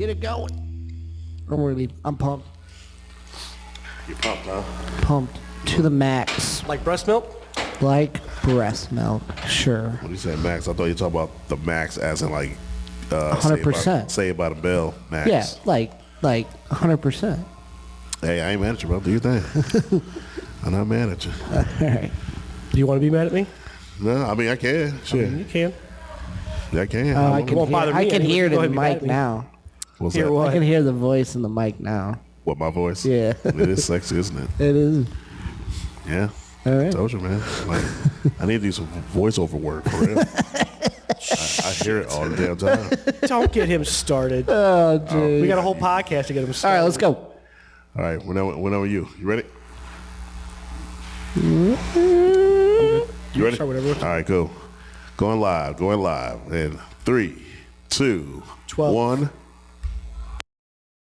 Get it going. Don't worry, I'm pumped. You're pumped, huh? Pumped to the max. Like breast milk? Like breast milk, sure. When you say max, I thought you were talking about the max as in like 100%. Say about a bell max. Yeah, like 100%. Hey, I ain't mad at you, bro. Do your thing. I'm not mad at you. All right. Do you want to be mad at me? No, I mean I can. Shit, You can. I can. I It won't bother me can anyway. hear it Go in the ahead and mic be mad at me. now. What's Hear that? what? I can hear the voice in the mic now. What, my voice? Yeah. It is sexy, isn't it? It is. Yeah. All right. Told you, man. Like, I need to do some voiceover work for real. I hear it all the damn time. Don't get him started. Oh, dude. We got a whole podcast to get him All started. right, let's go. All right, whenever you. You ready? You ready? Start whatever. All right, go. Going live. In 3, 2, 12. 1.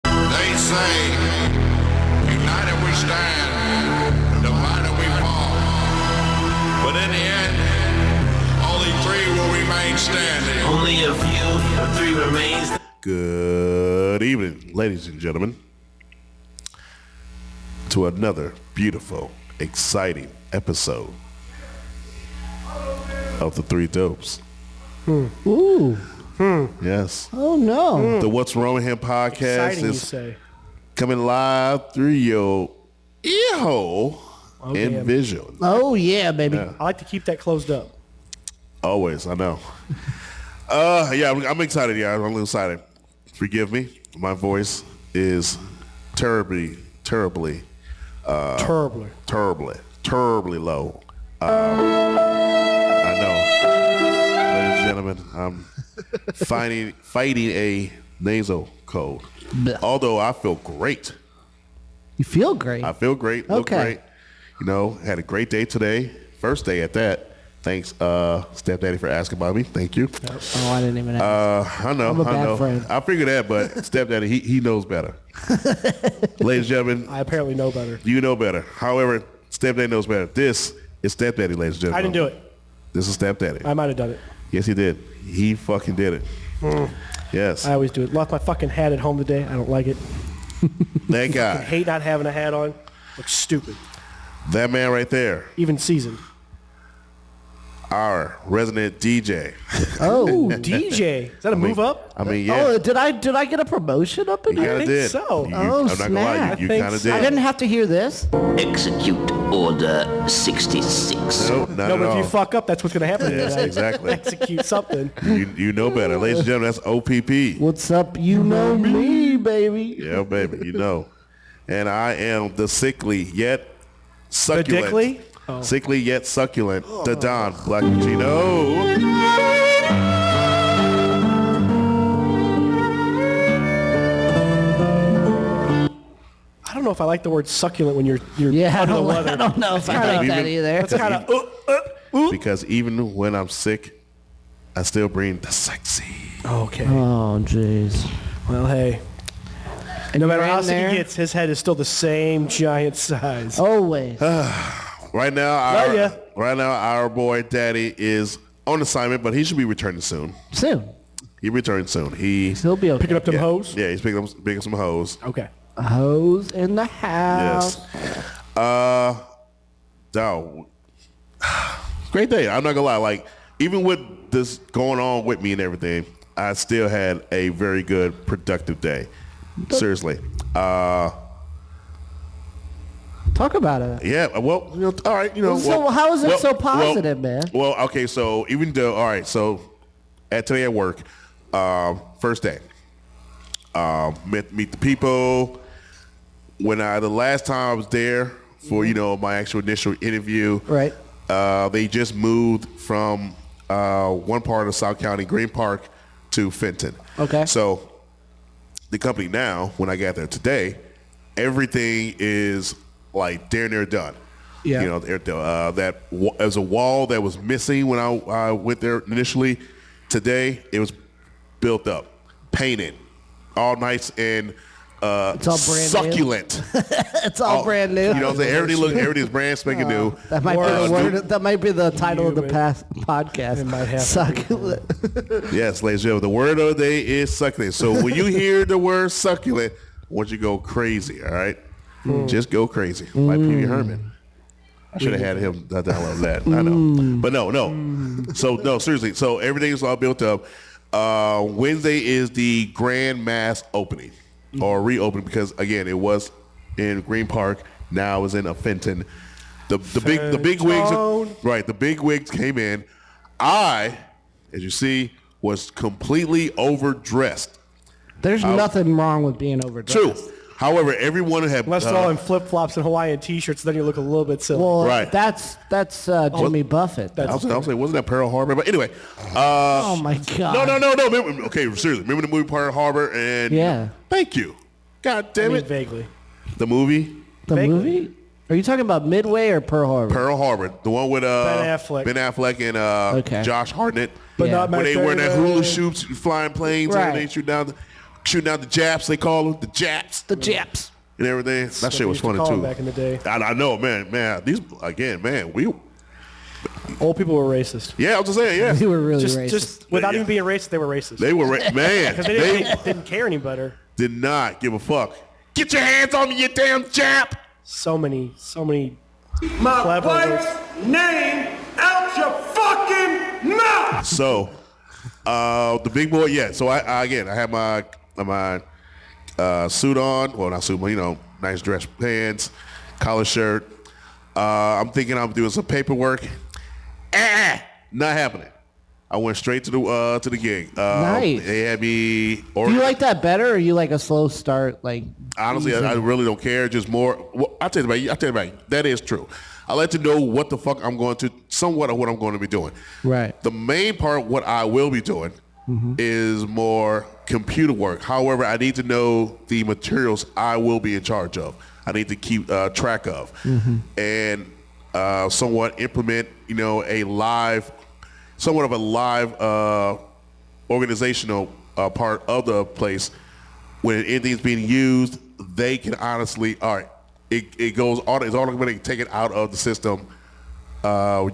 They say, united we stand, divided we fall. But in the end, only 3 will remain standing. Only a few of 3 remains. Good evening, ladies and gentlemen, to another beautiful, exciting episode of the Three Dopes. Ooh. Yes. Oh, no. The What's Wrong with Him podcast Exciting, you is say. coming live through your ear hole and damn. vision. Oh, yeah, baby. Yeah. I like to keep that closed up. Always, I know. Yeah, I'm excited. Yeah, I'm a little excited. Forgive me. My voice is terribly Terribly. low. I know. Ladies and gentlemen, I'm fighting a nasal cold. Blech. Although I feel great. You feel great. I feel great. Look Okay. great. You know, had a great day today. First day at that. Thanks, Stepdaddy, for asking about me. Thank you. Oh, I didn't even ask. I know. I'm a bad I know. friend. I figured that, but Stepdaddy, he knows better. Ladies and gentlemen, I apparently know better. you know better. However, Stepdaddy knows better. This is Stepdaddy, ladies and gentlemen. I didn't do it. This is Stepdaddy. I might have done it. Yes, he did. He fucking did it. Yes. I always do it. Lost my fucking hat at home today. I don't like it. That I guy. hate not having a hat on. Looks stupid. That man right there. Even seasoned. Our resident DJ. Oh. DJ. Is that a move up? I mean, yeah. Oh, did I get a promotion up in You here? kind of think did. so. You, Oh, I'm not gonna lie. snap. You I think kind of so. did. I didn't have to hear this. Execute Order 66. No, not No, at but all. if you fuck up, that's what's going to happen. Yes, tonight. exactly. Execute something. You know better. Ladies and gentlemen, that's OPP. What's up? You know me, baby. Yeah, baby, you know. And I am the sickly yet The succulent. dickly? Oh. Sickly yet succulent. The Don Black Pacino. I don't know if I like the word succulent when you're Yeah, I under the don't, weather. I don't know if I like that even- either. That's kind of. Because even when I'm sick, I still bring the sexy. Okay. Oh, jeez. Well, hey. No matter you're how in sick there? he gets, his head is still the same giant size. Always. Right now, Love ya. our boy Daddy is on assignment, but he should be returning soon. Soon. He returned soon. He'll be okay. Picking up them hose? Yeah, he's picking up some hoes. Okay. Hose in the house. Yes. Dog. Great day. I'm not gonna lie. Like, even with this going on with me and everything, I still had a very good, productive day. Seriously. Talk about it. Yeah. Well, you know, all right. You know. So how is it so positive, man? Well, okay. So even though, all right. So today at work, first day, meet the people. When the last time I was there for my actual initial interview, Right. They just moved from one part of South County, Green Park, to Fenton. Okay. So the company now, when I got there today, everything is like damn near done. Yeah. You know, there's a wall that was missing when I went there initially. Today, it was built up, painted, all nice and It's all brand Succulent. It's all brand new. You know what I'm saying? Everything's brand spanking new. That might be the word. That might be the title of the past podcast. It might have. Succulent. Yes, ladies and gentlemen, the word of the day is succulent. So when you hear the word succulent, I want you to go crazy, all right? Just go crazy. Like Pee Wee Herman. I should have had him download that. I know. But no. So, no, seriously. So everything's all built up. Wednesday is the Grand Mass opening or reopening because, again, it was in Green Park. Now it's in Fenton. The big wigs, right, the big wigs came in. I, as you see, was completely overdressed. There's nothing wrong with being overdressed. True. However, everyone had Unless they're all in flip-flops and Hawaiian T-shirts, then you look a little bit silly. Well, Right. that's Jimmy Buffett. I was saying, wasn't that Pearl Harbor? But anyway. Oh my God. No. Remember, okay, seriously. Remember the movie Pearl Harbor? And Yeah. Thank you. God damn it. Vaguely. The movie The Vaguely. movie? Are you talking about Midway or Pearl Harbor? Pearl Harbor, the one with Ben Affleck. and Okay. Josh Hartnett. But Yeah. not When they wear that Matt hula Damon. shoots, flying planes, Right. and they shooting down the Japs. They call them the Japs The Japs. and everything. That shit was used to funny call them too. back in the day. I know, man. These again, man. Old people were racist. Yeah, I was just saying, yeah. You were really Just, racist. just without Yeah. even being racist, they were racist. They were man. Because they didn't care any better. Did not give a fuck. Get your hands on me, you damn Jap. So many My clever wife's name out your fucking mouth! So, the big boy, yeah. So I had my suit on. Well, not suit, but nice dress pants, collar shirt. I'm thinking I'm doing some paperwork. Not happening. I went straight to the gig. Nice. They had me. Do you like that better, or you like a slow start? Like Honestly, I really don't care. Just more. Well, I'll tell you about you. That is true. I like to know what the fuck I'm going to, somewhat of what I'm going to be doing. Right. The main part, what I will be doing, is more computer work. However, I need to know the materials I will be in charge of. I need to keep track of, and somewhat implement, somewhat of a live organizational part of the place. When anything's being used, they can honestly, all right, it's automatically taken out of the system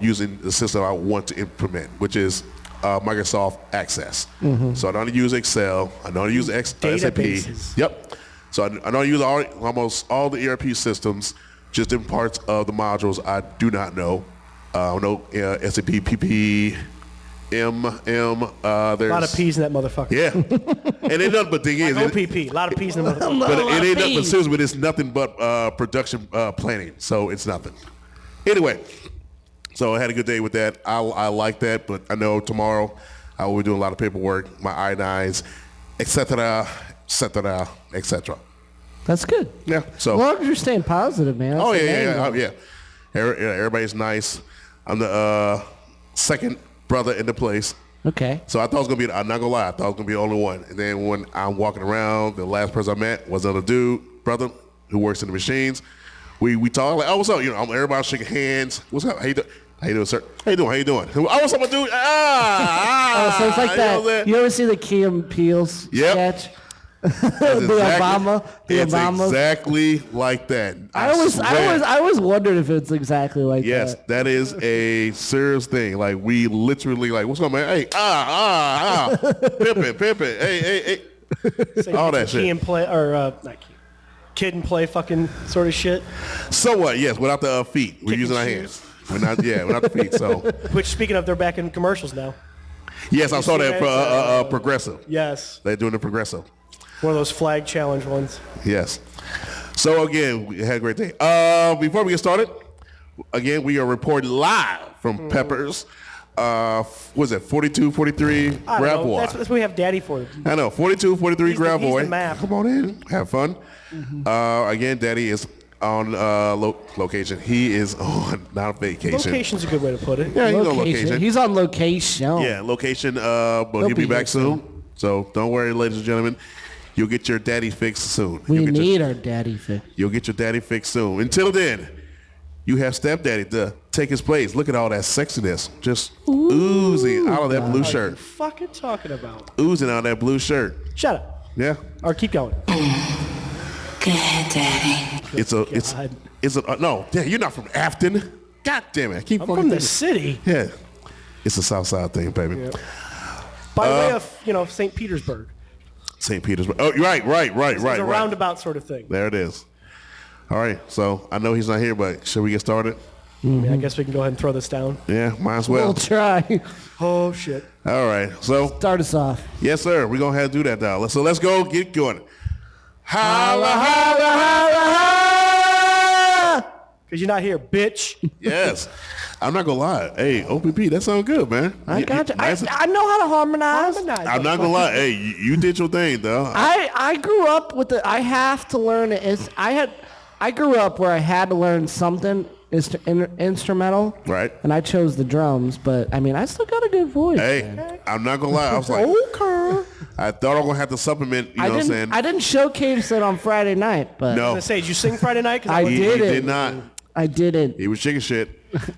using the system I want to implement, which is Microsoft Access. So I know how to use Excel. I know how to use SAP. Databases. Yep. So I know how to use almost all the ERP systems, just in parts of the modules I do not know. I know SAP, PP, there's a lot of P's in that motherfucker. Yeah. And it nothing but thing is, OPP, a lot of P's in the motherfucker. but it ain't nothing, but seriously, it's nothing but production planning. So it's nothing. Anyway, so I had a good day with that. I like that, but I know tomorrow I will be doing a lot of paperwork, my I-9s, etc. That's good. Yeah. So. As long as you're staying positive, man. That's Oh the main yeah. goal. Everybody's nice. I'm the second brother in the place. Okay. So I thought it was gonna be. I'm not gonna lie. I thought it was gonna be the only one. And then when I'm walking around, the last person I met was another dude, brother, who works in the machines. We talk like, oh, what's up? Everybody shaking hands. What's up? How you doing? How you doing, sir? How you doing? Oh, what's up, my dude? So it's like that. You ever see the Key and Peele sketch? Obama. It's exactly like that. I always wondered if it's exactly like that. Yes, that is a serious thing. Like we literally like, what's going on, man? Hey, pimpin', hey, all that shit. Key and play, or not key, kid and play, fucking sort of shit. So what? Yes, without the feet, we're using our hands. Without the feet. So. Which, speaking of, they're back in commercials now. Yes, I saw that for Progressive. Yes. They're doing the Progressive. One of those flag challenge ones. Yes. So again, we had a great day. Before we get started, again, we are reporting live from Peppers. Was it 4243 Grab Boy? That's what we have Daddy for. I know, 4243 Grab Boy. He's the map. Come on in, have fun. Again, Daddy is on location. He is on not vacation. Location's a good way to put it. Yeah, he's on location. He's on location. Yeah, location. But he'll be back soon. So don't worry, ladies and gentlemen. You'll get your daddy fix soon. We need our daddy fix. You'll get your daddy fix soon. Until then, you have stepdaddy to take his place. Look at all that sexiness just oozing out of that blue shirt. What are you fucking talking about? Oozing out of that blue shirt. Shut up. Yeah. Or keep going. Go ahead, Daddy. It's a no. Yeah, you're not from Afton. God damn it! I'm from the city. Yeah, it's a South Side thing, baby. Yeah. By way of St. Petersburg. St. Petersburg. Oh, right. It's a roundabout sort of thing. There it is. All right. So I know he's not here, but should we get started? I guess we can go ahead and throw this down. Yeah, might as well. We'll try. Oh shit! All right. So Start us off. yes, sir. We're gonna have to do that now. So let's go get going. Holla, Holla, holla, holla! Because you're not here, bitch. Yes. I'm not gonna lie. Hey, OPP, that sounds good, man. I got you. Nice. I know how to harmonize. I'm not gonna lie. Hey, you did your thing, though. I grew up with the. I have to learn it. I grew up where I had to learn something instrumental. Right. And I chose the drums, but I mean, I still got a good voice. Hey, man. I'm not gonna lie. I was like, Okay. I thought I was gonna have to supplement. You know what I'm saying? I didn't showcase it on Friday night, but No. I was gonna say, did you sing Friday night? I he did it. did not. I didn't. He was chicken shit.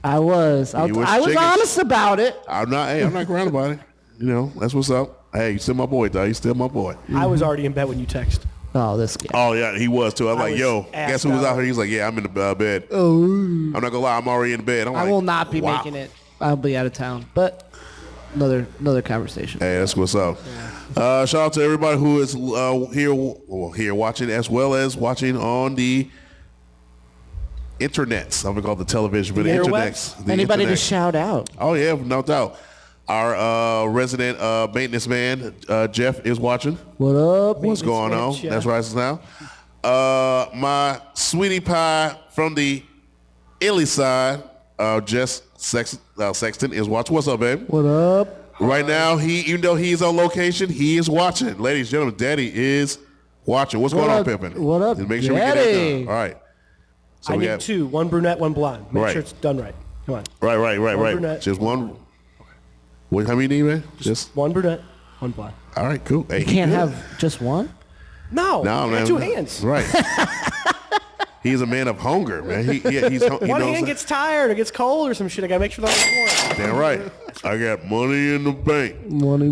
I was. I was chicken. honest about it. I'm not around about it. You know, that's what's up. Hey, you still my boy, though. You still my boy. I was already in bed when you text. Oh, this guy. Oh yeah, he was too. I was like, was yo, guess who was out here? He's like, yeah, I'm in the bed. Oh. I'm not gonna lie, I'm already in bed. I will not be wow. making it. I'll be out of town. But another conversation. Hey, that's what's up. Shout out to everybody who is here watching, as well as watching on the internets. I'm gonna call it the television, but the internets. The Anybody to internet. shout out? Oh yeah, no doubt. Our resident maintenance man, Jeff, is watching. What up? What's going on? Jeff. That's right now. My sweetie pie from the Illy side, Jess Sexton, is watching. What's up, babe? What up? Right now, even though he's on location, he is watching. Ladies and gentlemen, Daddy is watching. What's going on, Pippin? What up, Just make sure we get that Daddy? done. All right. So I we need have, two. One brunette, one blonde. Make Right. sure it's done right. Come on. Right. brunette. Just one. What? How many need, man? Just. One brunette, one blonde. All right, cool. Hey, You can't have just one? No, No, you man. got two hands. Right. He's a man of hunger, man. He One knows hand gets tired or gets cold or some shit. I gotta make sure that's warm. Damn right. I got money in the bank. Money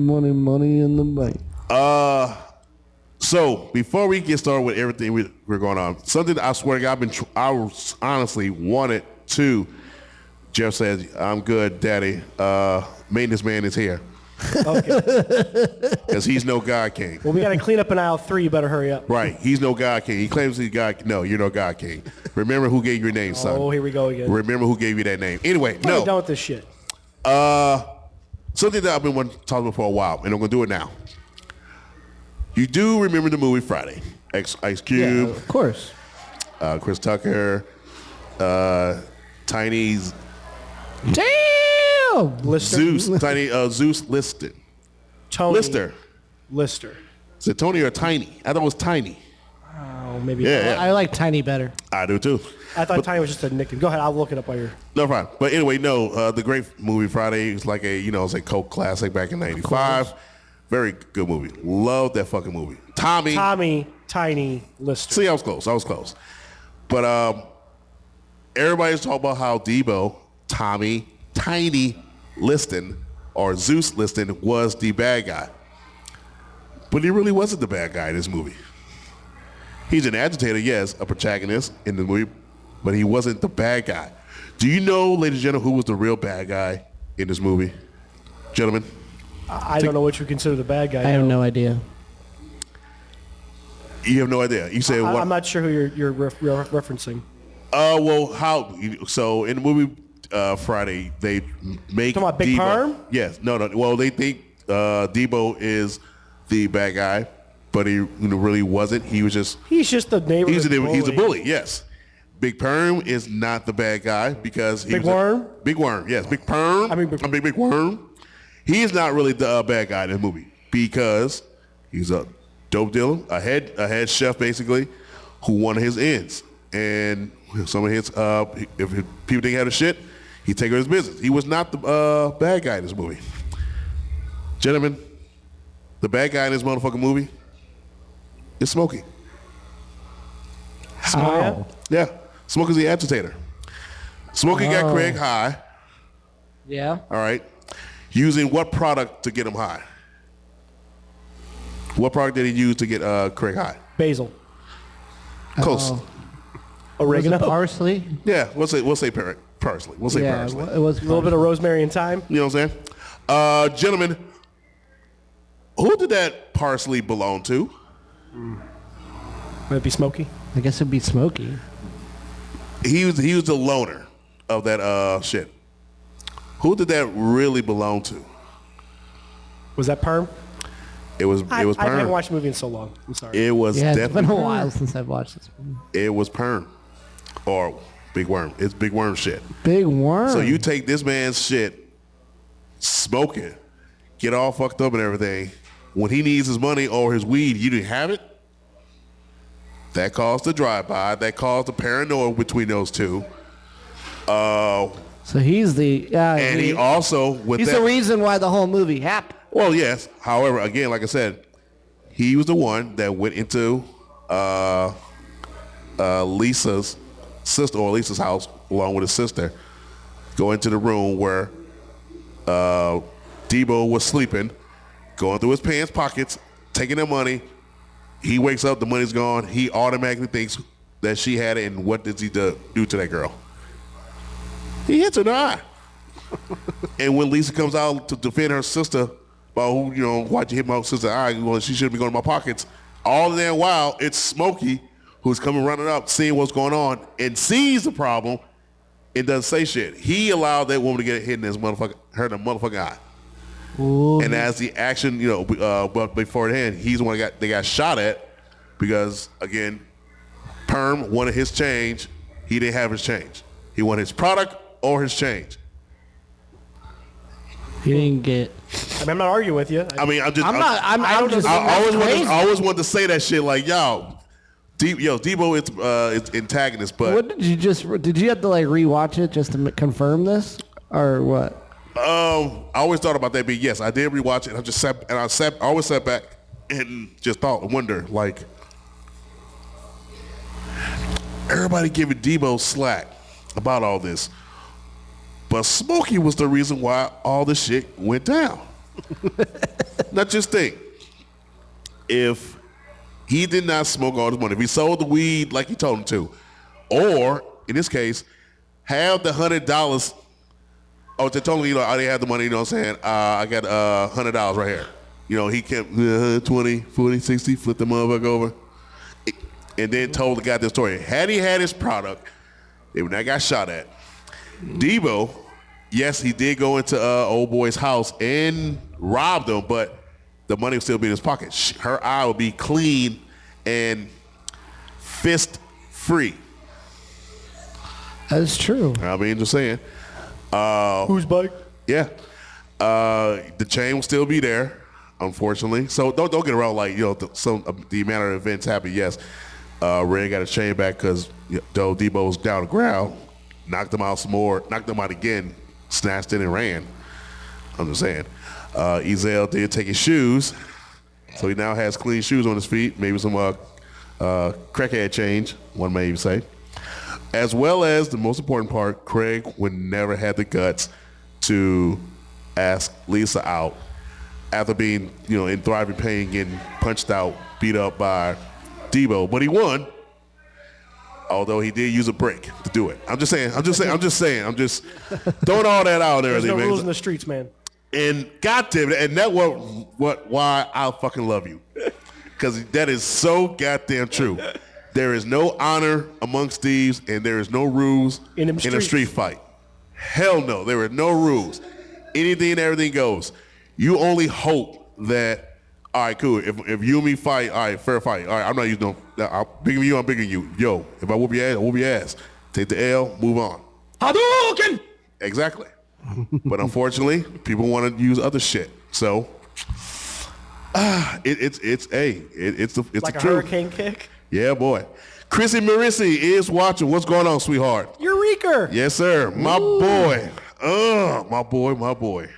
in the bank. So before we get started with everything we're going on, something I swear to God, I honestly wanted to. Jeff says, "I'm good, Daddy. Maintenance man is here Okay. because he's no God King." Well, we gotta clean up in aisle 3. You better hurry up. Right? He's no God King. He claims he's God. No, you're no God King. Remember who gave you your name, son. Oh, here we go again. Remember who gave you that name. Anyway, I'm done no. with this shit. Something that I've been wanting to talk about for a while, and I'm going to do it now. You do remember the movie Friday? Ice Yeah, Cube, of course. Chris Tucker, Tiny's Damn! Lister. Zeus, Tiny Zeus Liston. Tony. Lister. Is it Tony or Tiny? I thought it was Tiny. Oh, maybe. Yeah. I like Tiny better. I do too. I thought Tiny was just a nickname. Go ahead. I'll look it up while you're. No problem. But anyway, no, the great movie Friday is like it's a cult classic back in '95. Very good movie. Love that fucking movie. Tommy, Tiny, Lister. See, I was close. But everybody's talking about how Debo, Tommy, Tiny Liston, or Zeus Liston was the bad guy. But he really wasn't the bad guy in this movie. He's an agitator, yes, a protagonist in the movie, but he wasn't the bad guy. Do you know, ladies and gentlemen, who was the real bad guy in this movie? Gentlemen? I don't know what you consider the bad guy. I have no idea. You have no idea. You say what? I'm not sure who you're referencing. So in the movie Friday, they make Talking about Big Debo. Perm? Yes. No. Well, they think Debo is the bad guy, but he really wasn't. He was just. He's just the neighborhood bully. He's a bully. Yes. Big Perm is not the bad guy because he Big was Worm? Big Worm. Yes. Big Perm. Big Worm. He is not really the bad guy in the movie because he's a dope dealer, a head chef basically, who wanted his ends. And some of his, if people didn't have the shit, he'd take care of his business. He was not the bad guy in this movie. Gentlemen, the bad guy in this motherfucking movie is Smokey. How? Yeah, Smokey's the agitator. Smokey got Craig high, Yeah. all right, using what product to get him high? What product did he use to get Craig high? Basil. Close. Was Oregano. it parsley? Yeah, we'll say parsley. We'll say Yeah, parsley. it was A little bit of rosemary and thyme. You know what I'm saying? Gentlemen, who did that parsley belong to? Would it be smoky? I guess it'd be Smokey. He was the loner of that shit. Who did that really belong to? Was that Perm? It was I haven't Perm. watched the movie in so long. I'm sorry. It was Yeah, it's been a definitely while since I've watched this movie. it was Perm. Or Big Worm. It's Big Worm shit. Big worm. So you take this man's shit, smoke it, get all fucked up and everything. When he needs his money or his weed, you didn't have it. That caused the drive-by. That caused the paranoia between those two. So he's the And he also with he's that. the reason why the whole movie happened. Well, yes. However, again, like I said, he was the one that went into Lisa's sister or Lisa's house along with his sister, go into the room where Debo was sleeping, going through his pants pockets, taking their money. He wakes up, the money's gone. He automatically thinks that she had it, and what does he do to that girl? He hits her in the eye. And when Lisa comes out to defend her sister about who, why'd you hit my sister's eye? Well, she shouldn't be going to my pockets. All the damn while, it's Smokey who's coming running up, seeing what's going on, and sees the problem and doesn't say shit. He allowed that woman to get hit in his her in the motherfucking eye. Ooh. And as the action, but beforehand, he's the one they got shot at because, again, Perm wanted his change. He didn't have his change. He wanted his product or his change. He didn't get. I mean, I'm not arguing with you. I mean, I always wanted to say that shit like, Debo is antagonist, but What did you have to like rewatch it just to confirm this or what? I always thought about that. But yes, I did rewatch it. I always sat back and just wonder, like, everybody giving Debo slack about all this, but Smokey was the reason why all this shit went down. Now just think, if he did not smoke all his money, if he sold the weed like he told him to, or in this case, have the $100. Oh, they told me, I didn't have the money, you know what I'm saying? I got $100 right here. He kept 20, 40, 60, flipped the motherfucker over. And then told the guy this story. Had he had his product, they would not got shot at. Debo, yes, he did go into old boy's house and robbed him, but the money would still be in his pocket. Her eye would be clean and fist free. That is true. I mean, just saying. Whose bike? Yeah. The chain will still be there, unfortunately. So don't get around like, the amount of events happen, yes. Ray got his chain back because Debo was down the ground, knocked him out some more, knocked him out again, snatched it and ran. I'm just saying. Ezell did take his shoes, so he now has clean shoes on his feet, maybe some crackhead change, one may even say. As well as the most important part, Craig would never have the guts to ask Lisa out after being, in thriving pain, getting punched out, beat up by Debo. But he won, although he did use a brick to do it. I'm just saying. I'm just throwing all that out there. There's no rules in the streets, man. And goddamn it, and that why I fucking love you, because that is so goddamn true. There is no honor amongst thieves, and there is no rules in a street fight. Hell no, there are no rules. Anything and everything goes. You only hope that, all right, cool. If you and me fight, all right, fair fight. All right, I'm not using I'm bigger than you, I'm bigger than you. Yo, if I whoop your ass, I whoop your ass. Take the L, move on. Hadouken! Exactly. But unfortunately, people want to use other shit. So, it's the Like a truth. hurricane kick. Yeah, boy. Chrissy Marissi is watching. What's going on, sweetheart? Eureka! Yes, sir. My boy. My boy.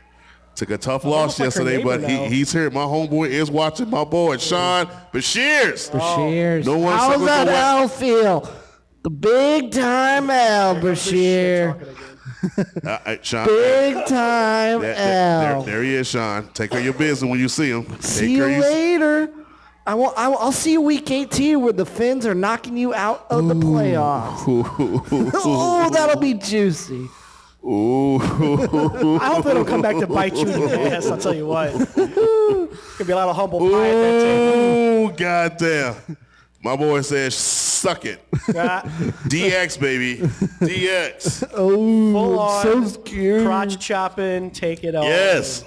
Took a tough loss like her yesterday, but neighbor now. he's here. My homeboy is watching. My boy, Sean Bashirs. Bashir. No one How's suckles that the wet- L feel? The big time L, Bashir. Sean. Big time L. There he is, Sean. Take care of your business when you see him. See you later. I'll see you week 18 where the Finns are knocking you out of the playoffs. Oh, that'll be juicy. Ooh. I hope they don't come back to bite you in the ass. I'll tell you what. Could be a lot of humble pie at that team. Ooh, goddamn. My boy says, suck it. DX, baby. DX. Full on, so scary. crotch chopping, take it all. Yes.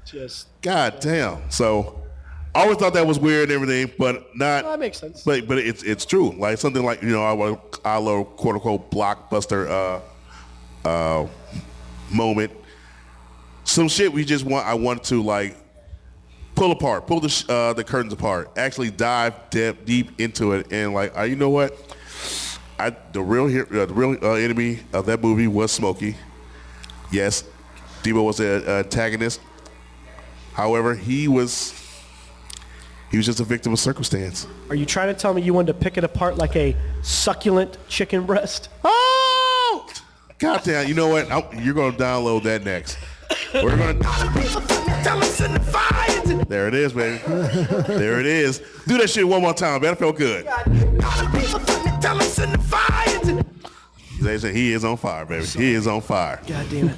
Just. God damn. So, I always thought that was weird and everything, but not. That makes sense. But it's true. Like something like, our quote unquote blockbuster moment. Some shit I want to like pull the curtains apart, actually dive deep into it, and like, you know what? The real enemy of that movie was Smokey. Yes, Debo was the antagonist. However, he was just a victim of circumstance. Are you trying to tell me you wanted to pick it apart like a succulent chicken breast? Oh! Goddamn! You know what? You're gonna download that next. We're gonna. There it is, baby. There it is. Do that shit one more time, man. That felt good. They say he is on fire, baby. He is on fire. God damn it.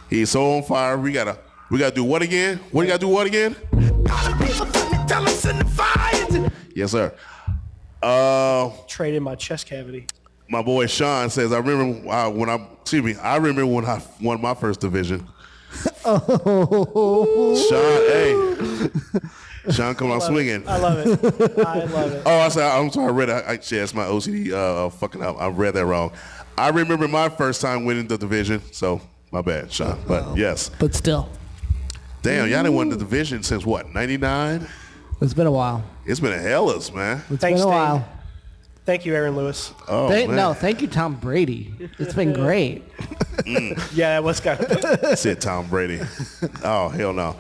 He is so on fire. We gotta do what again? What you gotta do what again? Yes, sir. Trade in my chest cavity. My boy Sean says, I remember when I won my first division. Sean coming out swinging. I love it. I love it. Oh, I'm sorry. I read it. It's my OCD fucking up. I read that wrong. I remember my first time winning the division, so my bad, Sean. But yes. But still. Damn, y'all didn't win the division since what, 99? It's been a while. It's been a hellas, man. It's Thanks, been a Dane. while. Thank you, Aaron Lewis. Oh, man. No, thank you, Tom Brady. It's been great. Yeah, that was kind of. Said Tom Brady. Oh, hell no.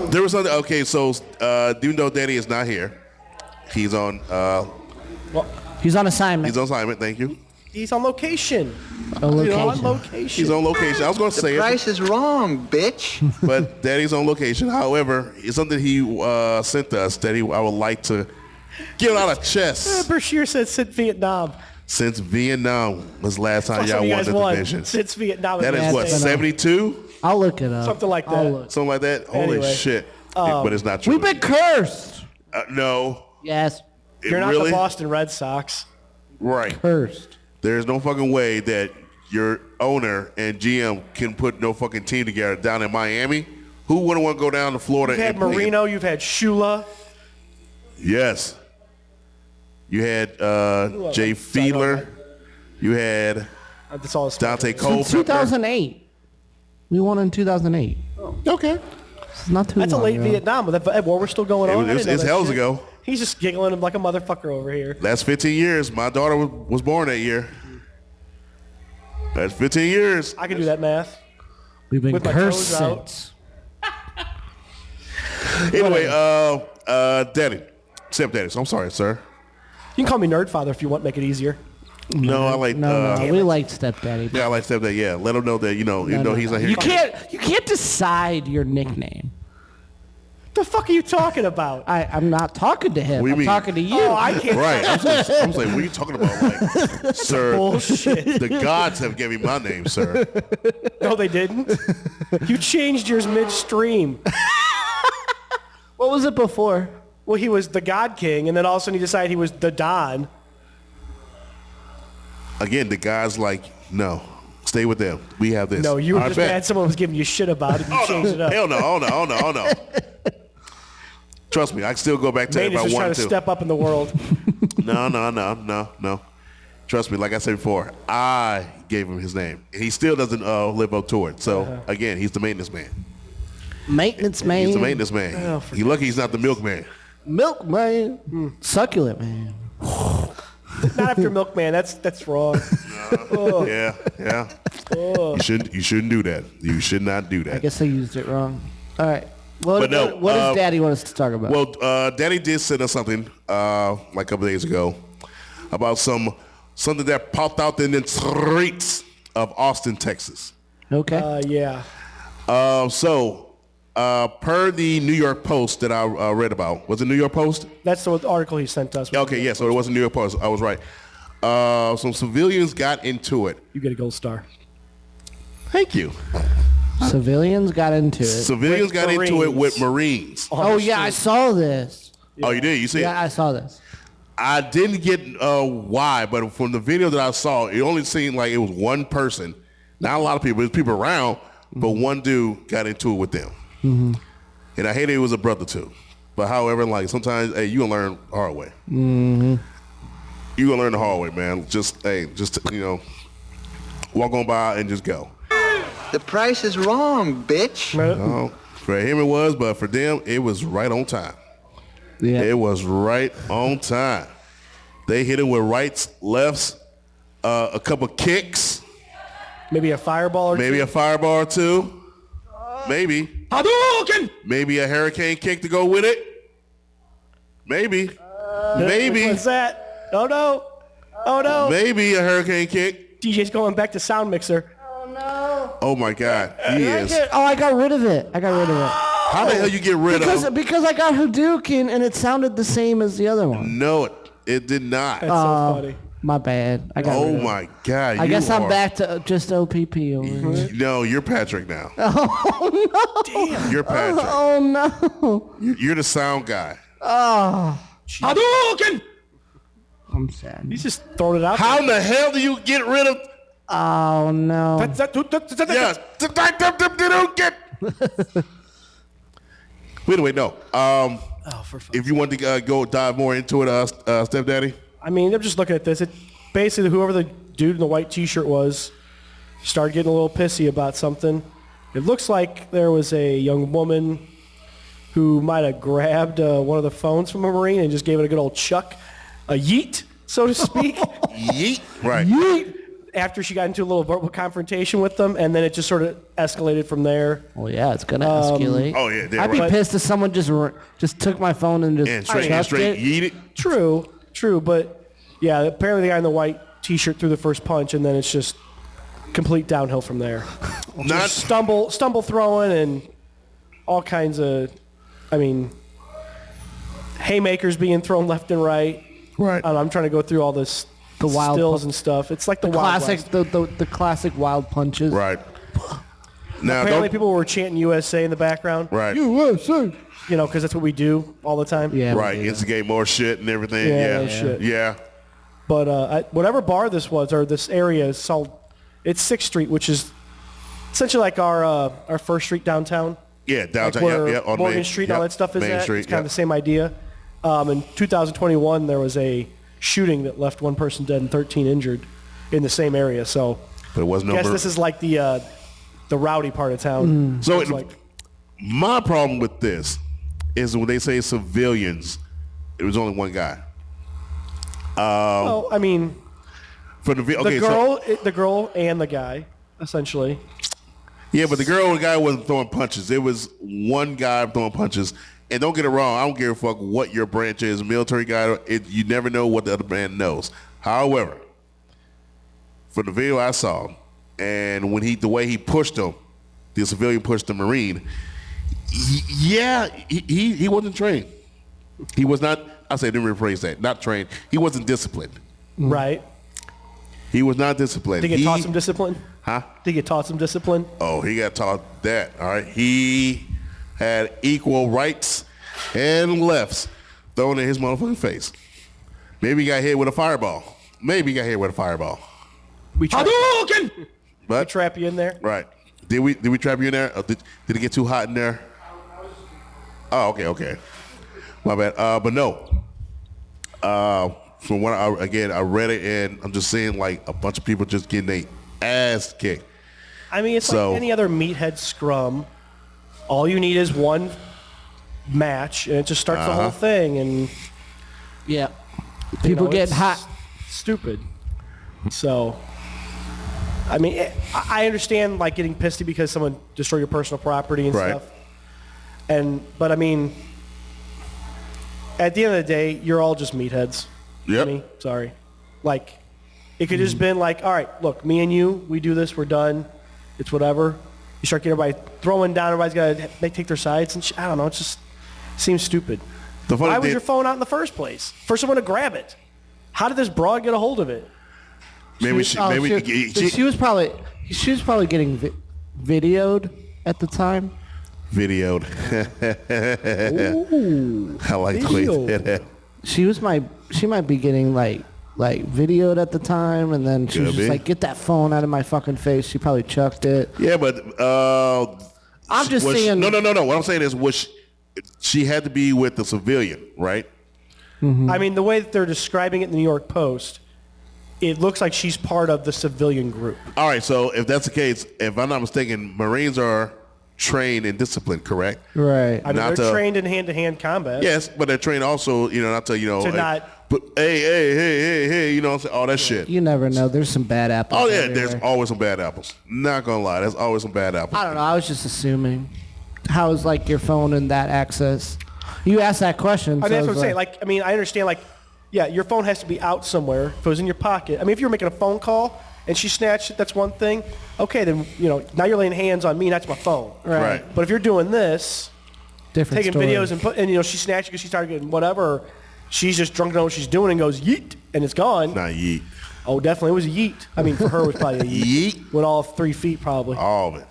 There was something. Okay, so even though Danny is not here, he's on. He's on assignment. He's on assignment. Thank you. He's on location. On location. On location. He's on location. I was going to say Price is wrong, bitch. but Daddy's on location. However, it's something he sent us that I would like to get out of chest. Bashir said since Vietnam. Since Vietnam was the last time Plus, y'all you won guys the won division. since Vietnam. That is what, 72? I'll look it up. Something like that. I'll look. Something like that? Holy Anyway, shit. But it's not true. We've been cursed. No. Yes, You're not really? the Boston Red Sox. Right. cursed. There's no fucking way that your owner and GM can put no fucking team together down in Miami. Who wouldn't want to go down to Florida? You've had and play? Marino. You've had Shula. Yes. You had Jay Sorry, Fiedler. You had That's all. Dante Since Culpepper. 2008. We won in 2008. Okay. It's not too That's a long late ago. Vietnam, but that war was still going on. I It's didn't know that hells shit. ago. He's just giggling like a motherfucker over here. That's 15 years. My daughter was born that year. That's 15 years. I can do that math. We've been With my cursed toes out. since. Anyway, Daddy. Step-daddy. So I'm sorry, sir. You can call me Nerd Father if you want. Make it easier. No, I like. No, we like stepdaddy. Yeah, I like step-daddy. Yeah, let him know that even though he's not here. You can't decide your nickname. The fuck are you talking about? I'm not talking to him. What do you I'm mean? talking to you. Oh, I can't. Right. I'm saying, what are you talking about? Like, sir, Bullshit. the gods have given me my name, sir. No, they didn't. You changed yours midstream. What was it before? Well, he was the God King, and then all of a sudden he decided he was the Don. Again, the god's like, no, stay with them. We have this. No, you were I just bet. mad someone was giving you shit about it and you changed it up. Hell no, oh no. Trust me, I can still go back to it Maine if is I just trying wanted to to. step up in the world. No. Trust me, like I said before, I gave him his name. He still doesn't live up to it. So, again, he's the maintenance man. Maintenance man. He's the maintenance man. Oh, He's lucky he's not the milkman. Milk man. Succulent man. Not after Milkman. That's wrong. Yeah. You shouldn't do that. You should not do that. I guess I used it wrong. All right. What does Daddy want us to talk about? Well, Daddy did send us something like a couple days ago about something that popped out in the streets of Austin, Texas. Okay. Yeah. So Per the New York Post that I read about. Was it New York Post? That's the article he sent us. Okay, yeah, so it wasn't New York Post. I was right. Some civilians got into it. You get a gold star. Thank you. Civilians got into it. Civilians got into it with Marines. Oh, yeah, I saw this. Yeah. Oh, you did? You see it? Yeah, I saw this. I didn't get why, but from the video that I saw, it only seemed like it was one person. Not a lot of people. There's people around, but one dude got into it with them. Mm-hmm. And I hated it was a brother too. But however, like sometimes, hey, you gonna learn the hard way. Mm-hmm. You gonna learn the hard way, man. Just walk on by and just go. The price is wrong, bitch. No, for him it was, but for them, it was right on time. Yeah. It was right on time. They hit him with rights, lefts, a couple kicks. Maybe a fireball or maybe two. a fireball or two. Maybe. Hadouken! Maybe a hurricane kick to go with it. Maybe. Maybe. What's that? Oh, no. Oh, no. Maybe a hurricane kick. DJ's going back to sound mixer. Oh, my God. He is. I got rid of it. How the hell you get rid of Because I got Hadouken and it sounded the same as the other one. No, it did not. That's so funny. My bad. I got rid of it. My God. I guess I'm back to just OPP over here. No, you're Patrick now. Oh, no. Damn. You're Patrick. Oh, no. You're the sound guy. Oh. Hadouken! I'm sad. He's just throwing it out How in the hell do you get rid of... Oh, no. Yeah. Wait, no. If you want to go dive more into it, Stepdaddy. I mean, I'm just looking at this. It basically, whoever the dude in the white T-shirt was started getting a little pissy about something. It looks like there was a young woman who might have grabbed one of the phones from a Marine and just gave it a good old chuck, a yeet, so to speak. Yeet. Right. Yeet. After she got into a little verbal confrontation with them, and then it just sort of escalated from there. Well, yeah, it's gonna escalate. Oh, yeah. I'd be pissed if someone just took my phone and just straight yeet it. True, but yeah, apparently the guy in the white T-shirt threw the first punch, and then it's just complete downhill from there. Just stumble throwing and all kinds of, haymakers being thrown left and right. Right. I'm trying to go through all this. The wild stills and stuff. It's like the wild classic, the classic wild punches. Right. Now, apparently, people were chanting USA in the background. Right. USA. Because that's what we do all the time. Yeah. Right. Instigate more shit and everything. Yeah. Yeah. Shit. Yeah. But whatever bar this was, or this area is sold. It's 6th Street, which is essentially like our 1st Street downtown. Yeah, downtown. Like where on Morgan Main Street, yep. all that stuff is Main at. Street, It's kind of the same idea. In 2021, there was a shooting that left one person dead and 13 injured in the same area. So but it wasn't I guess this is like the rowdy part of town. So my problem with this is when they say civilians, it was only one guy. Well, I mean, for the the girl and the guy, essentially. Yeah, but the girl and the guy wasn't throwing punches. It was one guy throwing punches. And don't get it wrong, I don't give a fuck what your branch is, military guy. You never know what the other man knows. However, for the video I saw, and when the way he pushed him, the civilian pushed the Marine. He wasn't trained. He was not. I say, let me rephrase that. Not trained. He wasn't disciplined. Right. He was not disciplined. Did he get taught some discipline? Huh? Did he get taught some discipline? Oh, he got taught that. All right. He had equal rights and lefts thrown in his motherfucking face. Maybe he got hit with a fireball. We trap you in there. Right. Did we trap you in there? Did it get too hot in there? Oh, okay. My bad. But no. From what I read it and I'm just seeing like a bunch of people just getting their ass kicked. I mean, it's like any other meathead scrum. All you need is one match, and it just starts the whole thing. And yeah, people get hot. Stupid. So, I mean, I understand like getting pissy because someone destroyed your personal property and stuff. But I mean, at the end of the day, you're all just meatheads. Yep. I mean, sorry. Like, it could just been like, all right, look, me and you, we do this, we're done. It's whatever. You start getting everybody throwing down. Everybody's got to take their sides. And I don't know. It just seems stupid. Why was your phone out in the first place? For someone to grab it? How did this broad get a hold of it? Maybe she was probably getting videoed at the time. Videoed. Ooh, I like the way you said that. She might be getting like videoed at the time, and then she was just like, "Get that phone out of my fucking face." She probably chucked it. Yeah, but I'm just saying. No. What I'm saying is, she had to be with the civilian, right? Mm-hmm. I mean, the way that they're describing it in the New York Post, it looks like she's part of the civilian group. All right, so if that's the case, if I'm not mistaken, Marines are trained and disciplined, correct? Right. I mean, they're trained in hand-to-hand combat. Yes, but they're trained also, not to, to not. But hey, all that shit. You never know. There's some bad apples. Oh yeah, everywhere. there's always some bad apples. Not gonna lie, there's always some bad apples. I don't know. I was just assuming. How is like your phone and that access? You asked that question. I mean, that's what I'm saying. Like, I mean, I understand. Like, yeah, your phone has to be out somewhere. If it was in your pocket, I mean, if you were making a phone call and she snatched it, that's one thing. Okay, then now you're laying hands on me. And that's my phone. Right. But if you're doing this, different taking story. videos and she snatched it because she started getting whatever. Or she's just drunk to know what she's doing and goes yeet and it's gone. Not yeet. Oh, definitely it was a yeet. I mean, for her it was probably a yeet. Yeet. With all 3 feet probably. All of it.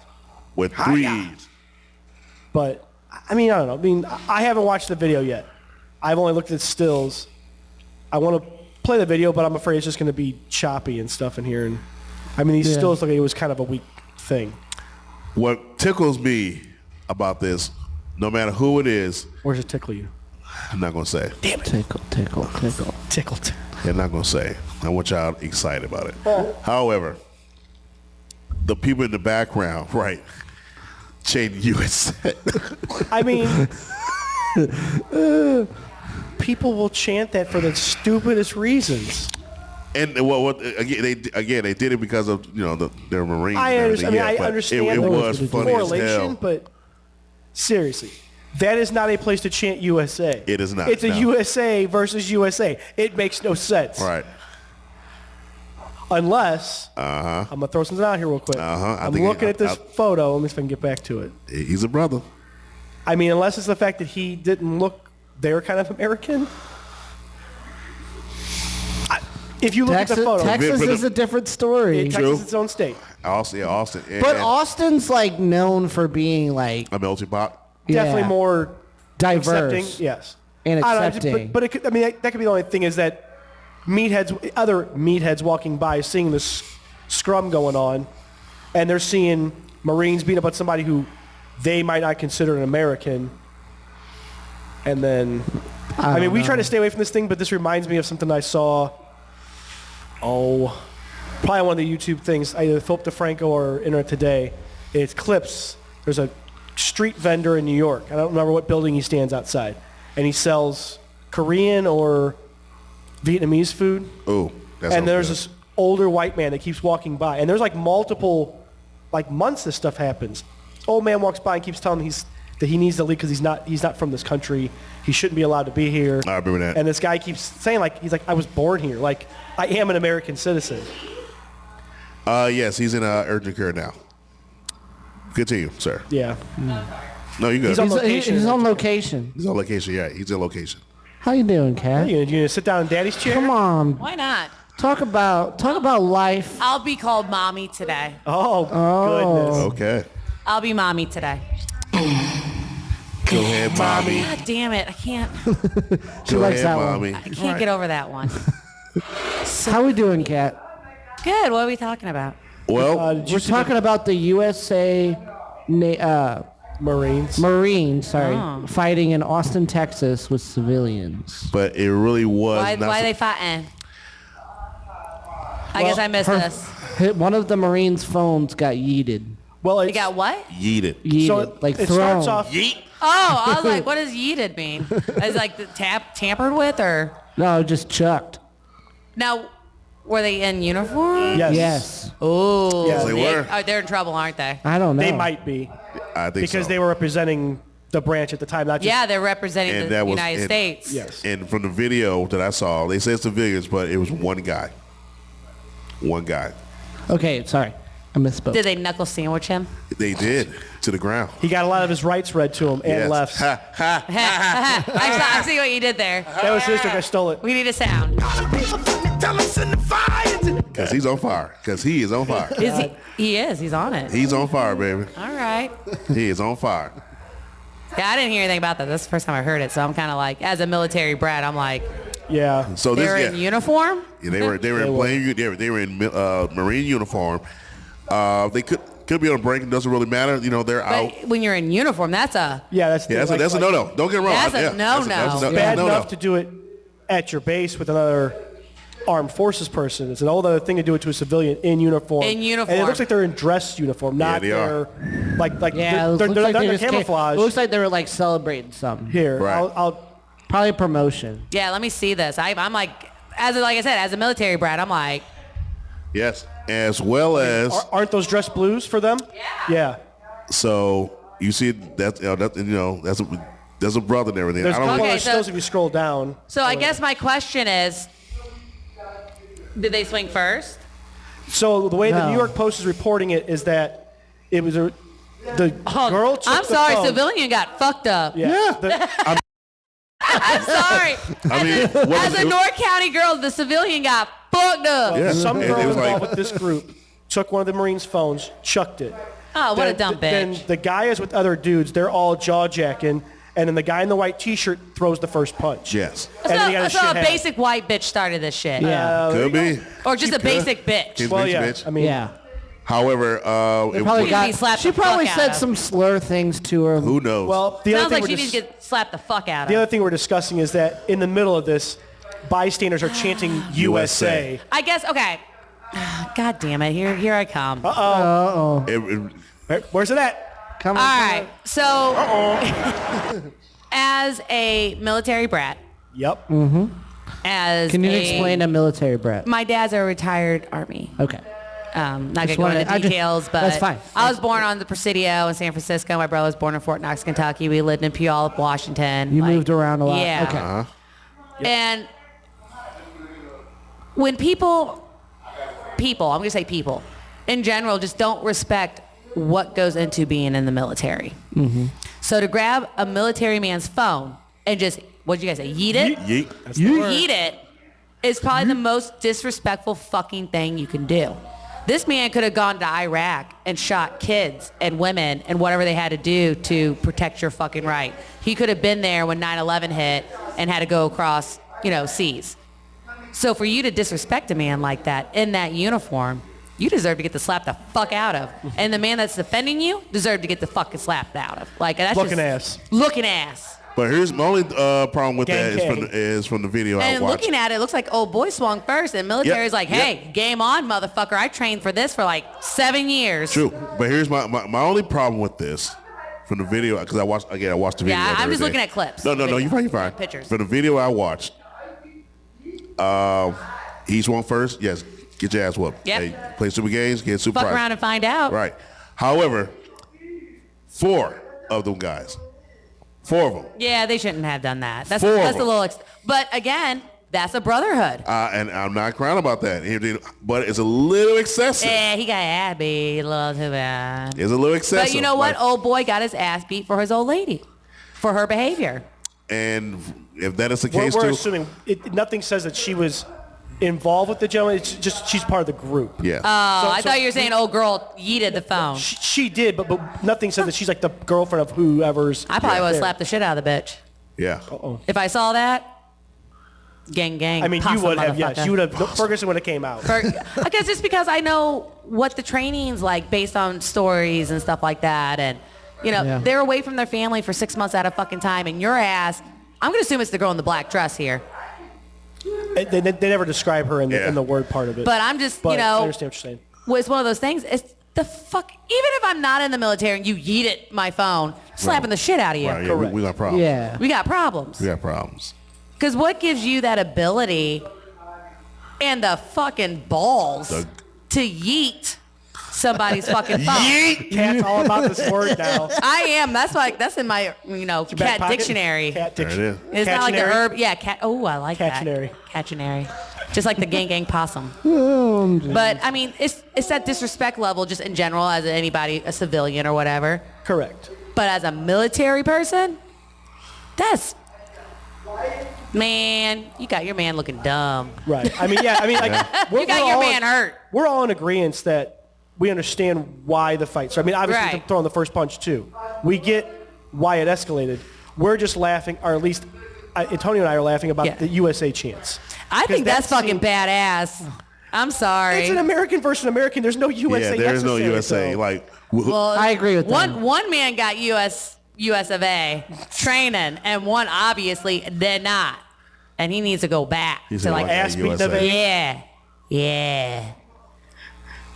With 3 E's. But I mean, I don't know. I mean, I haven't watched the video yet. I've only looked at stills. I want to play the video, but I'm afraid it's just going to be choppy and stuff in here. And I mean, these stills look like it was kind of a weak thing. What tickles me about this, no matter who it is, Where's it tickle you? I'm not gonna say. Damn it. Tickle. Tickled. I'm not gonna say. I want y'all excited about it. However, the people in the background, right? Change USA. I mean, people will chant that for the stupidest reasons. And again, they did it because of their Marines. I understand. I understand it was funny as correlation, hell. but seriously, that is not a place to chant USA. It is not. It's a USA versus USA. It makes no sense. Right. Unless, I'm going to throw something out here real quick. I'm looking at this photo. Let me see if I can get back to it. He's a brother. I mean, unless it's the fact that he didn't look their kind of American. If you look at the photo. Texas is a different story. Texas is its own state. Austin. But Austin's like known for being like a melting pot. Definitely more diverse. Accepting, yes. And accepting. But it could, I mean, that could be the only thing is that other meatheads walking by seeing this scrum going on, and they're seeing Marines beat up on somebody who they might not consider an American. And then, I mean, we try to stay away from this thing, but this reminds me of something I saw. Probably one of the YouTube things, either Philip DeFranco or Internet Today. It's clips. There's a street vendor in New York. I don't remember what building he stands outside. And he sells Korean or Vietnamese food. Oh, that's and there's good. this older white man that keeps walking by. And there's like multiple, months this stuff happens. Old man walks by and keeps telling him that he needs to leave because he's not from this country. He shouldn't be allowed to be here. I remember that. And this guy keeps saying he's like, I was born here. Like, I am an American citizen. Yes, he's in urgent care now. Continue, sir. Yeah. No, you good. He's on location. He's on location. He's on location. Yeah, he's in location. How you doing, Kat? You gonna sit down in Daddy's chair? Come on. Why not? Talk about life. I'll be called mommy today. Oh, goodness. Okay. I'll be mommy today. Go ahead, mommy. God damn it. I can't She likes that mommy. I can't get over that one. How we doing, Kat? Good. What are we talking about? Well, We're talking about the USA Marines. fighting in Austin, Texas with civilians. but it really was Why not. are they fighting? I guess I missed this. One of the Marines' phones got yeeted. Well, You got what? Yeeted. Yeeted, so like it thrown. starts off. Yeet. Oh, I was like, what does yeeted mean? Is like the tampered with or? No, just chucked. Now, were they in uniform? Yes. Yes. Oh, Yes, they were. They're in trouble, aren't they? I don't know. They might be I think because so. they were representing the branch at the time, not just. Yeah, they're representing And the that was- United and- States. Yes. And from the video that I saw, they said civilians, but it was one guy. One guy. Okay, sorry. I misspoke. Did they knuckle sandwich him? They did to the ground. He got a lot of his rights read to him and Yes. left. Ha, ha. I see what you did there. That was his joke. I stole it. We need a sound. Because he's on fire. Because he is on fire. Is he? He is. He's on it. He's on fire, baby. All right. He is on fire. Yeah, I didn't hear anything about that. That's the first time I heard it. So I'm kind of like, as a military brat, I'm like, Yeah. So this, they're in uniform? Yeah, they were in plain. They were in Marine uniform. They could be on a break. It doesn't really matter. You know, they're out. But when you're in uniform, that's a... That's a no-no. Don't get me wrong. That's a Yeah, no-no. that's a bad no-no. enough to do it at your base with another armed forces person. It's an whole other thing to do it to a civilian in uniform. In uniform. And it looks like they're in dress uniform, not they are. their like Yeah, they're it looks like not they their just came- camouflage. It looks like they were like celebrating something. Here, Right. I'll Probably a promotion. Yeah, let me see this. I'm like, like I said, as a military brat, I'm like... Yes, as well as aren't those dress blues for them? Yeah. so you see that's that's a brother and everything. There's I don't. one of Okay, those so- stills if you scroll down. So I guess my question is, did they swing first? So the way the No. New York Post is reporting it is that it was the girl took I'm the sorry, phone. civilian got fucked up. Yeah. I'm sorry. I mean, what As was a it? North County girl, the civilian got fucked up. Yeah. Some And girl it was involved like- with this group took one of the Marines' phones, chucked it. Oh, what a dumb Then bitch. the guy is with other dudes. They're all jaw-jacking. And then the guy in the white T-shirt throws the first punch. Yes, And then he got I his saw a shit handed. basic white bitch started this shit. Yeah. could be. Or just a basic bitch. His Well, bitch, yeah. bitch. I mean, Yeah. However, They it probably was- got- be got. slapped She the probably fuck said out of. some slur things to her. who knows? well, the other Sounds thing like she we're needs to get slapped the fuck out the of. other thing we're discussing is that in the middle of this, bystanders are chanting USA. I guess, okay. God damn it. Here I come. Where's it at? Come All on. right. So, as a military brat, Yep. as Can you a, explain a military brat? My dad's a retired Army. Okay. Not Just gonna go wanted- into I just- details, but that's fine. I was born on the Presidio in San Francisco. My brother was born in Fort Knox, Kentucky. We lived in Puyallup, Washington. You moved around a lot. Yeah. Okay. And when people, I'm going to say people, in general, just don't respect what goes into being in the military. Mm-hmm. So to grab a military man's phone and just, what'd you guys say, yeet it? Yeet. Yeet it is probably the most disrespectful fucking thing you can do. This man could have gone to Iraq and shot kids and women and whatever they had to do to protect your fucking right. He could have been there when 9/11 hit and had to go across, seas. So for you to disrespect a man like that in that uniform, you deserve to get the slap the fuck out of. And the man that's defending you deserved to get the fucking slapped out of. Like that's Looking just, ass. Looking ass. But here's my only problem with Gang that gang. is from the video I And watched. looking at it, it looks like old boy swung first, and military's like, hey, yep. game on, motherfucker. I trained for this for like 7 years. True, but here's my only problem with this from the video because I watched the video. Yeah, and I'm just everything. looking at clips. No, you're fine. You're fine. Pictures. For the video I watched, he swung first. Yes, get your ass whooped. Yep. Hey, play super games, get super Fuck prize. around and find out. Right. However, 4 of them guys, 4 of them, Yeah, they shouldn't have done that. That's Four of a them. little. But again, that's a brotherhood. and I'm not crying about that. But it's a little excessive. Yeah, he got ass beat a little too bad. It's a little excessive. But you know what? Like, Old boy got his ass beat for his old lady, for her behavior. and if that is the We're case too, assuming nothing says that she was involved with the gentleman. It's just she's part of the group. yeah. I thought you were saying old girl yeeted the phone. She did, but nothing says that she's like the girlfriend of whoever's. I probably would have there. slapped the shit out of the bitch. yeah. If I saw that, gang. I mean, you possum would have, yes. motherfucker. You would have. Ferguson would have came out. I guess just because I know what the training's like based on stories and stuff like that. And, they're away from their family for 6 months at a fucking time. And your ass, I'm going to assume it's the girl in the black dress here. They never describe her in the word part of it. But I'm just, But I understand what you're saying. it's one of those things. It's the fuck, even if I'm not in the military and you yeet it my phone, slapping the shit out of you. Right, yeah, we got problems. Yeah. We got problems. We got problems. Because what gives you that ability and the fucking balls to yeet somebody's fucking phone? Cat's all about this word now. I am. That's in my, Back cat pocket? dictionary. Cat There it dictionary. is. It's not like the Catch-ionary? herb. Yeah, cat. Oh, I like Cat-ionary. that. Cat-ionary. Just like the gang possum. But I mean, it's that disrespect level just in general as anybody, a civilian or whatever. Correct. But as a military person, that's, man, you got your man looking dumb. Right. I mean, yeah. I mean, like You got your man hurt. We're all in agreement that we understand why the fight. So I mean, obviously Right. throwing the first punch too. We get why it escalated. We're just laughing, or at least Antonio and I are laughing about the USA chants. I think that's that fucking badass. I'm sorry. It's an American versus American. There's no USA. Yeah, there is no necessary, USA. though. Like, Well, I agree with that. One man got US of A training, and one obviously did not, and he needs to go back He's to like, like, ass beating of yeah, yeah.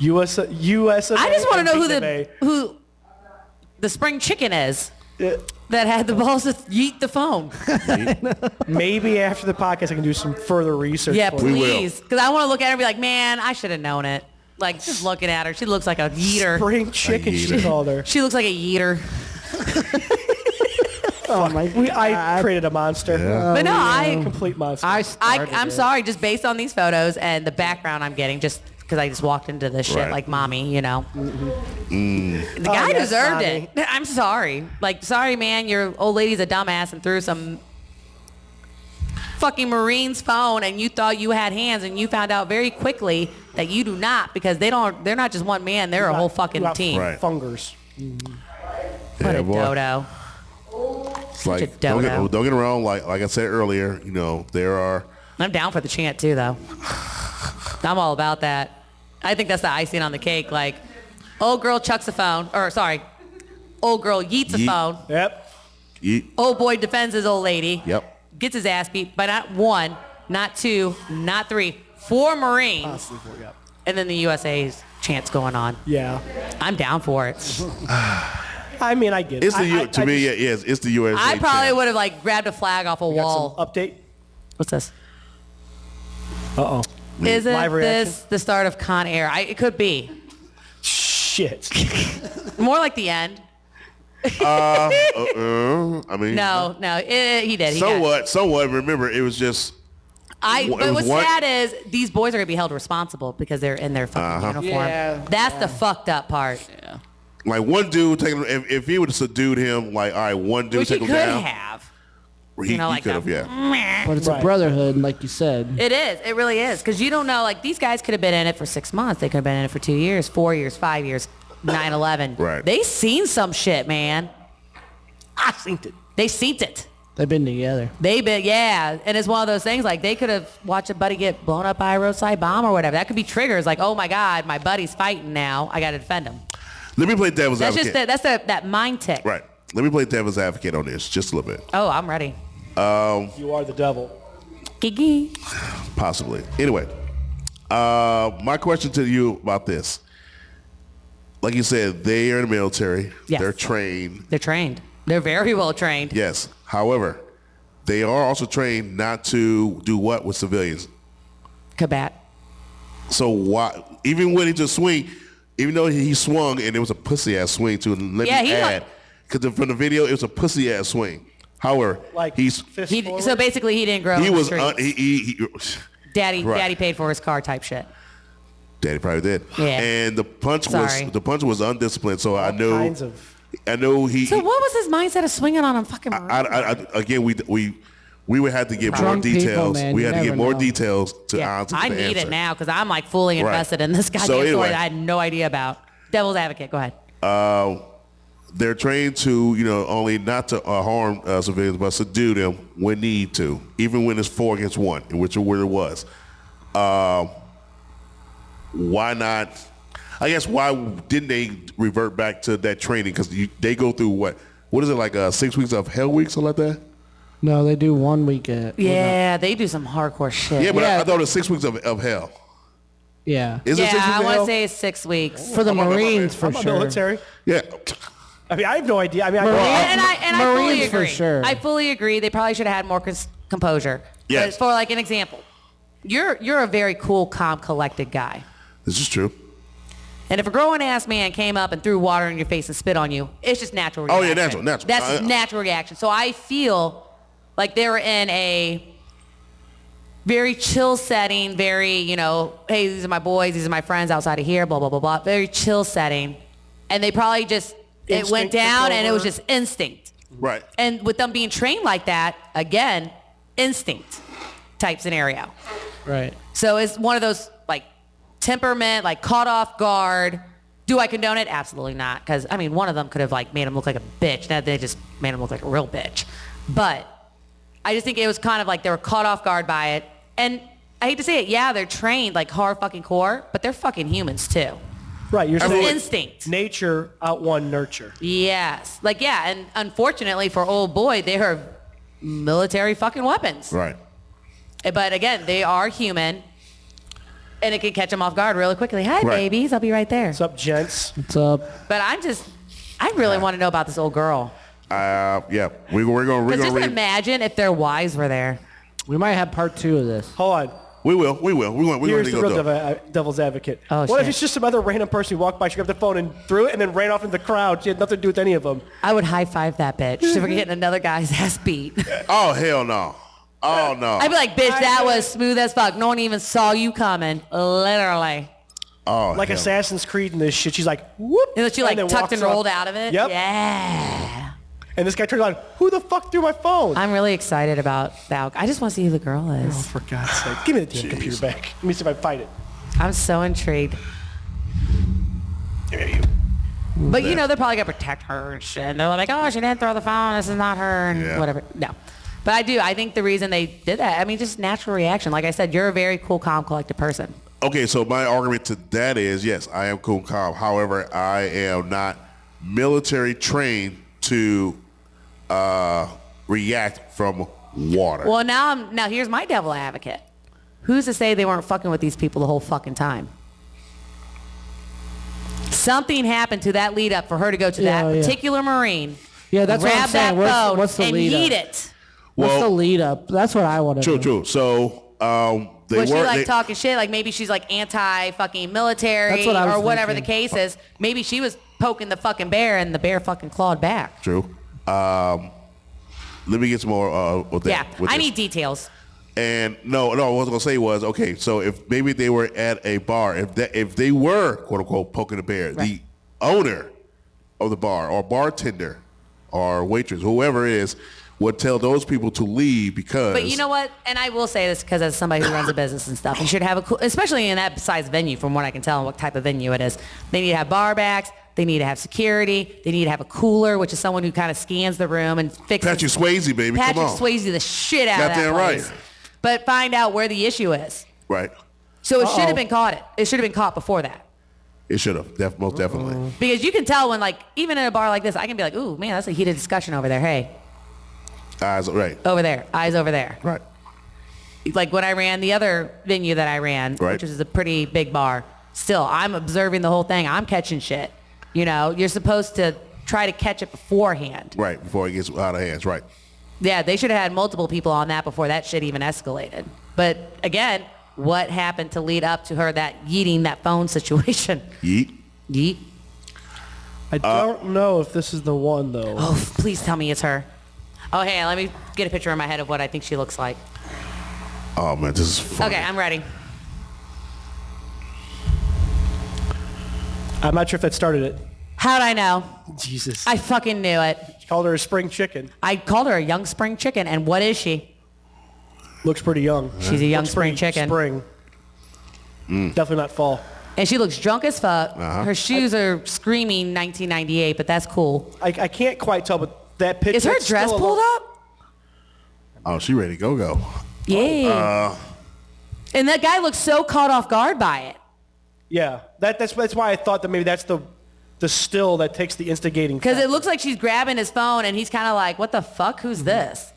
US of I just want to and know beating of A. who the spring chicken is that had the balls to yeet the phone. Maybe after the podcast, I can do some further research. Yeah, for you. please, because I want to look at her and be like, man, I should have known it. Like, just looking at her, she looks like a yeeter. Spring chicken, she yeeter. called her. She looks like a yeeter. Oh my I created a monster. But no, Complete monster. I'm sorry, just based on these photos and the background I'm getting, just because I just walked into this shit Right. like mommy, you know. Mm. The guy yes, deserved mommy. it. I'm sorry. Like, sorry, man, your old lady's a dumbass and threw some fucking Marine's phone and you thought you had hands and you found out very quickly that you do not, because they're not just one man, they're a whole fucking team. Right. Fungers. What Yeah, a boy. dodo. It's like, a don't dodo. get me wrong. Like I said earlier, you know, there are. I'm down for the chant too, though. I'm all about that. I think that's the icing on the cake. Like, old girl chucks a phone, or sorry, old girl yeets a Yeet. phone. Yep. Old boy defends his old lady. Yep. Gets his ass beat by not one, not two, not three, 4 Marines. Honestly, yep. And then the USA's chant's going on. Yeah. I'm down for it. I mean, I get it. It's the I me. just Yes, it's the USA. I probably champ. would have like grabbed a flag off a got wall. some update. What's this? Uh-oh. Isn't Live reaction? this the start of Con Air? It could be. Shit. More like the end. I mean, No, he did. He got- somewhat. Remember, it was just. But it what's was one- sad is these boys are gonna be held responsible because they're in their fucking uniform. Yeah, That's the fucked up part. Like one dude taking if he would have subdued him, like all right, one dude Which he take could him down. have. He like could have, a- yeah. But it's a Right. brotherhood, like you said. It is. It really is. Because you don't know, like, these guys could have been in it for 6 months. They could have been in it for 2 years, 4 years, 5 years, 9/11. Right. They seen some shit, man. I synced it. They seen it. They've been together. They been, yeah. And it's one of those things, like, they could have watched a buddy get blown up by a roadside bomb or whatever. That could be triggers. Like, oh, my God, my buddy's fighting now. I got to defend him. Let me play devil's That's advocate. just that mind tick. Right. Let me play devil's advocate on this just a little bit. Oh, I'm ready. You are the devil. Gigi. Possibly. Anyway, my question to you about this. Like you said, they are in the military. Yes. They're trained. They're trained. They're very well trained. Yes. However, they are also trained not to do what with civilians. Combat. So why, even when he just swing, even though he swung and it was a pussy ass swing too, and let Yeah, me he add, because from the video it was a pussy ass swing. However, Like he's fist He, forward. so basically, he didn't grow he up was in the streets. he Daddy Right. paid for his car type shit. Daddy probably did. Yeah. And the punch Sorry. was undisciplined. So I know kinds of. he. So what was his mindset of swinging on him fucking Marine? Again, we would have to get more Drunk people, details. man, we you had to get never more know. details to Yeah. answer I the need answer. it now because I'm like fully Right. invested in this goddamn So story anyway. that I had no idea about. Devil's advocate, go ahead. They're trained to, only not to harm civilians, but subdue them when need to, even when it's 4 against 1, in which it was. Why not? I guess why didn't they revert back to that training? Because they go through what is it, like 6 weeks of hell week, something like that? No, they do 1 week at. Yeah, they do some hardcore shit. Yeah, but Yeah. I thought it was 6 weeks of hell. Yeah. Is it 6 weeks I of want to hell? say it's 6 weeks. For the Marines, for I'm a sure. military. Yeah. I mean, I have no idea. I mean, Marine- And I fully Marines for agree. sure. I fully agree. They probably should have had more composure. Yes. But for like an example, you're a very cool, calm, collected guy. This is true. And if a grown ass man came up and threw water in your face and spit on you, it's just natural Oh, reaction. yeah, natural. That's just natural reaction. So I feel like they were in a very chill setting, very, hey, these are my boys, these are my friends outside of here, blah, blah, blah, blah. Very chill setting. And they probably just, it went down and it was just instinct. Right. And with them being trained like that, again, instinct type scenario. Right. So it's one of those, like, temperament, like, caught off guard. Do I condone it? Absolutely not. Because, I mean, one of them could have, like, made him look like a bitch. Now they just made him look like a real bitch. But I just think it was kind of like they were caught off guard by it. And I hate to say it, yeah, they're trained, like, hard fucking core, but they're fucking humans, too. Right, you're saying instinct. Nature outwon nurture. Yes. Like, yeah, and unfortunately for old boy, they are military fucking weapons. Right. But again, they are human, and it can catch them off guard really quickly. Hi, Right. babies. I'll be right there. What's up, gents? What's up? But I really want to know about this old girl. Yeah, we're gonna Because just read. imagine if their wives were there. We might have part 2 of this. Hold on. We will. We're going Here's to the go real do it. devil's advocate. Oh, what shit. if it's just some other random person who walked by, she grabbed the phone and threw it and then ran off into the crowd? She had nothing to do with any of them. I would high five that bitch if we're getting another guy's ass beat. Oh, hell no. Oh, no. I'd be like, bitch, that was smooth as fuck. No one even saw you coming. Literally. Oh, Like hell. Assassin's Creed and this shit. She's like, whoop. And then she like then tucked walks and off. rolled out of it. Yep. Yeah. And this guy turns on, who the fuck threw my phone? I'm really excited about that. I just want to see who the girl Oh, is. for God's sake. Give me the damn computer back. Let me see if I can find it. I'm so intrigued. There you. But they're probably gonna protect her and shit. And they're like, oh, she didn't throw the phone. This is not her, and Yeah. whatever. No. But I think the reason they did that, I mean, just natural reaction. Like I said, you're a very cool, calm, collected person. Okay, so my argument to that is, yes, I am cool and calm. However, I am not military trained to react from water. Well, now here's my devil advocate. Who's to say they weren't fucking with these people the whole fucking time? Something happened to that lead up for her to go to that particular Marine. Yeah, that's what I'm grab saying. that phone What's the and lead eat up? it. What's the lead up? That's what I want to know. True. So they Was she were like talking shit? Like maybe she's like anti-fucking military That's what I was or whatever thinking. the case is. Maybe she was poking the fucking bear and the bear fucking clawed back. True. Let me get some more with that. Yeah, with I this. need details. And no, what I was gonna say was, okay, so if maybe they were at a bar, if they were quote unquote poking the bear, the owner of the bar or bartender or waitress, whoever it is, would tell those people to leave because. But you know what? And I will say this because as somebody who runs a business and stuff, you should have a cool, especially in that size venue, from what I can tell, and what type of venue it is. They need to have bar backs. They need to have security. They need to have a cooler, which is someone who kind of scans the room and fixes. Patrick Swayze, baby, Patrick come on. Swayze the shit out of that Goddamn place. right. But find out where the issue is. Right. So it should have been caught. It should have been caught before that. It should have, most definitely. Because you can tell when, like, even in a bar like this, I can be like, ooh, man, that's a heated discussion over there. Hey, Eyes right. over there. Eyes over there. Right. Like when I ran the other venue that I ran, Right. which is a pretty big bar, still, I'm observing the whole thing. I'm catching shit. You're supposed to try to catch it beforehand. Right, before it gets out of hands, right. Yeah, they should have had multiple people on that before that shit even escalated. But again, what happened to lead up to her yeeting that phone situation? Yeet. Yeet. I don't know if this is the one, though. Oh, please tell me it's her. Oh, hey, let me get a picture in my head of what I think she looks like. Oh, man, this is funny. Okay, I'm ready. I'm not sure if that started it. How'd I know? Jesus. I fucking knew it. She called her a spring chicken. I called her a young spring chicken, and what is she? Looks pretty young. She's a young Looks spring pretty chicken. Spring. Definitely not fall. And she looks drunk as fuck. Her shoes are screaming 1998, but that's cool. I can't quite tell, but that picture... Is her it's dress still a pulled little- up? Oh, she ready to go. Yeah. And that guy looks so caught off guard by it. Yeah. That's why I thought that maybe that's the still that takes the instigating Because it factor. looks like she's grabbing his phone, and he's kind of like, what the fuck? Who's this?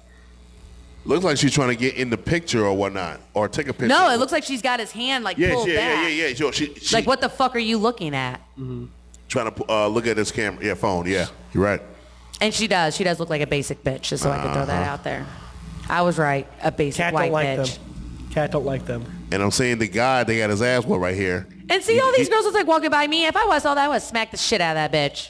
Looks like she's trying to get in the picture or whatnot, or take a picture. No, it looks like she's got his hand like pulled back. Yeah. She Like, what the fuck are you looking at? trying to look at this camera, phone. Yeah, you're right. And she does. She does look like a basic bitch, just so I can throw that out there. I was right. A basic Cat white don't like bitch. them. Cat don't like them. And I'm saying the guy, they got his ass whooped right here. And see, all these girls look like walking by me. If I was all that, I would smack the shit out of that bitch.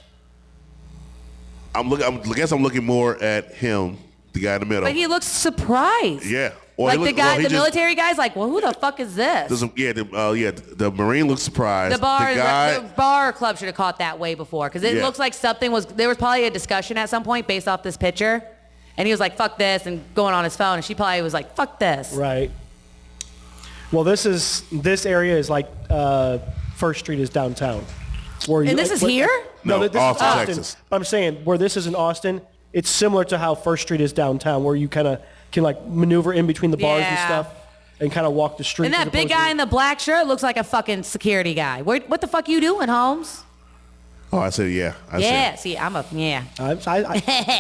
I guess I'm looking more at him, the guy in the middle. But he looks surprised. Yeah. Like the military guy's like, well, who the fuck is this? The Marine looks surprised. The bar club should have caught that way before because it looks like there was probably a discussion at some point based off this picture, and he was like, fuck this, and going on his phone, and she probably was like, fuck this. Right. Well, this area is like First Street is downtown. This is here? No, this Austin, is Austin. Texas. I'm saying where this is in Austin, it's similar to how First Street is downtown, where you kind of can like maneuver in between the bars and stuff and kind of walk the street. And that big guy in the black shirt looks like a fucking security guy. What the fuck you doing, Holmes? Oh, I said yeah.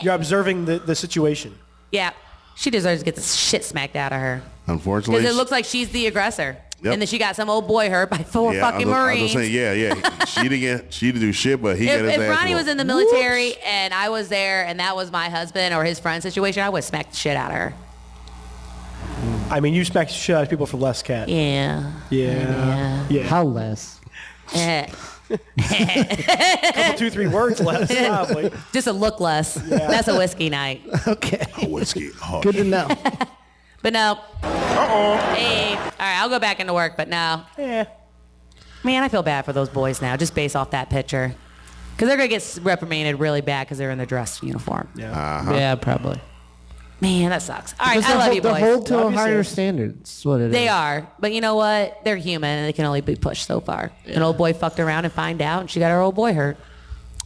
You're observing the situation. Yeah. She deserves to get the shit smacked out of her. Unfortunately. Because it looks like she's the aggressor. Yep. And then she got some old boy hurt by four fucking Marines. I was saying, she didn't do shit, but he got his ass. If Ronnie was in the military and I was there and that was my husband or his friend situation, I would smack the shit out of her. I mean, you smack shit out of people for less, Kat. Yeah. How less? Couple 2-3 words less, probably. Just a look less. Yeah. That's a whiskey night. Okay. A whiskey. Oh, good to know. But no. Hey. All right, I'll go back into work, but no. Yeah. Man, I feel bad for those boys now, just based off that picture. Because they're going to get reprimanded really bad because they're in their dress uniform. Yeah. Yeah, probably. Man, that sucks. All right, I love you, boys. They're held to a higher standard. That's what it is. They are. But you know what? They're human, and they can only be pushed so far. Yeah. An old boy fucked around and find out, and she got her old boy hurt.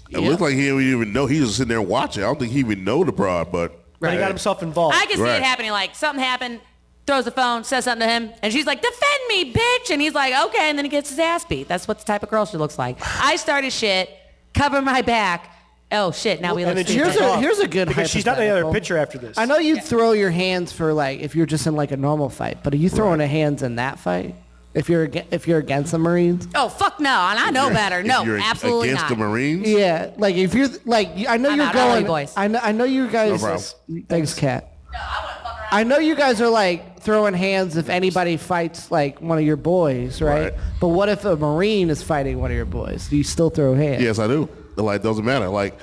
It looked like he didn't even know. He was sitting there watching. I don't think he even know the broad, but... Right. He got himself involved. I can see it happening. Like, something happened, throws the phone, says something to him, and she's like, defend me, bitch! And he's like, okay, and then he gets his ass beat. That's what the type of girl she looks like. I started shit, cover my back. Oh, shit, now we look stupid. Here's a good because she's not in any other picture after this. I know you'd throw your hands for, like, if you're just in, like, a normal fight, but are you throwing your hands in that fight? If you're against the Marines? Oh, fuck no, and I know better. No, absolutely against not. the Marines? Yeah, like, if you're, like, I know you're going... boys. I know you guys... No problem. Thanks, Kat. No, I wouldn't fuck around. I know you guys are, like, throwing hands if anybody fights, like, one of your boys, right? But what if a Marine is fighting one of your boys? Do you still throw hands? Yes, I do. Like, doesn't matter. Like...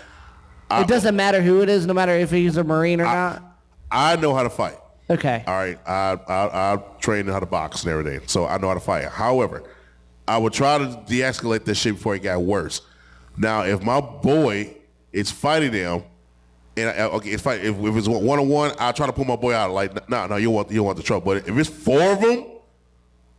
It doesn't matter who it is, no matter if he's a Marine or not? I know how to fight. Okay. All right. I trained how to box and everything, so I know how to fight. However, I would try to de-escalate this shit before it got worse. Now, if my boy is fighting them, and if it's one-on-one, I'll try to pull my boy out. Like, no, you want the trouble. But if it's four of them,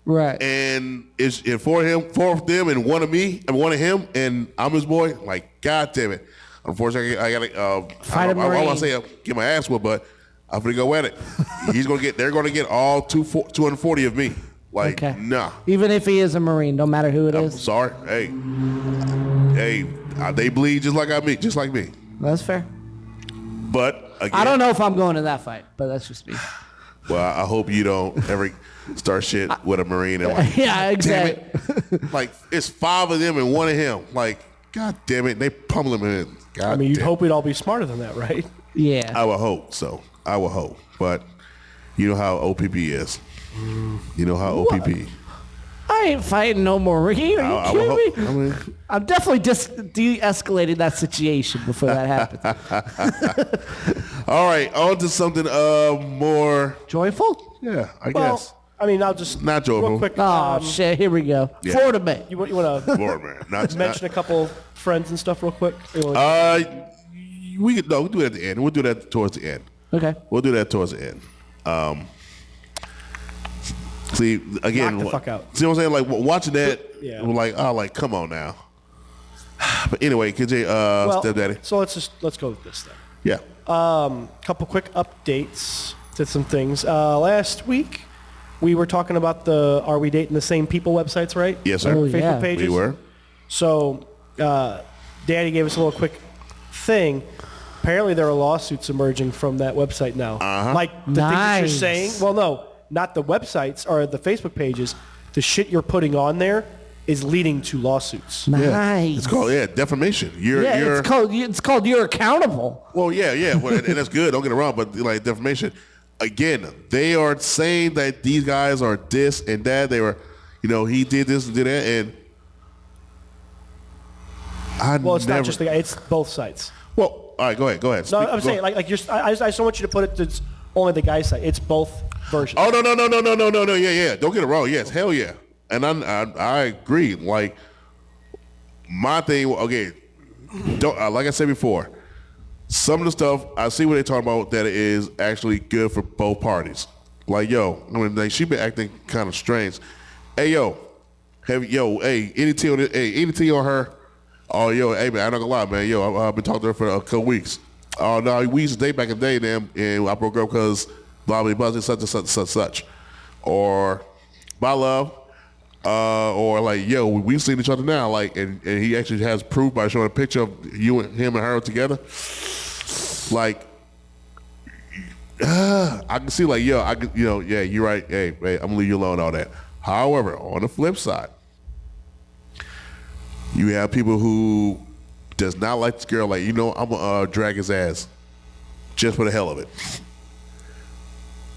right, and it's four of them, and one of me, and one of him, and I'm his boy, like, God damn it. Unfortunately, I gotta fight a Marine. I want to say get my ass whooped, but I'm gonna go at it. They're gonna get all 240 of me. Like, nah. Even if he is a Marine, no matter who it is. Sorry. Hey, they bleed just like me. That's fair. But again, I don't know if I'm going to that fight, but that's just me. Well, I hope you don't ever start shit with a Marine and like, yeah, exactly. Damn it. Like, it's 5 of them and 1 of him. Like, God damn it, they pummel him in. God, I mean, you'd hope we'd all be smarter than that, right? Yeah. I would hope so. I would hope. But you know how OPP is. You know how OPP. I ain't fighting no Marine. Are you kidding me? I'm definitely de-escalating that situation before that happens. All right, on to something more... Joyful? Yeah, I guess. I mean, I'll just... Not joyful. Real quick. Oh, shit. Here we go. Yeah. Florida Man. You want to Florida Man. mention a couple friends and stuff real quick? We'll do it at the end. We'll do that towards the end. Okay. We'll do that towards the end. See, again... Knock the fuck out. See what I'm saying? Like, watching that, Yeah. we're like, come on now. But anyway, KJ, stepdaddy. So let's go with this then. Yeah. Couple quick updates to some things. Last week, we were talking about the Are We Dating the Same People websites, right? Yes, sir. Facebook pages. We were. So, Daddy gave us a little quick thing. Apparently, there are lawsuits emerging from that website now. Like the things that you're saying. Well, no, not the websites or the Facebook pages. The shit you're putting on there is leading to lawsuits. Nice. Yeah. It's called defamation. It's called you're accountable. Well, yeah. Well, and that's good. Don't get it wrong, but like defamation. Again, they are saying that these guys are this and that. They were, he did this and did that, and it's not just the guy; it's both sides. Well, all right, go ahead. No, I'm saying like I just don't want you to put it. It's only the guy's side. It's both version. Oh no. Yeah. Don't get it wrong. Yes, hell yeah. And I agree. Like my thing. Okay, don't like I said before. Some of the stuff I see what they're talking about that is actually good for both parties. Like like she been acting kind of strange. Hey any tea on her? Oh hey man, I'm not gonna lie, man. I've been talking to her for a couple weeks. Oh no, we used to date back in the day, damn, and I broke up because blah blah blah, such and such. Or my love. Or like, we've seen each other now, like, and he actually has proof by showing a picture of him and her together. Like, I can see, like, you're right. Hey, I'm gonna leave you alone, all that. However, on the flip side, you have people who does not like this girl. Like, I'm gonna drag his ass just for the hell of it.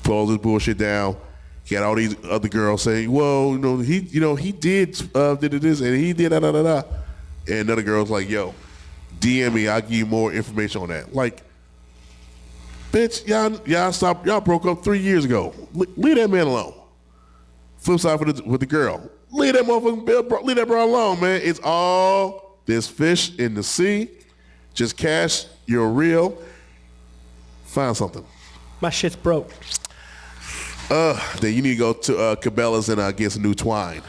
Pulls this bullshit down. Got all these other girls saying, "Well, he did this and he did da." And another girl's like, DM me, I'll give you more information on that. Like, bitch, y'all broke up 3 years ago. Leave that man alone. Flip side with the girl, leave that motherfucking leave that bro alone, man. It's all this fish in the sea. Just cash your reel. Find something. My shit's broke. Then you need to go to Cabela's and get some new twine.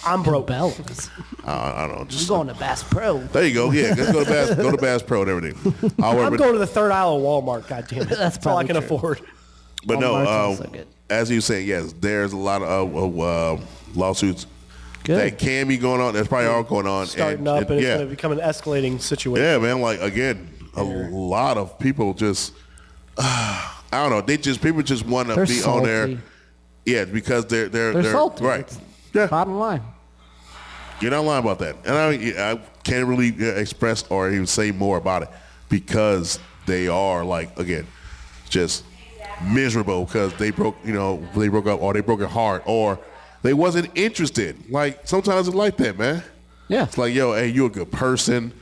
I'm broke. Cabela's. I don't know. I'm going to Bass Pro. There you go. Yeah, let's go to Bass Pro and everything. I'm going to the third aisle of Walmart. God damn it. That's all I can afford. But Walmart's no, also good. as you say, yes, there's a lot of lawsuits Good. that can be going on. There's probably all going on. Starting up, and it's going to become an escalating situation. Yeah, man. Like again, a lot of people just. I don't know. People just want to be salty. on there. Yeah, because they're salty. Right. It's Yeah. bottom line. You're not lying about that. And I can't really express or even say more about it because they are like, again, just miserable because they broke up or they broke it hard or they wasn't interested. Like sometimes it's like that, man. Yeah. It's like, hey, you're a good person.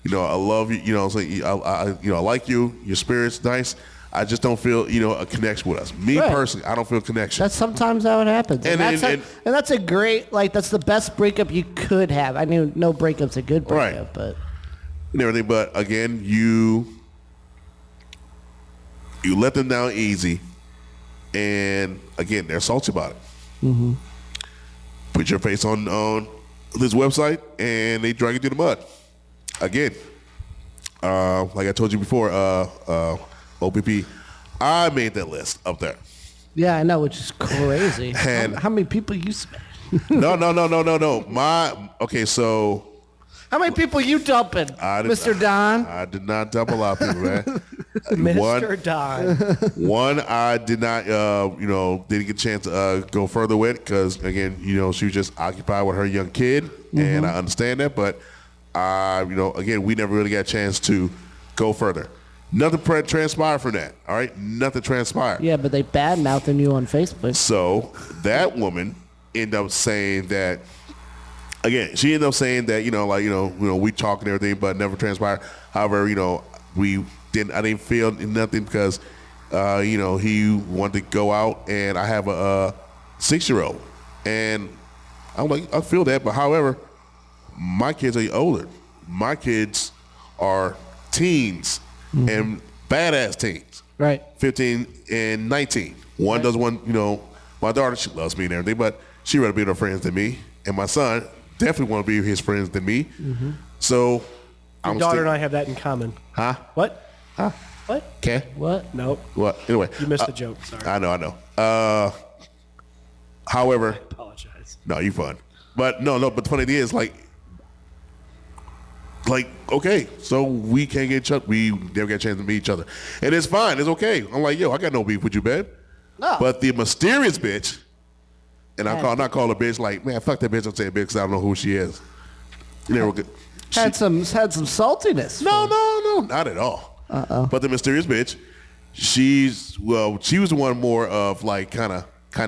I love you. So I like you. Your spirit's nice. I just don't feel, a connection with us. Me personally, I don't feel a connection. That's sometimes how it happens. And that's a great, that's the best breakup you could have. I knew no breakup's a good breakup, but. And everything, but again, you let them down easy. And again, they're salty about it. Mm-hmm. Put your face on this website and they drag you through the mud. Again, like I told you before, OPP, I made that list up there. Yeah, I know, which is crazy. And how many people you smash? No. So how many people you dumping, Mr. Don? I did not dump a lot of people, man. Mr. Don. One, I did not, didn't get a chance to go further with because, again, she was just occupied with her young kid, and I understand that, but, again, we never really got a chance to go further. Nothing transpired from that, all right? Nothing transpired. Yeah, but they bad-mouthing you on Facebook. So that woman ended up saying that, again, she ended up saying that, we talk and everything, but never transpired. However, I didn't feel nothing because, he wanted to go out and I have a 6-year-old. And I'm like, I feel that, but however, my kids are older. My kids are teens. Mm-hmm. And badass teens. Right. 15 and 19. One doesn't want, my daughter, she loves me and everything, but she'd rather be with her friends than me. And my son definitely want to be with his friends than me. Mm-hmm. So, Your daughter and I have that in common. Huh? What? Huh? What? Okay. What? Nope. What? Anyway. You missed the joke. Sorry. I know. However. I apologize. No, you fun. But no, but the funny thing is, okay, so we can't get each other. We never get a chance to meet each other. And it's fine. It's okay. I'm like, I got no beef with you, babe. No. But the mysterious bitch, and I'm not calling her bitch, like, man, fuck that bitch. I'm saying bitch because I don't know who she is. Had some saltiness. No, not at all. But the mysterious bitch, she was the one more of kind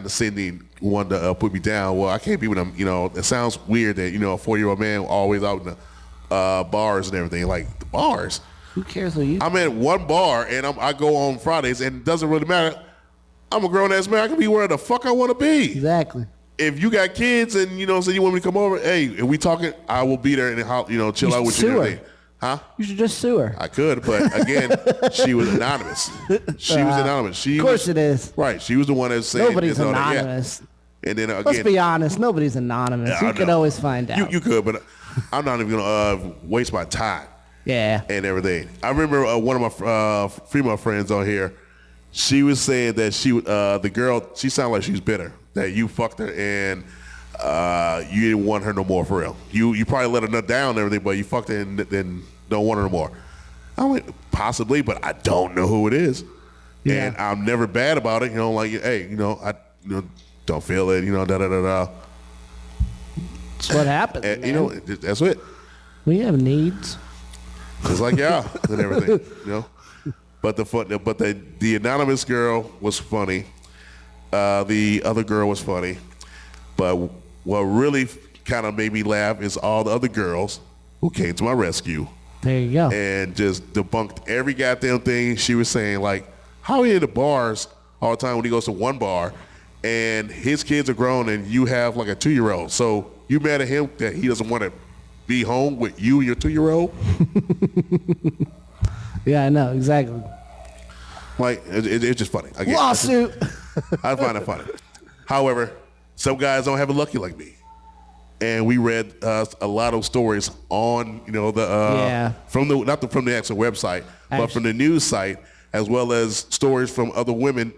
of sending one to put me down. Well, I can't be with him. It sounds weird that, a 4-year-old man always out in the bars and everything, like the bars. Who cares who you? I'm at one bar and I go on Fridays and it doesn't really matter. I'm a grown ass man. I can be where the fuck I want to be. Exactly. If you got kids and you know, so you want me to come over, hey, if we talking, I will be there and chill out with you. And everything. Huh? You should just sue her. I could, but again, she was anonymous. She was anonymous. Of course it is. Right. She was the one that said nobody's anonymous. And then again, let's be honest. Nobody's anonymous. Yeah, you could always find out. You could, but I'm not even gonna waste my time. Yeah. And everything. I remember one of my female friends on here. She was saying that the girl, she sounded like she was bitter that you fucked her and you didn't want her no more for real. You probably let her nut down and everything, but you fucked her and then don't want her no more. I'm like, possibly, but I don't know who it is. Yeah. And I'm never bad about it. Like, hey, I don't feel it. Da da da da. That's what happens. And, that's it. We have needs. Just like y'all and everything. But the anonymous girl was funny. The other girl was funny. But what really kind of made me laugh is all the other girls who came to my rescue. There you go. And just debunked every goddamn thing she was saying. Like, how he in the bars all the time when he goes to one bar and his kids are grown and you have like a 2-year-old. So you mad at him that he doesn't want to be home with you and your 2-year-old? Yeah, I know. Exactly. Like, it's just funny. Again, lawsuit. I find it funny. However, some guys don't have it lucky like me. And we read a lot of stories on, from the actual website, but from the news site, as well as stories from other women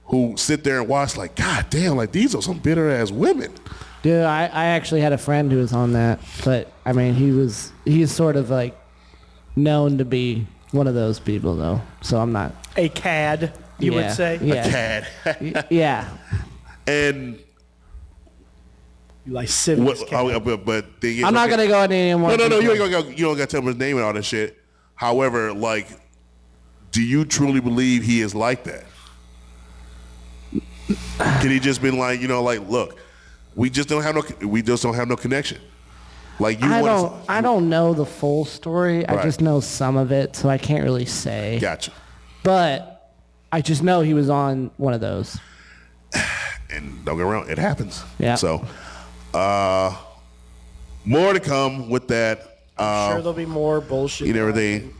who sit there and watch like, God damn, like these are some bitter ass women. Dude, I actually had a friend who was on that, but I mean, he's sort of like known to be one of those people though. So I'm not a cad, you would say. Yeah. A cad. Yeah. And you lascivious cad. But I'm not gonna go into any more. No. You don't gotta tell him his name and all that shit. However, like, do you truly believe he is like that? Can he just been like, look, we just don't have no connection. Like I don't know the full story. Right. I just know some of it, so I can't really say. Gotcha. But I just know he was on one of those. And don't get around, it happens. Yeah. So, more to come with that. I'm sure there'll be more bullshit and everything.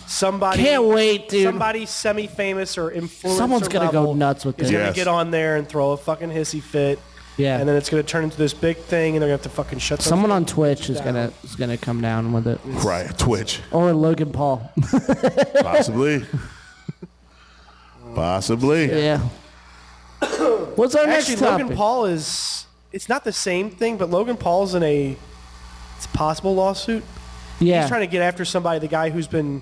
Somebody can't wait, dude. Somebody semi-famous or influencer Someone's gonna go nuts with is this. gonna Yes. get on there and throw a fucking hissy fit. Yeah. And then it's gonna turn into this big thing, and they're gonna have to fucking shut. Someone on those Twitch is down. gonna come down with it. Right, Twitch. Or Logan Paul. Possibly. Possibly. Yeah. What's our Actually, next topic? Logan Paul is. It's not the same thing, but Logan Paul's in a. It's a possible lawsuit. Yeah. He's trying to get after somebody, the guy who's been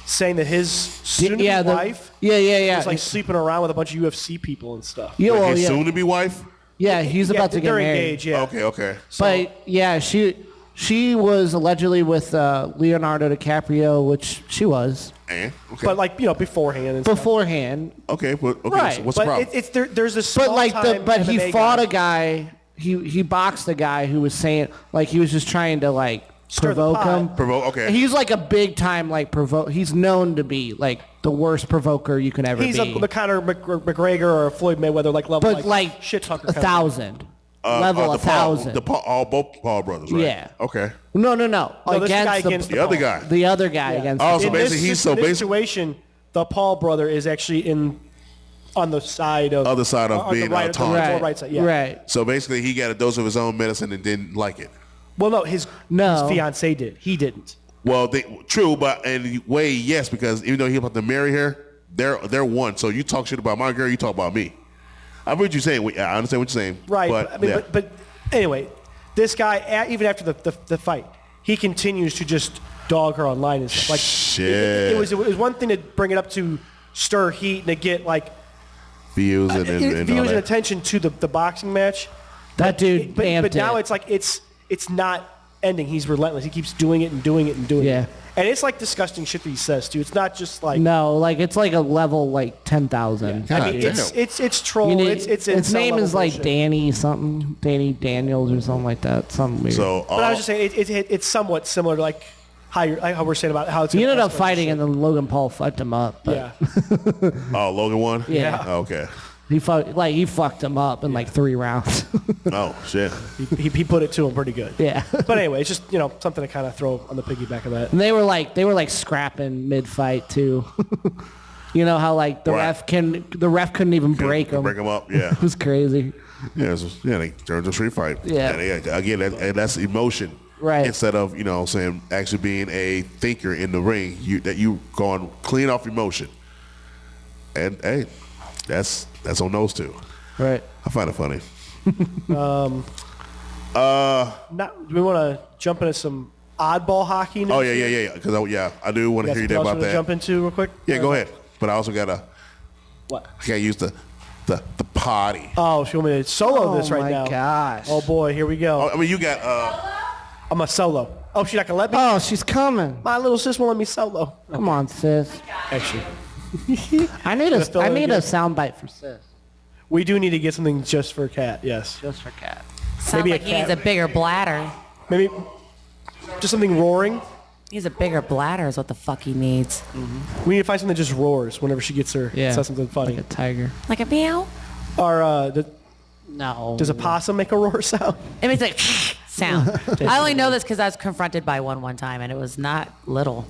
saying that his soon-to-be wife was like sleeping around with a bunch of UFC people and stuff. Yeah, well, His yeah. soon-to-be wife? Yeah, he's about to get they're married. engaged, yeah. Okay. But yeah, she was allegedly with Leonardo DiCaprio, which she was Okay. But like beforehand. And beforehand. Okay, but okay. Right. So what's the But problem? there's a small But like he MMA fought guy. a guy. He boxed a guy who was saying like he was just trying to like Stir the provoke pot. him. Okay. He's like a big time like provoke. He's known to be like the worst provoker you can ever He's be. a Conor McGregor or a Floyd Mayweather level, but like shit talker. 1,000. Level 1,000. Both Paul brothers, right? Yeah. Okay. No. this guy against The other guy. The other guy against. Oh, the so In basically this he's situation, the Paul brother is actually on the side of Other side of on being the right, taunted. the right side. Yeah. Right. So basically he got a dose of his own medicine and didn't like it. Well, no, his fiance did. He didn't. Well, true, but in a way, yes, because even though he's about to marry her, they're one. So you talk shit about my girl, you talk about me. I heard what you're saying. I understand what you're saying. Right. But, But anyway, this guy, even after the fight, he continues to just dog her online and stuff. Like Shit. It was one thing to bring it up to stir heat and to get like views and all views and that. attention to the boxing match. That dude But amped now it. it's like it's not ending. He's relentless. He keeps doing it and doing it and doing Yeah. it. And it's like disgusting shit that he says too. It's not just like No, like it's like a level like 10,000. God I mean, damn. it's troll. You need- it's his name level is like bullshit. Danny something, Danny Daniels or something like that. Something weird. So But I was just saying it's somewhat similar to like how we're saying about how it's. He gonna ended up escalate fighting, shit. and then Logan Paul fucked him up. But Yeah. Oh, Logan won? Yeah. Oh, okay. he fucked him up in like 3 rounds. Oh, shit. He put it to him pretty good. Yeah. But anyway, it's just something to kind of throw on the piggyback of that. And they were like scrapping mid-fight too. You know how like the ref couldn't even break him. Break him up, yeah. It was crazy. Yeah, they turned to a street fight. Yeah. And again, that's emotion. Right. Instead of, saying actually being a thinker in the ring, you going clean off emotion. And hey, that's on those two. Right. I find it funny. Now, do we want to jump into some oddball hockey news? Oh yeah. Because I do want to hear you about that. Jump into real quick. Yeah, go ahead. But I also gotta What? I gotta use the potty. Oh, she want me to solo this right my now? gosh. Oh boy, here we go. Oh, I mean, you got I'm a solo. Oh, she's not gonna let me. Oh, she's coming. My little sis won't let me solo. Come on, sis. Actually, I need Just fill a in again. sound bite for sis. we do need to get something just for Kat. Yes, Just for Kat. Sounds Maybe a like he needs cat. a bigger bladder. maybe just something roaring. He needs a bigger bladder is what the fuck he needs. We need to find something that just roars whenever she gets her. Yeah. Says something funny. Like a tiger. Like a meow? Or No. does a possum make a roar sound? It means like sound. I only know this because I was confronted by one time, and it was not little.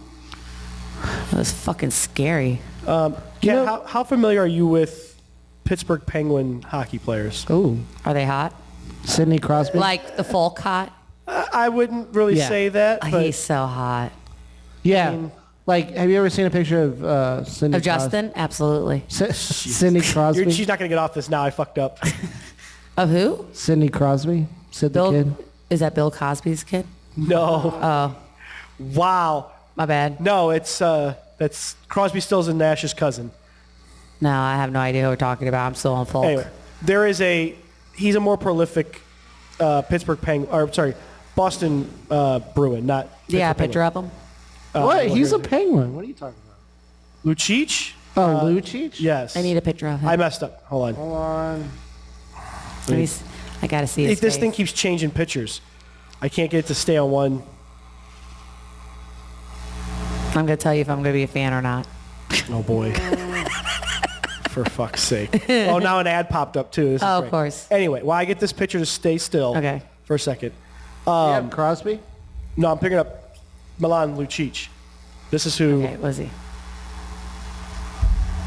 It was fucking scary. Kat, how familiar are you with Pittsburgh Penguin hockey players? Ooh. Are they hot? Sidney Crosby. Like the folk hot? I wouldn't really Yeah. say that, but He's so hot. yeah. Like, have you ever seen a picture of Sidney Of Justin? Absolutely. Sidney Crosby. she's not gonna get off this now. I fucked up. Of who? Sidney Crosby. Sid the Bill? kid. Is that Bill Cosby's kid? No. Oh, Wow. my bad. No, that's Crosby, Stills, and Nash's cousin. No, I have no idea who we're talking about. I'm still on folk. Anyway, he's a more prolific Pittsburgh Penguin, or sorry, Boston Bruin, not Yeah, Pittsburgh picture of him. What? He's a penguin. What are you talking about? Lucic? Oh, Lucic? Yes. I need a picture of him. I messed up. Hold on. Hold on. Let me I gotta see his This face. thing keeps changing pictures. I can't get it to stay on one. I'm gonna tell you if I'm gonna be a fan or not. Oh boy. For fuck's sake. Oh, now an ad popped up too. This is Oh, of great. course. Anyway, while I get this picture to stay still Okay. for a second. Crosby? No, I'm picking up Milan Lucic. This is who. Okay, was he?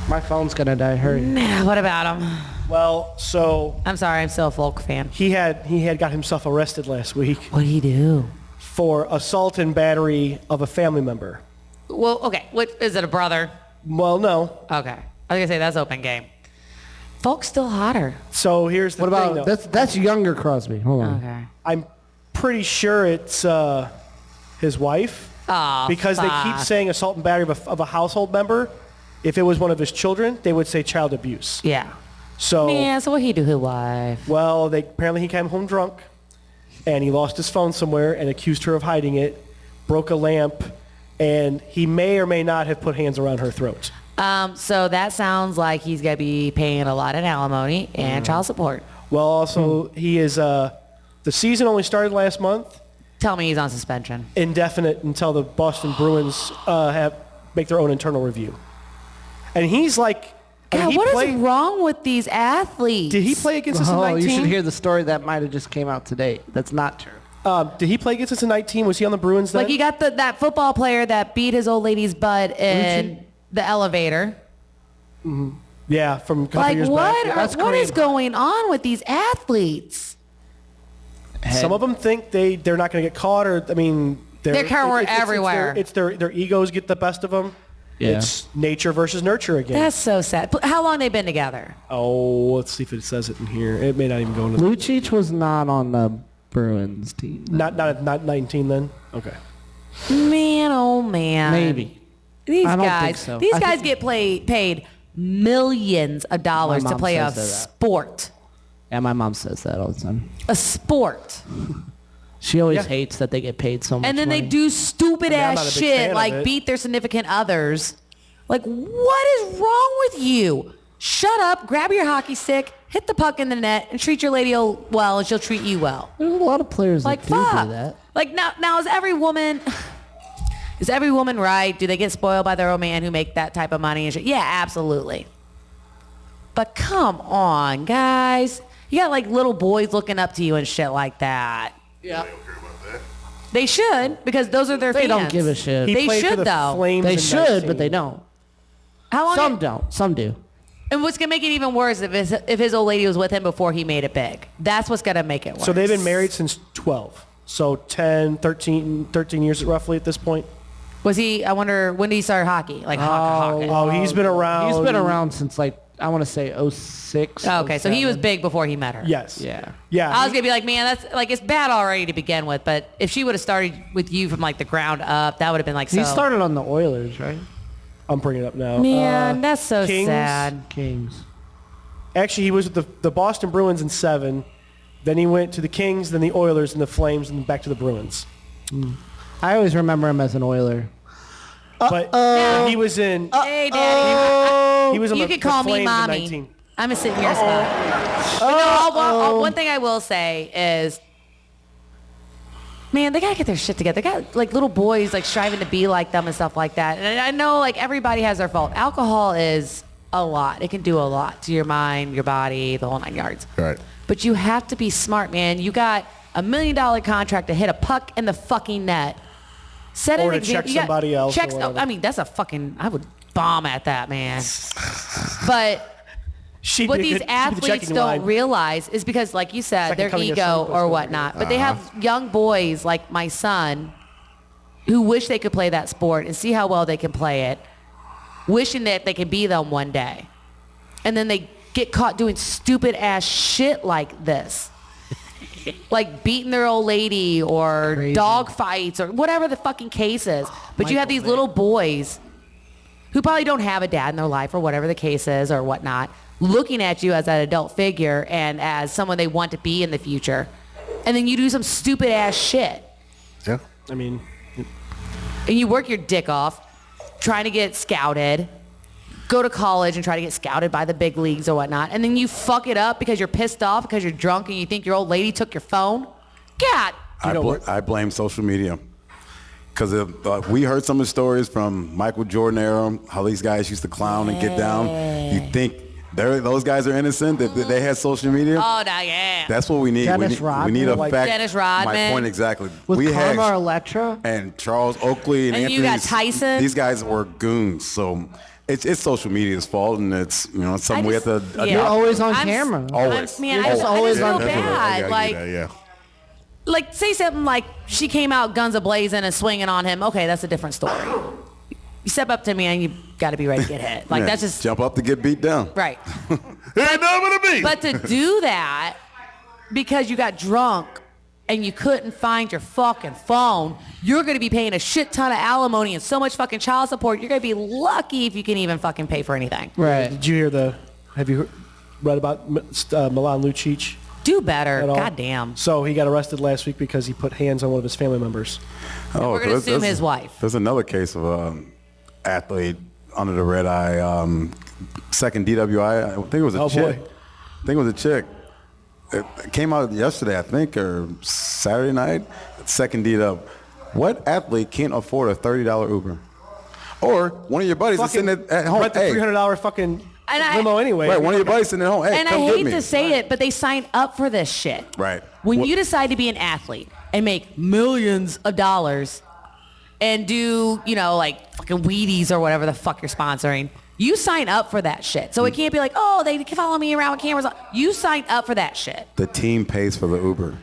My phone's gonna die. Hurry. What about him? Well, so I'm sorry, I'm still a folk fan. he had got himself arrested last week What did he do? for assault and battery of a family member. Well, okay. What is it? A brother? Well, no. Okay. I was gonna say that's open game. Folk's still hotter. So here's the What thing, about though. that's younger Crosby? Hold on. Okay. I'm pretty sure it's his wife Oh, because they keep saying assault and battery of a household member. If it was one of his children, they would say child abuse. Yeah. So, Yeah. So what he do? His wife? well, apparently he came home drunk, and he lost his phone somewhere and accused her of hiding it, broke a lamp, and he may or may not have put hands around her throat. So that sounds like he's gonna be paying a lot in alimony and child support. Well, also, he is, the season only started last month, Tell me he's on suspension. indefinite until the Boston Bruins make their own internal review. And he's like, I mean, God, he what played, is wrong with these athletes? Did he play against us in Oh, 19? you should hear the story that might have just came out today. That's not true. Did he play against us in 19? Was he on the Bruins then? Like you got that football player that beat his old lady's butt in the elevator. Yeah, from a couple Like years what? back. What is going on with these athletes? Some of them think they're not going to get caught, or I mean, They're caught everywhere. It's their egos get the best of them. Yeah. It's nature versus nurture again. That's so sad. How long they been together? Oh, let's see if it says it in here. It may not even go into. Lucic was not on the Bruins team. Not 19 then. Okay. Man, oh man. Maybe. These I don't guys. think so. These I guys think- get paid millions of dollars My to mom play a says that. sport. Yeah, my mom says that all the time. A sport. She always hates that they get paid so much And then they money. do stupid I'm not ass a big fan shit of like it. beat their significant others. Like, what is wrong with you? Shut up, grab your hockey stick, hit the puck in the net, and treat your lady well, and she'll treat you well. There's a lot of players Like, that do fuck. do that. Like, now is every woman... Is every woman right? Do they get spoiled by their own man who make that type of money and shit? Yeah, absolutely. But come on, guys. You got like little boys looking up to you and shit like that. Yeah. They should, because those are their fans. They don't give a shit. He They played for should, the though. Flames They in should, 19. but they don't. How long? Some don't. Some do. And what's gonna make it even worse if his old lady was with him before he made it big. That's what's gonna make it worse. So they've been married since 12. So 10, 13 years roughly at this point. Was he? I wonder when did he start hockey? Like hockey. Oh, he's been around. He's been around since like I want to say 06. Oh, okay, so he was 07. big before he met her. Yes. Yeah. Yeah. I was gonna be like, man, that's like it's bad already to begin with. But if she would have started with you from like the ground up, that would have been like so. He started on the Oilers, right? I'm bringing it up now. Man, that's so Kings? sad. Kings. Actually, he was with the Boston Bruins in 7. Then he went to the Kings, then the Oilers, and the Flames, and then back to the Bruins. I always remember him as an Oiler. But he was in. Hey, Daddy. He was on You the, can call the me Flames in mommy. 19. I'm gonna sit in your spot. But no, one thing I will say is, man, they gotta get their shit together. They got like little boys like striving to be like them and stuff like that. And I know like everybody has their fault. Alcohol is a lot. It can do a lot to your mind, your body, the whole 9 yards. Right. But you have to be smart, man. You got $1 million contract to hit a puck in the fucking net. Set Or an to check example. somebody else or Checks, whatever. I mean, that's a fucking. I would bomb at that, man. But She'd what be these the athletes checking don't line. realize is because, like you said, Second their coming of ego Stone Cold or Steve whatnot. But they have young boys like my son who wish they could play that sport and see how well they can play it, wishing that they could be them one day. And then they get caught doing stupid ass shit like this. Like beating their old lady or Crazy. dog fights or whatever the fucking case is. But you have these little boys who probably don't have a dad in their life or whatever the case is or whatnot, looking at you as that adult figure and as someone they want to be in the future. And then you do some stupid ass shit. Yeah. I mean, And you work your dick off trying to get scouted, go to college and try to get scouted by the big leagues or whatnot, and then you fuck it up because you're pissed off because you're drunk and you think your old lady took your phone? God. I blame social media. Because we heard some of the stories from Michael Jordan era, how these guys used to clown and get down. You think those guys are innocent, that they had social media? Oh, no, yeah. That's what we need. Dennis We need a Rodman. fact. Dennis Rodman. My point exactly. With we Karma had Electra. and Charles Oakley and And Anthony. you got Tyson. These guys were goons. So it's social media's fault, and it's it's something we have to adopt. You're always on I'm- camera. Always. Man, You're I just just always feel on That's what I bad. gotta Like, get at, yeah. like, say something like she came out guns a-blazing and swinging on him. Okay, that's a different story. You step up to me and you got to be ready to get hit. Like, Yeah, that's just... jump up to get beat down. Right. It ain't nothing to me. But to do that because you got drunk and you couldn't find your fucking phone, you're going to be paying a shit ton of alimony and so much fucking child support. You're going to be lucky if you can even fucking pay for anything. Right. did you hear have you read about Milan Lucic? Do better. at all? Goddamn. So he got arrested last week because he put hands on one of his family members. Oh, We're gonna there's- assume there's- his wife. There's another case of an athlete under the red eye, second DWI. I think it was a Oh, chick. boy. I think it was a chick. It came out yesterday, I think, or Saturday night. Second DW. What athlete can't afford a $30 Uber? Or one of your buddies is sitting at home. Rent the Hey, $300 fucking And limo anyway. right, one of your buddies sitting at home. Hey, And I come get hate me. to say it, but they sign up for this shit. Right. When What- you decide to be an athlete and make millions of dollars and do, like fucking Wheaties or whatever the fuck you're sponsoring, you sign up for that shit. So it can't be like, oh, they can follow me around with cameras on. You sign up for that shit. The team pays for the Uber.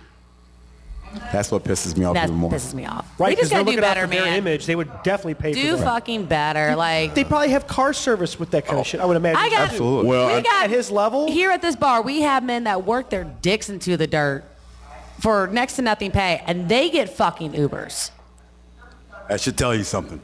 That's what pisses me off That even more. pisses me off. Right, We because just they're gotta do looking out better, for their man. image. They would definitely pay Do for that. fucking better. Like, They probably have car service with that kind of shit, I would imagine. I got, Absolutely. Well, we got At his level? here at this bar, we have men that work their dicks into the dirt for next to nothing pay, and they get fucking Ubers. That should tell you something.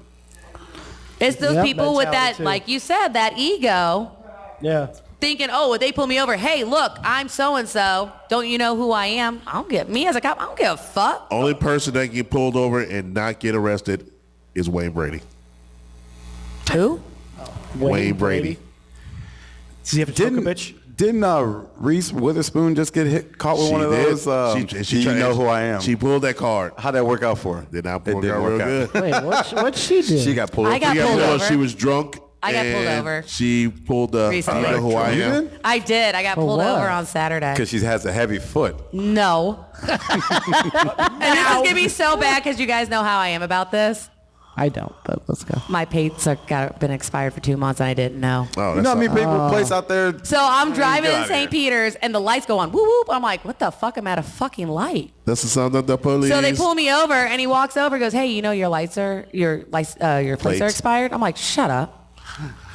It's those Yep. people with Mentality, that, too. like you said, that ego, Yeah. thinking, oh, would they pull me over? Hey, look, I'm so-and-so. Don't you know who I am? I don't give, me as a cop, I don't give a fuck. Only person that can get pulled over and not get arrested is Wayne Brady. Who? Wayne Brady. Does he have to choke a bitch? Didn't Reese Witherspoon just get caught with one of those? Do you know who I am? She pulled that card. How'd that work out for her? Did not work out real good. Wait, what'd she do? She got pulled. I got pulled over. She was drunk. I got pulled and over. She pulled the. Recently. You know who I You am? did? I did. I got pulled what? over on Saturday. Because she has a heavy foot. No. And this is going to be so bad because you guys know how I am about this. I don't, but let's go. My plates been expired for 2 months and I didn't know. Oh, You know how many people place out there? So I'm driving get in out of St. here. Peter's and the lights go on. Whoop, whoop. I'm like, what the fuck? I'm at a fucking light. That's the sound of the police. So they pull me over and he walks over and goes, hey, you know your plates are expired? I'm like, shut up.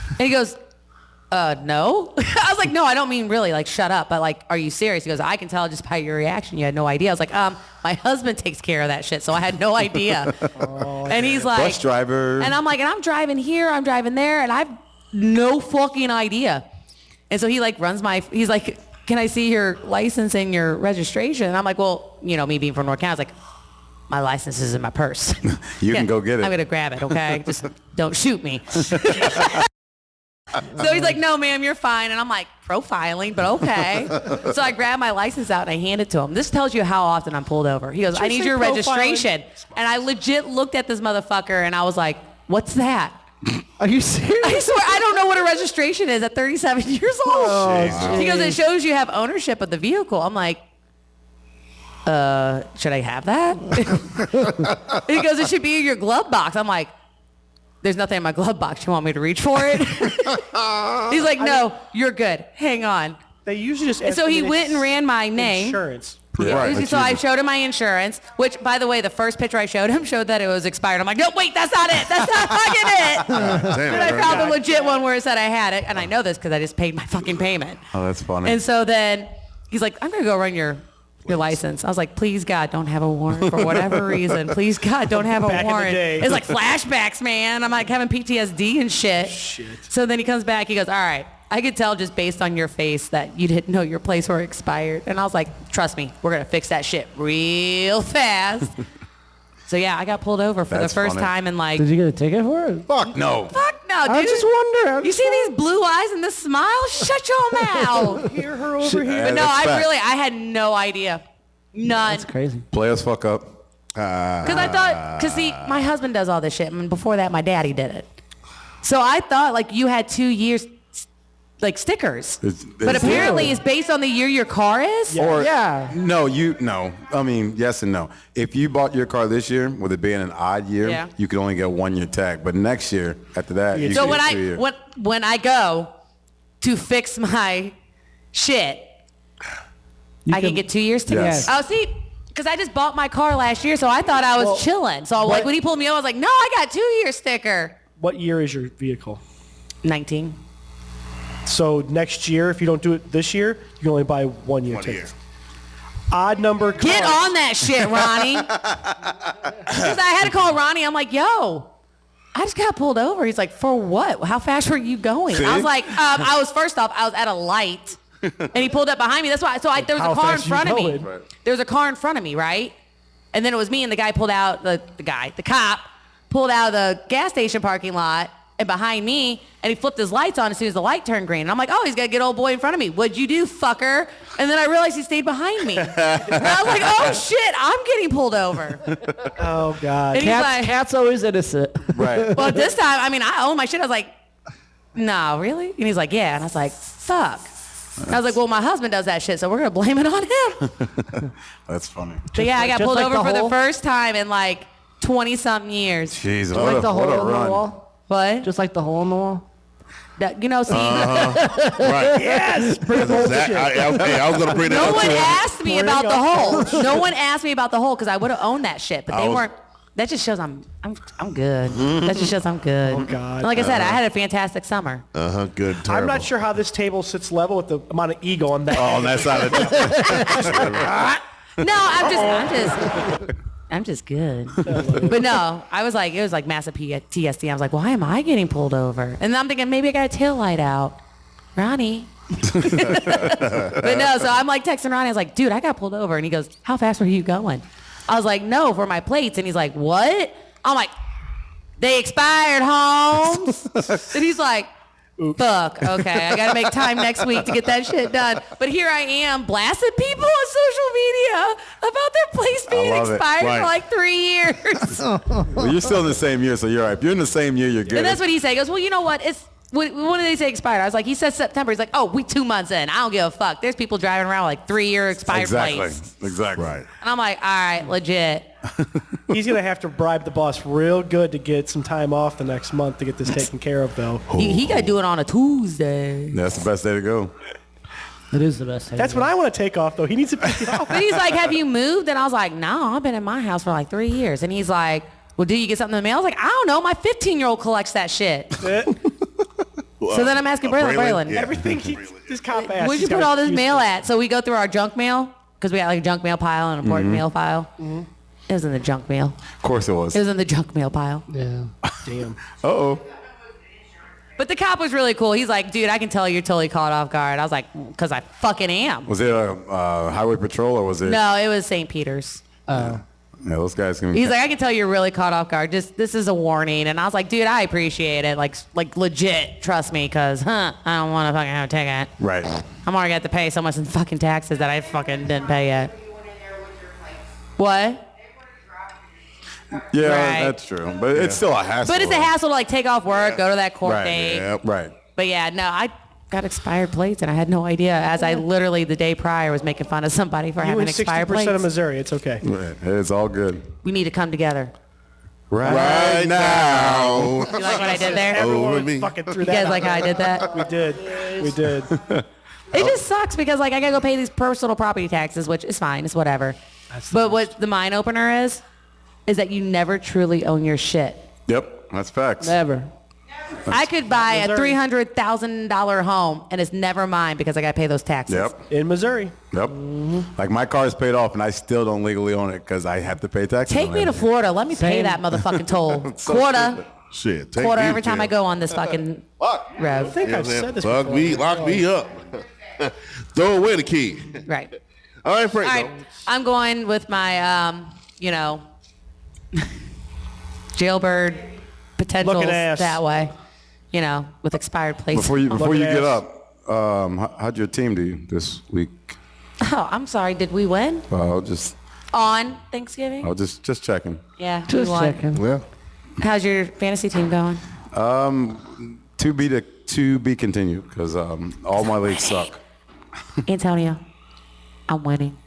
And he goes, no. I was like, no, I don't mean really, like, shut up, but like, are you serious? He goes, I can tell just by your reaction, you had no idea. I was like, my husband takes care of that shit, so I had no idea. And he's like, Bus driver. and I'm like, and I'm driving here, I'm driving there, and I've no fucking idea. And so he like he's like, can I see your license and your registration? And I'm like, well, you know, me being from North Carolina, I was like, my license is in my purse. You can go get it. I'm gonna grab it, okay? Just don't shoot me. So he's like, no, ma'am, you're fine. And I'm like, profiling, but okay. So I grab my license out and I hand it to him. This tells you how often I'm pulled over. He goes, I need your registration. And I legit looked at this motherfucker and I was like, what's that? Are you serious? I swear, I don't know what a registration is at 37 years old. Oh, He goes, it shows you have ownership of the vehicle. I'm like, should I have that? He goes, it should be in your glove box. I'm like, there's nothing in my glove box. You want me to reach for it? He's like, no, you're good. Hang on. They usually just. And so he went and ran my name. Insurance. Yeah, right. So I showed him my insurance, which, by the way, the first picture I showed him showed that it was expired. I'm like, no, wait, that's not it. That's not fucking it. And I found the legit one where it said I had it. And I know this because I just paid my fucking payment. Oh, that's funny. And so then he's like, I'm going to go run your license. I was like, please, God, don't have a warrant for whatever reason. Please, God, don't have a Back in the warrant. day. It's like flashbacks, man. I'm like having PTSD and shit. So then he comes back. He goes, all right, I could tell just based on your face that you didn't know your plates were expired. And I was like, trust me, we're going to fix that shit real fast. So yeah, I got pulled over for That's the first funny. time in like, Did you get a ticket for it? Fuck no. fuck no, dude. I just wonder. You see these blue eyes and this smile? Shut your mouth. Hear her over here. But no, that's fact. I had no idea. None. That's crazy. Players fuck up. Because I thought, see, my husband does all this shit. And before that, my daddy did it. So I thought, like, you had 2 years, like, stickers. But apparently it's based on the year your car is? Or Yeah. No. I mean, yes and no. If you bought your car this year, with it being an odd year, Yeah. you could only get 1 year tag. But next year, after that, you So get when 2 years. when I go to fix my shit, I can get 2 years to Yes. Oh, see, because I just bought my car last year, so I thought I was chilling. So like when he pulled me over, I was like, no, I got 2 year sticker. What year is your vehicle? 19. So next year, if you don't do it this year, you can only buy 1 year tickets. Odd number cars. Get on that shit, Ronnie. Because I had to call Ronnie. I'm like, yo, I just got pulled over. He's like, for what? How fast were you going? I was like, I was at a light. And he pulled up behind me. That's why. So there was How a car in fast you front of me. going? Right. There was a car in front of me, right? And then it was me and the guy pulled out, the cop, pulled out of the gas station parking lot and behind me, and he flipped his lights on as soon as the light turned green. And I'm like, oh, he's got to get old boy in front of me. What'd you do, fucker? And then I realized he stayed behind me. And I was like, oh, shit, I'm getting pulled over. Oh, God. And he's like, Cat's always innocent. Right. well, this time, I mean, I own my shit. I was like, no, really? And he's like, yeah. And I was like, fuck. And I was like, well, my husband does that shit, so we're going to blame it on him. That's funny. So yeah, I got Just pulled like over the for the hole? first time in like 20-something years. Jeez, Like the what hole a in the run. wall. What? Just like the hole in the wall. That, you know, see, Right. Yes. I was going to bring that no up one to him. asked me about the hole. No one asked me about the hole because I would have owned that shit, but they was- weren't. That just shows I'm good. That just shows I'm good. Oh, God. And like I said, I had a fantastic summer. Good. Terrible. I'm not sure how this table sits level with the amount of ego on that. Oh, on that side of the No, I'm just good. But no, I was like, it was like massive PTSD. I was like, why am I getting pulled over? And then I'm thinking maybe I got a tail light out. Ronnie. But no, so I'm like texting Ronnie. I was like, dude, I got pulled over. And he goes, how fast were you going? I was like, no, for my plates. And he's like, what? I'm like, they expired, Holmes. And he's like, Fuck. Okay, I gotta make time next week to get that shit done. But here I am blasting people on social media about their place being expired for like 3 years. Well, you're still in the same year, so you're all right. If you're in the same year, you're good. And that's what he said. He goes, well, you know what? When did they say expired? I was like, he said September. He's like, oh, we 2 months in. I don't give a fuck. There's people driving around with like 3-year expired plates. Exactly. Right. And I'm like, all right, legit. He's going to have to bribe the boss real good to get some time off the next month to get this taken care of, though. He got to do it on a Tuesday. That's the best day to go. It is the best. That's when I want to take off, though. He needs to pick it off. But he's like, have you moved? And I was like, no, I've been in my house for like 3 years. And he's like, well, do you get something in the mail? I was like, I don't know. My 15-year-old collects that shit. So then I'm asking Braylon. Yeah. Everything this cop asks. Where'd you put all this mail at? So we go through our junk mail, because we got like a junk mail pile and an important mail file. Mm-hmm. It was in the junk mail. Of course it was. It was in the junk mail pile. Yeah. Damn. Uh-oh. But the cop was really cool. He's like, dude, I can tell you're totally caught off guard. I was like, because I fucking am. Was it a highway patrol or was it? No, it was St. Peter's. Yeah, those guys can. He's like, I can tell you're really caught off guard. Just this is a warning. And I was like, dude, I appreciate it. Like legit, trust me, because I don't want to fucking have a ticket. Right. I'm already got to pay so much in fucking taxes that I fucking didn't pay yet. What? Yeah, Right. that's true. But it's still a hassle. But it's a hassle to like take off work, go to that court Right. date. Yep. Right. But yeah, no, I got expired plates and I had no idea. As I literally the day prior was making fun of somebody for You having and expired 60% plates. of Missouri. It's okay. Right. It's all good. We need to come together. Right now. You like what I did there? Over me. Fucking threw You that guys out like how I there. did that? We did. We did. It just sucks because like I gotta go pay these personal property taxes, which is fine, it's whatever. But what the mind opener is that you never truly own your shit. Yep. That's facts. Never. I could buy a $300,000 home and it's never mine because I gotta pay those taxes. Yep. In Missouri. Yep. Like my car is paid off and I still don't legally own it because I have to pay taxes. Take on me to it. Florida. Let me pay Same. that motherfucking toll. So Quarter. Shit. Take Quarter me every to time I jail. go on this fucking I road. think You know I've what I'm said this saying? before. Lock me up. Throw away the key. Right. All right, Frank. All right. I'm going with my, jailbird potentials Looking ass. that way. With expired plates. Before you Looking get ass. up, how'd your team do this week? Oh, I'm sorry. Did we win I'll just on Thanksgiving? just checking. Yeah, we Just won. checking. Yeah. How's your fantasy team going? To be continued because all my leagues suck. Antonio, I'm winning.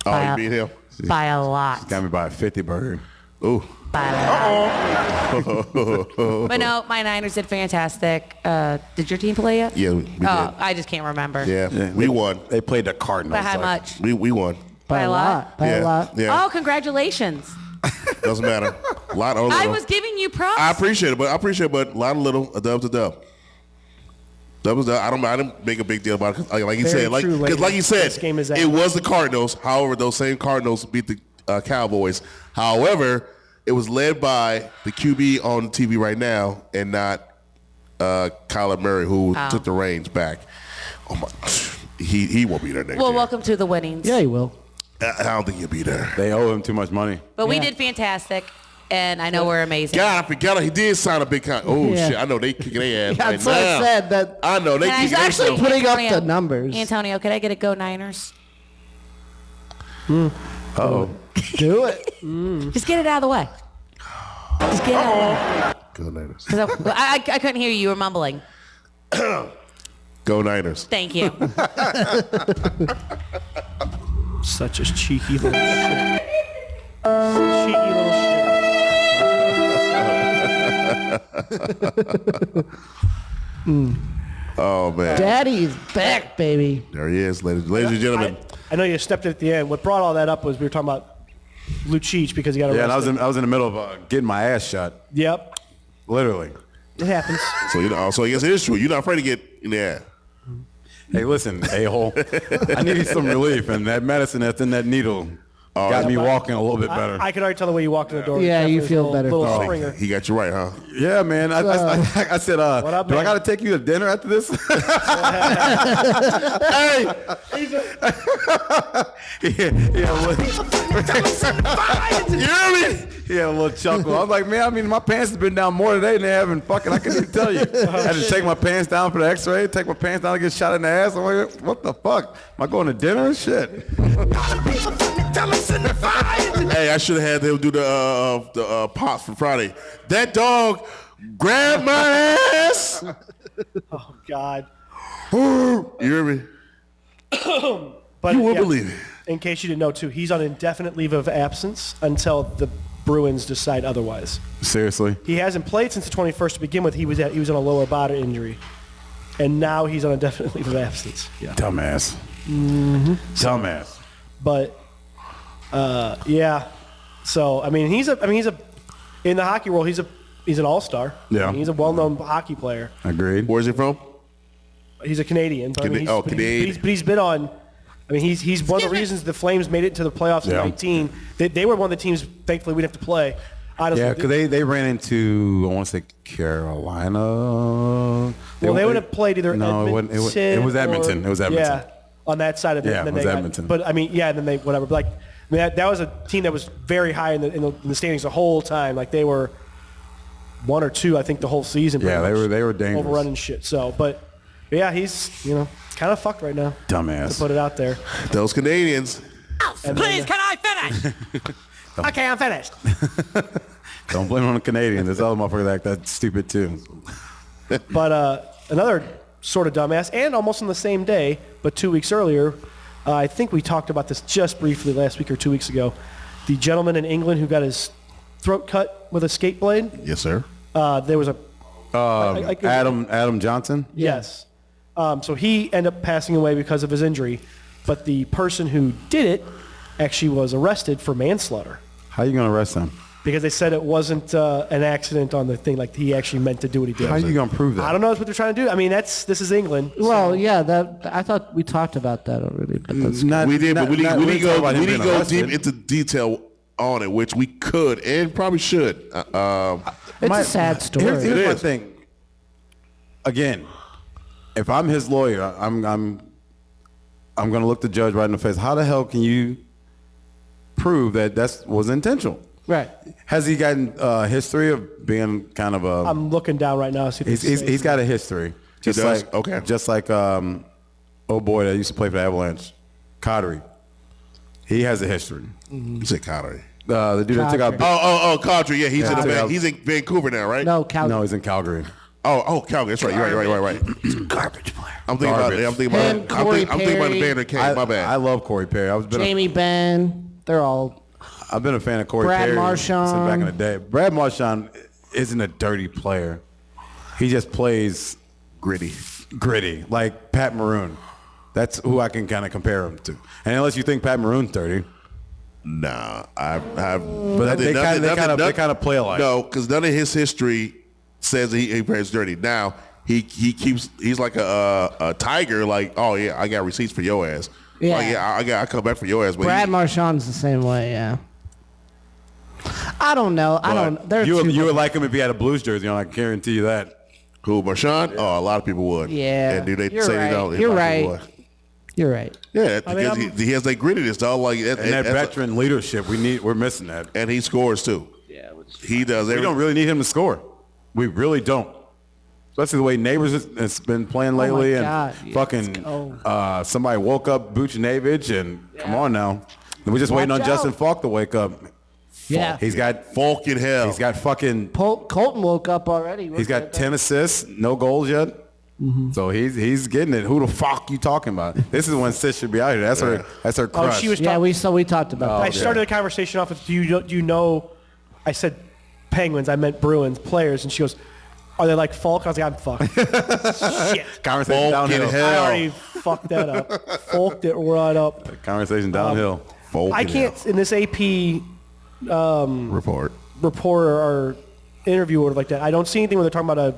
Oh, By you beat him? by a lot. Got me by a 50 burger. Ooh. By a lot. But no, my Niners did fantastic. Did your team play yet? Yeah, we did. I just can't remember. Yeah, we won. They played the Cardinals. By how like- much? We won. By a lot? By Yeah. a lot. Yeah. Oh, congratulations. Doesn't matter. A lot or little. I was giving you props. I appreciate it, but a lot of little, a dub's a dub. Dub was dub. I didn't make a big deal about it. Like you Very said, true, ladies. like you said, This game is it out. was the Cardinals. However, those same Cardinals beat the Cowboys. However, it was led by the QB on TV right now and not Kyler Murray, who took the reins back. Oh my, he won't be there next Well, year. welcome to the winnings. Yeah, you will. I don't think he'll be there. They owe him too much money. But we Yeah. did fantastic, and I know we're amazing. God, I forgot he did sign a big contract. Oh Yeah. shit! I know they kicking their ass right That's what now. I said. That I know they Can I kicking their actually ass. putting up Antonio, the numbers. Antonio, could I get a Go Niners? Uh-oh. do it. Just get it out of the way. Just get it out of the way. Go Niners. 'Cause I couldn't hear you. You were mumbling. Go Niners. Thank you. Such a cheeky little shit. Cheeky little shit. Oh man, Daddy's back, baby. there he is, ladies and gentlemen. I know you stepped in at the end. What brought all that up was we were talking about Lucic because he got arrested. Yeah, and I was in the middle of getting my ass shot. Yep. Literally. It happens. So I guess it is true. You're not afraid to get in there. Hey, listen, a-hole. I needed some relief, and that medicine that's in that needle got me walking a little bit better. I can already tell the way you walked in the door. Yeah, you feel better. Little springer. He got you right, huh? Yeah, man. I said, What up, do I man? got to take you to dinner after this? Hey. You hear me? He had a little chuckle. I was like, man, I mean, my pants have been down more today than they have in fucking, I couldn't even tell you. I had to take my pants down for the x-ray, take my pants down to get shot in the ass. I'm like, what the fuck? Am I going to dinner? Shit. Hey, I should have had them do the pops for Friday. That dog grabbed my ass. Oh, God. You hear me? But You won't believe it. In case you didn't know, too, he's on indefinite leave of absence until the Bruins decide otherwise. Seriously? He hasn't played since the 21st to begin with. He was on a lower body injury. And now he's on indefinite leave of absence. Yeah. Dumbass. Mm-hmm. Dumbass. But, yeah. So, I mean, he's in the hockey world, he's an all-star. Yeah. I mean, he's a well-known hockey player. Agreed. Where's he from? He's a Canadian. But, Canadian. But he's been on. I mean, he's one of the reasons the Flames made it to the playoffs in 19. They were one of the teams, thankfully, we didn't have to play. Honestly, Yeah, because they ran into, I want to say Carolina. They would have played either Edmonton. It was Edmonton. It was Edmonton. Yeah, on that side of it. Yeah, and then it was they Edmonton. But, I mean, yeah, and then they, whatever. But, like, I mean, that was a team that was very high in the standings the whole time. Like, they were 1 or 2, I think, the whole season. Yeah, they were dangerous. Overrunning shit. So, but yeah, he's, kind of fucked right now. Dumbass. To put it out there. Those Canadians. Please, can I finish? Okay, I'm finished. Don't blame it on the Canadians. There's other motherfuckers that's stupid too. But another sort of dumbass, and almost on the same day, but 2 weeks earlier, I think we talked about this just briefly last week or 2 weeks ago. The gentleman in England who got his throat cut with a skate blade. Yes, sir. There was a Adam Johnson. Yes. So he ended up passing away because of his injury, but the person who did it actually was arrested for manslaughter. How you gonna arrest him? Because they said it wasn't an accident on the thing, like he actually meant to do what he did. How you gonna prove that? I don't know. That's what they're trying to do. I mean, this is England. Well, yeah, I thought we talked about that already, but that's We did, but we didn't go arrested. deep into detail on it, which we could and probably should. it's a sad story. Here's my thing. Again, if I'm his lawyer, I'm gonna look the judge right in the face. How the hell can you prove that was intentional? Right. Has he gotten a history of being kind of a? I'm looking down right now. See if He's got a history. Just does? like Okay. Just like oh boy that used to play for the Avalanche, Cottery. He has a history. You said Calgary. The dude that took out. Calgary. Yeah, he's Yeah. he's in Vancouver now, right? No, Calgary. No, he's in Calgary. Calgary. That's right. You're right. Garbage player. I'm thinking about Him, I'm thinking about Corey Vander Kane. My bad. I love Corey Perry. Jamie Benn. They're all. I've been a fan of Corey Brad Perry Marchand. since back in the day. Brad Marchand isn't a dirty player. He just plays gritty, like Pat Maroon. That's who I can kind of compare him to. And unless you think Pat Maroon's dirty. Nah, But they kind of play alike. No, because none of his history says that he plays dirty. Now he's like a tiger. Like, oh yeah, I got receipts for your ass. Yeah, like, I come back for your ass. But Brad Marchand's the same way. Yeah. I don't know. You would like him if he had a Blues jersey on. I can guarantee you that. Who, Marchand? Oh, a lot of people would. Yeah. And do they You're say right. they don't? You're right. You're right. Yeah, because he has that grittiness, dog. Like And that veteran leadership, we're missing that. And he scores too. Yeah, he does. We don't really need him to score. We really don't. Especially the way Neighbors has been playing lately, God. and fucking somebody woke up Buchnevich, and come on now, we're just waiting on Justin Falk to wake up. Yeah. He's got Falk in hell. He's got fucking. Colton woke up already. He's got 10 assists, no goals yet. Mm-hmm. So he's getting it. Who the fuck you talking about? This is when Sis should be out here. That's her crush. She was we talked about that. I started the conversation off with, do you know, I said Penguins, I meant Bruins players, and she goes, are they like Falk? I was like, I'm fucked. Shit. Conversation Falk downhill. in hell. I already fucked that up. Falked it right up. Conversation downhill. Falk I in can't, hell. in this AP report or interview or whatever like that, I don't see anything where they're talking about a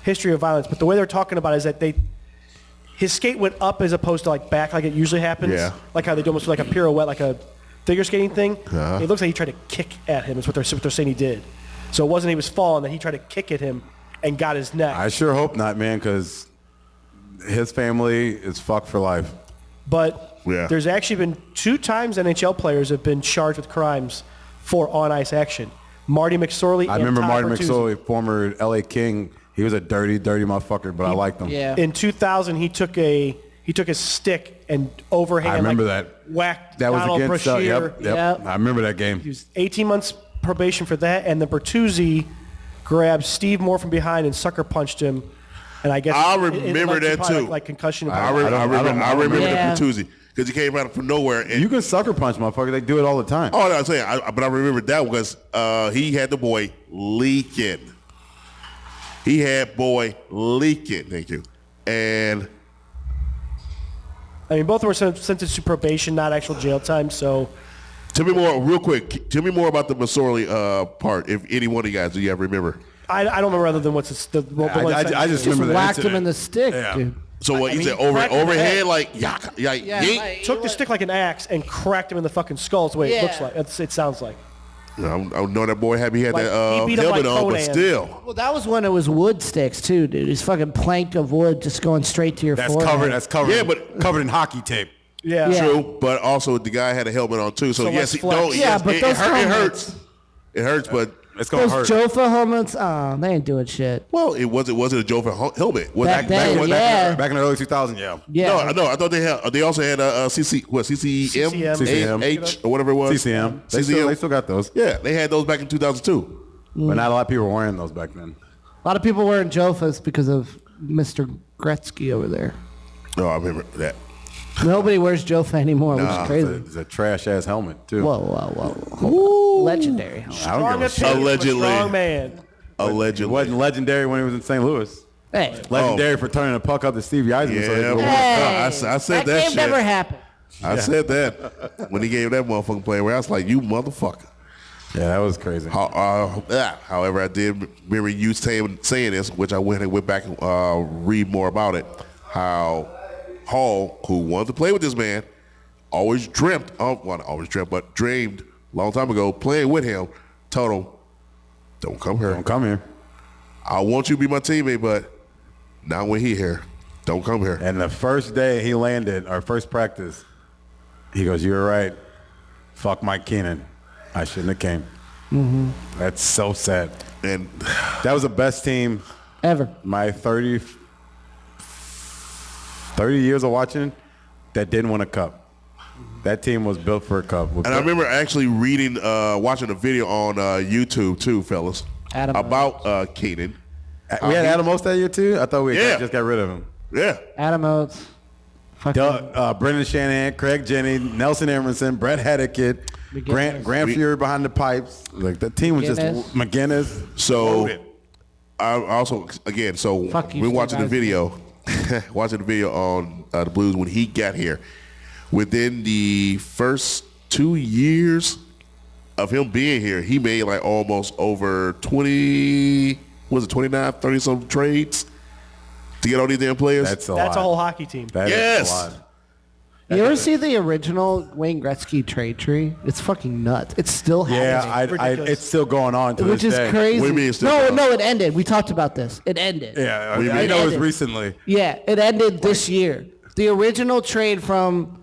history of violence, but the way they're talking about it is that his skate went up as opposed to like back like it usually happens. Yeah. Like how they do almost like a pirouette, like a figure skating thing. It looks like he tried to kick at him. Is what they're saying he did. So it wasn't he was falling, that he tried to kick at him and got his neck. I sure hope not, man, because his family is fucked for life. But there's actually been 2 times NHL players have been charged with crimes for on-ice action. Marty McSorley. I remember Marty McSorley, former LA King. He was a dirty motherfucker, but I liked him. Yeah. In 2000, he took a stick and overhand. I remember that. Whacked That was Donald against. Brashear. Yep. I remember that game. He was 18 months probation for that, and then Bertuzzi grabbed Steve Moore from behind and sucker punched him. And I guess I remember that too. Like concussion. I remember Yeah. the Bertuzzi because he came out from nowhere. And You can sucker punch, motherfucker. They do it all the time. oh, no, I'm saying, but I remember that because he had the boy leaking. He had boy leaking. Thank you. And I mean, both were sentenced to probation, not actual jail time. So, tell me more, real quick. Tell me more about the McSorley part. If any one of you guys do you ever remember? I don't remember other than what's the one. I just remember that Whacked him incident. in the stick, dude. So what I you mean, said he cracked him in the overhead head. like yeet? Took the stick like an axe and cracked him in the fucking skull. That's the way it looks like. It sounds like. I know that boy had Like, he that beat him helmet like on, but Conan. still. Well, that was when it was wood sticks too, dude. It's fucking plank of wood just going straight to your forehead. That's covered. Yeah, but covered in hockey tape. Yeah. Yeah. True, but also the guy had a helmet on too. So, So yes, let's flex. But it those hurts. helmets- It hurts, but It's gonna Those hurt. Jofa helmets, they ain't doing shit. well, it wasn't a Jofa helmet. Was Back then, yeah. Back in the early 2000s, yeah. Yeah. No, I thought they also had a CCM, CCM. H or whatever it was. CCM. They CCM. still got those. Yeah, they had those back in 2002. But not a lot of people were wearing those back then. A lot of people wearing Jofas because of Mr. Gretzky over there. No, I remember that. Nobody wears Jofa anymore, which is crazy. It's a trash-ass helmet, too. Whoa. Legendary helmet. I don't give a shit. Allegedly. Strong man. It Allegedly. wasn't legendary when he was in St. Louis. Hey. Legendary for turning a puck up to Stevie Eisman. Yeah, so they could win. Hey. I said that game shit. never happened. I said that when he gave that motherfucking play away. I was like, you motherfucker. Yeah, that was crazy. However, I did remember you saying this, which I went back and read more about it, how Hall, who wanted to play with this man, dreamed a long time ago, playing with him, told him, don't come here. Don't come here. I want you to be my teammate, but not when he here. Don't come here. And the first day he landed, our first practice, he goes, you're right. Fuck Mike Keenan. I shouldn't have came. Mm-hmm. That's so sad. And that was the best team ever. My 30 years of watching that didn't win a cup. That team was built for a cup. And I remember actually watching a video on YouTube too, fellas, about Keenan. We had Adam Oates that year too? I thought we just got rid of him. Yeah. Adam Oates. Brendan Shanahan, Craig Jennings, Nelson Emerson, Brett Hedickett, Grant Fury behind the pipes. Like the team was just McGinnis. So I also we're watching the video, on the Blues when he got here. Within the first 2 years of him being here, he made like almost over 29, 30 some trades to get all these damn players. That's a whole hockey team. That is a lot. You ever see the original Wayne Gretzky trade tree? It's fucking nuts. It's still happening. Yeah, it's still going on to which this is day. crazy. What do you mean it's still going on? No, it ended. We talked about this. It ended. Yeah, What do you I mean? know it was ended. recently. Yeah, it ended this year. The original trade from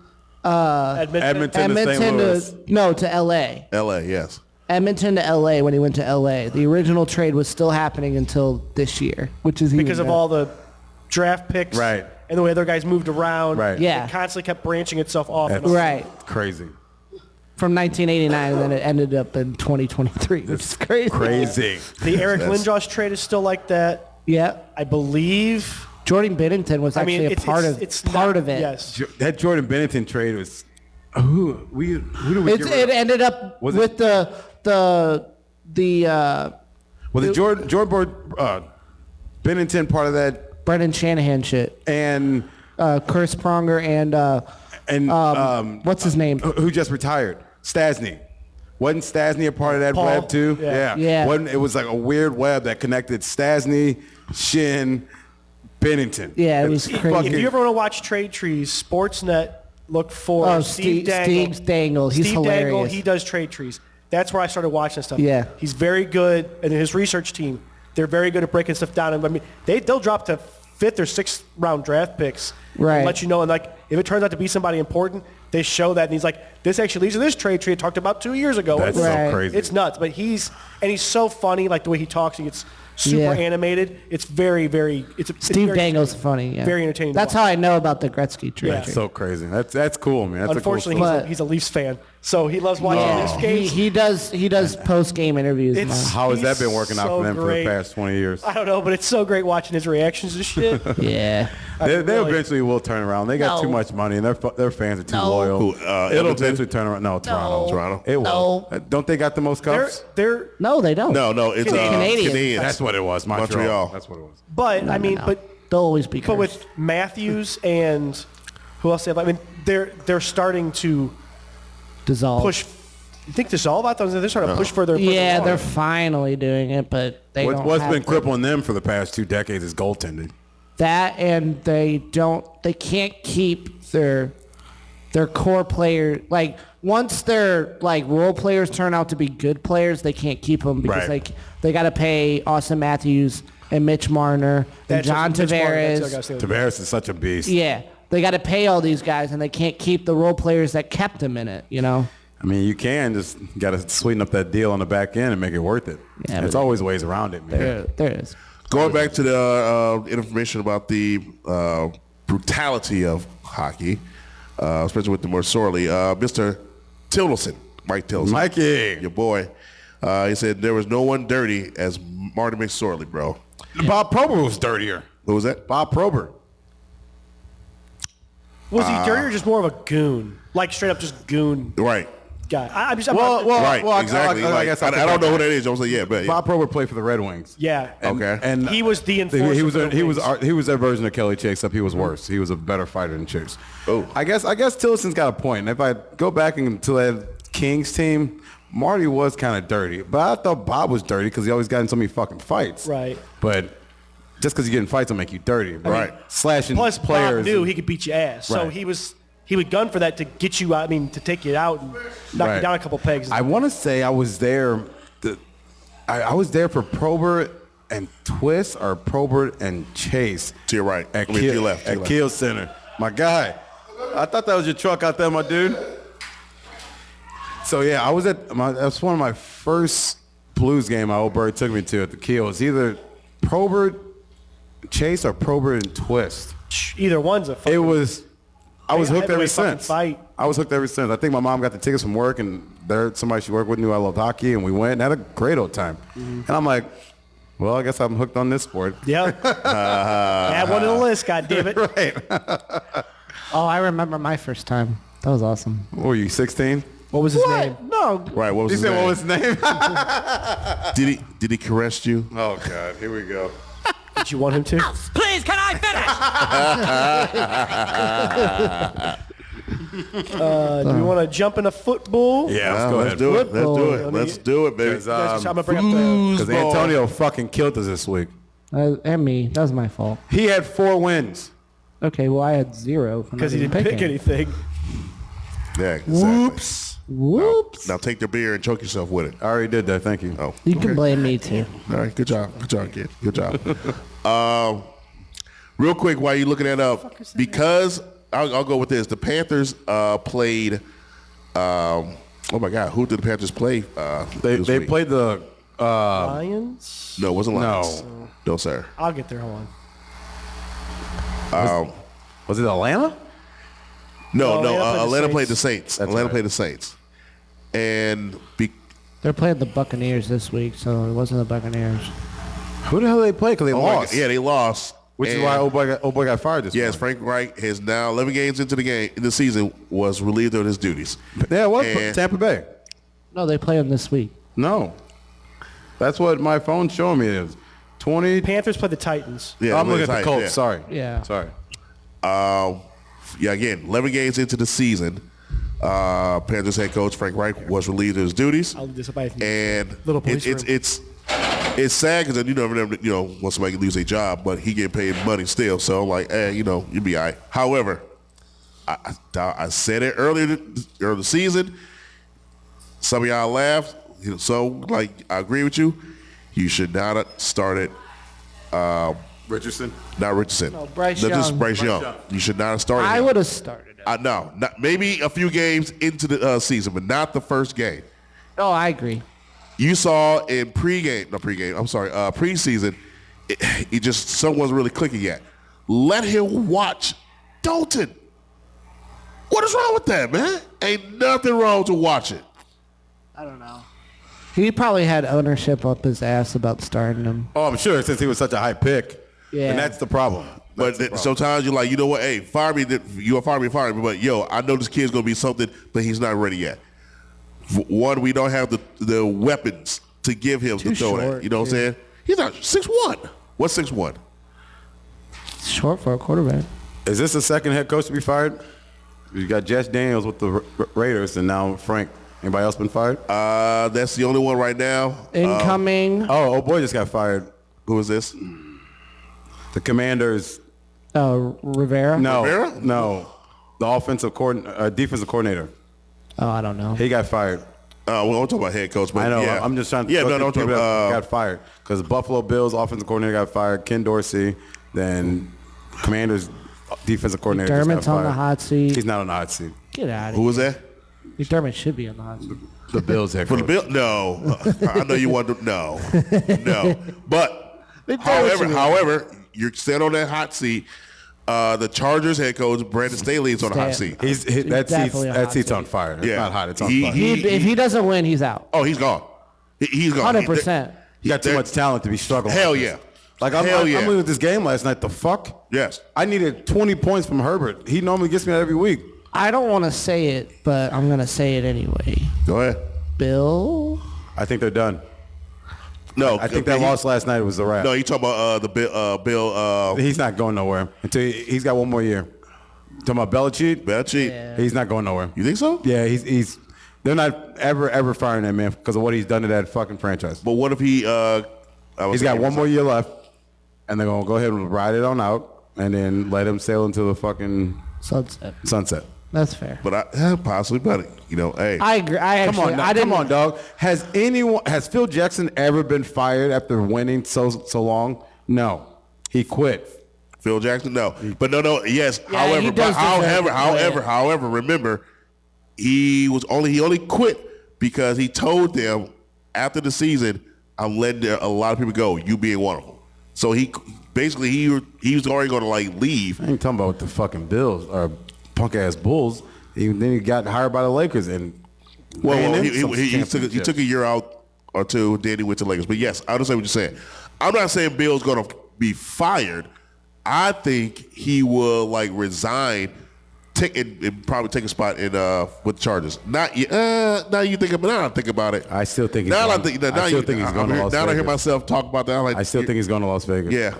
Edmonton to St. Louis. to L.A. L.A., yes. Edmonton to L.A. when he went to L.A. The original trade was still happening until this year, which is Because of all the draft picks. Right. And the way other guys moved around. Right. Yeah. It constantly kept branching itself off. That's and off. right crazy. from 1989, and then it ended up in 2023, which is crazy. Crazy. The Eric Lindros trade is still like that. Yeah, I believe. Jordan Binnington was actually part of it. Yes. That Jordan Binnington trade was who do we get rid It of? ended up Was with it- the Jordan Binnington part of that Brendan Shanahan shit. and Chris Pronger and what's his name? who just retired? Stasny. Wasn't Stasny a part of that Paul? web too? Yeah. Wasn't it was like a weird web that connected Stasny, Shin, Binnington. Yeah, it was crazy. If you ever want to watch trade trees, Sportsnet look for Steve Dangle. Steve Dangle. He's hilarious. Dangle, he does trade trees. That's where I started watching stuff. Yeah. He's very good, and his research team, they're very good at breaking stuff down. And I mean, they'll drop to 5th or 6th round draft picks. Right. And let you know, and like if it turns out to be somebody important, they show that, and he's like, this actually leads to this trade tree I talked about 2 years ago. That's so crazy. It's nuts, but he's so funny, like the way he talks. He gets super animated. It's very, very. Steve Dangle's funny. Yeah. Very entertaining. That's how I know about the Gretzky trade. That's so crazy. That's cool, man. That's Unfortunately, a cool he's a Leafs fan, so he loves watching Leafs games. He does post game interviews. How has that been working out for them for the past 20 years? I don't know, but it's so great watching his reactions to shit. Yeah. They eventually will turn around. They got too much money, and their fans are too loyal. It'll eventually turn around. No, Toronto. It will. Don't they got the most cups? No, they don't. No, it's Canadians. That's what it was. Montreal. That's what it was. But I mean, but they'll always be. But with Matthews and who else? I mean, they're starting to dissolve. Push. You think dissolve? I thought they're starting to push further. Yeah, they're finally doing it, but they don't. What's been crippling them for the past 2 decades is goaltending. That, and they can't keep their core player. Like once their role players turn out to be good players, they can't keep them because they got to pay Austin Matthews and Mitch Marner and John Tavares. Tavares is such a beast. Yeah, they got to pay all these guys, and they can't keep the role players that kept them in it. You know. I mean, you just got to sweeten up that deal on the back end and make it worth it. Yeah, there's always ways around it, man. There is. Going back to the information about the brutality of hockey, especially with the more sorely, Mr. Mike Tillerson. Mikey. Your boy. He said there was no one dirty as Marty McSorley, bro. Bob Probert was dirtier. What was that? Bob Probert. Was he dirty or just more of a goon? Like straight up just goon. Right. Guy. Exactly. I guess I don't know who that is. I was like, yeah. Bob Probert played for the Red Wings. Yeah. And he was the enforcer. He was their version of Kelly Chase, except he was worse. He was a better fighter than Chase. Oh. I guess Tillerson's got a point. And if I go back into that Kings team, Marty was kind of dirty, but I thought Bob was dirty because he always got in so many fucking fights. Right. But just because you get in fights don't make you dirty. Right. Slashing plus players. Bob knew he could beat your ass, so he would gun for that to get you. I mean, to take you out and knock you down a couple pegs. I want to say I was there. I was there for Probert and Twist or Probert and Chase. To your right. At to your left. At Kiel Center. My guy. I thought that was your truck out there, my dude. So yeah, that was one of my first Blues game my old bird took me to at the Kiel. It was either Probert, Chase, or Probert and Twist. Either one's a fucking... It was... I was hooked ever since. Fight. I was hooked ever since. I think my mom got the tickets from work, and somebody she worked with knew I loved hockey, and we went and had a great old time. Mm-hmm. And I'm like, well, I guess I'm hooked on this sport. Yep. Add one to the list, goddammit. Right. Oh, I remember my first time. That was awesome. What were you, 16? What was his name? No. Right, what was his name? What was his name? Did he caress you? Oh, God. Here we go. Did you want him to? Please, can I finish? Do we want to jump into football? Yeah, let's do it. Let's do it, baby. I'm gonna bring up because Antonio fucking killed us this week. And me. That was my fault. He had 4 wins. Okay, well, I had 0. Because he didn't pick anything. Yeah, exactly. Whoops. Now take the beer and choke yourself with it. I already did that. Thank you. Oh, you can blame me too. All right, good job, kid. Good job. Real quick, while you're looking that up, because I'll go with this. The Panthers played. Oh my God, who did the Panthers play? They played the Lions. No, it wasn't Lions. No, sir. I'll get there. Hold on. Was it Atlanta? No. Atlanta played the Saints. Atlanta played the Saints. And they're playing the Buccaneers this week, so it wasn't the Buccaneers. Who the hell did they play? Because they lost. Yeah, they lost. Which is why old boy got fired this Yes, Frank Reich has now 11 games into the season was relieved of his duties. Yeah, what? Tampa Bay. No, they play them this week. No. That's what my phone's showing me is. 20. Panthers play the Titans. Yeah, I'm looking at the Colts. Yeah. Sorry. Yeah. Sorry. Again, 11 games into the season. Panthers head coach Frank Reich was relieved of his duties. I'll leave this up. And it's sad because you never when somebody leaves a job, but he getting paid money still. So I'm like, you'll be all right. However, I said it earlier the season. Some of y'all laughed. So, I agree with you. You should not have started Richardson? Not Richardson. No, Bryce Just Young. Bryce Young. You should not have started I him. would have started it. No, maybe a few games into the season, but not the first game. Oh, I agree. You saw in preseason, it just someone's really clicking yet. Let him watch Dalton. What is wrong with that, man? Ain't nothing wrong to watch it. I don't know. He probably had ownership up his ass about starting him. Oh, I'm sure, since he was such a high pick. Yeah. And that's the problem. Sometimes you're like, you know what? Hey, fire me. You fire me. But yo, I know this kid's gonna be something, but he's not ready yet. One, we don't have the weapons to give him to throw that. You know what I'm saying? He's not 6'1". What's 6'1"? Short for a quarterback. Is this the second head coach to be fired? You got Jess Daniels with the Raiders, and now Frank. Anybody else been fired? That's the only one right now. Incoming. Oh boy, just got fired. Who is this? The Commanders. Rivera? No, Rivera? no. The defensive coordinator. Oh, I don't know. He got fired. Well, I'm talking about head coach, but I know. yeah. I'm just trying to. Yeah, no, don't talk about. Got fired because Buffalo Bills offensive coordinator got fired. Ken Dorsey. Then Commanders defensive coordinator. just got McDermott's on the fired. hot seat. He's not on the hot seat. Get out of Who here. was that? McDermott should be on the hot seat. The Bills head For coach. the Bill? No. I know you want to. No. But however, you're still on that hot seat. The Chargers head coach Brandon Staley is on the hot seat. That seat's on fire. It's not hot. It's on fire. If he doesn't win, he's out. Oh, he's gone. He's gone. 100%. He got too much talent to be struggling. Hell like yeah. this. Like I'm looking at this game last night. The fuck? Yes. I needed 20 points from Herbert. He normally gets me that every week. I don't want to say it, but I'm going to say it anyway. Go ahead. Bill? I think they're done. No, I think that loss last night was the wrap. No, you talking about the Bill? He's not going nowhere until he's got one more year. Talking about Belichick? Belichick. Yeah. He's not going nowhere. You think so? Yeah, he's. They're not ever firing that man because of what he's done to that fucking franchise. But what if he? He's got one more year left, and they're gonna go ahead and ride it on out, and then let him sail into the fucking sunset. That's fair. But possibly, but hey, I agree. Come on, dog. Has Phil Jackson ever been fired after winning so long? No, he quit. Phil Jackson, no. But no, yes. Yeah, However, remember, he only quit because he told them after the season, I'm letting a lot of people go. You being one of them. So he was already going to leave. I ain't talking about the fucking Bills or punk ass Bulls. Then he got hired by the Lakers and he took a year out or two. Then he went to the Lakers. But yes, I understand what you're saying. I'm not saying Bill's going to be fired. I think he will resign, and probably take a spot in with the Chargers. Not yet. Now you think about it. Now I think about it. I still think he's now going. I still think he's going to Las Vegas. Now I hear myself talk about that. I still think he's going to Las Vegas. Yeah.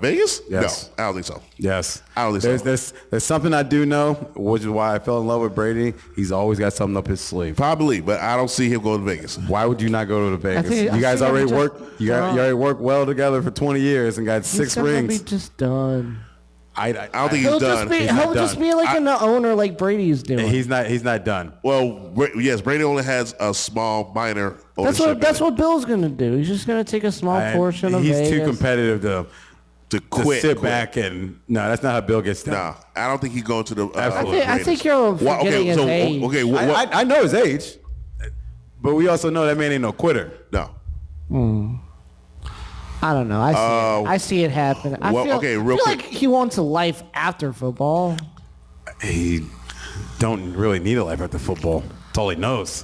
Vegas? Yes. No, I don't think so. Yes. I don't think so. There's something I do know, which is why I fell in love with Brady. He's always got something up his sleeve. Probably, but I don't see him going to Vegas. Why would you not go to Vegas? You guys already worked. You already worked well together for 20 years and got 6 rings. He's just done. I don't think he's done. He'll just be an owner like Brady's doing. He's not done. Well, yes, Brady only has a small minor ownership. That's what Bill's gonna do. He's just gonna take a small portion of Vegas. He's too competitive to quit. Sit back and no, that's not how Bill gets down. Nah, I don't think he's going to the. I think you're forgetting his age. Okay, I know his age, but we also know that man ain't no quitter. No. I don't know. I see it happen. I feel quick. like he wants a life after football. He don't really need a life after football. That's all he knows.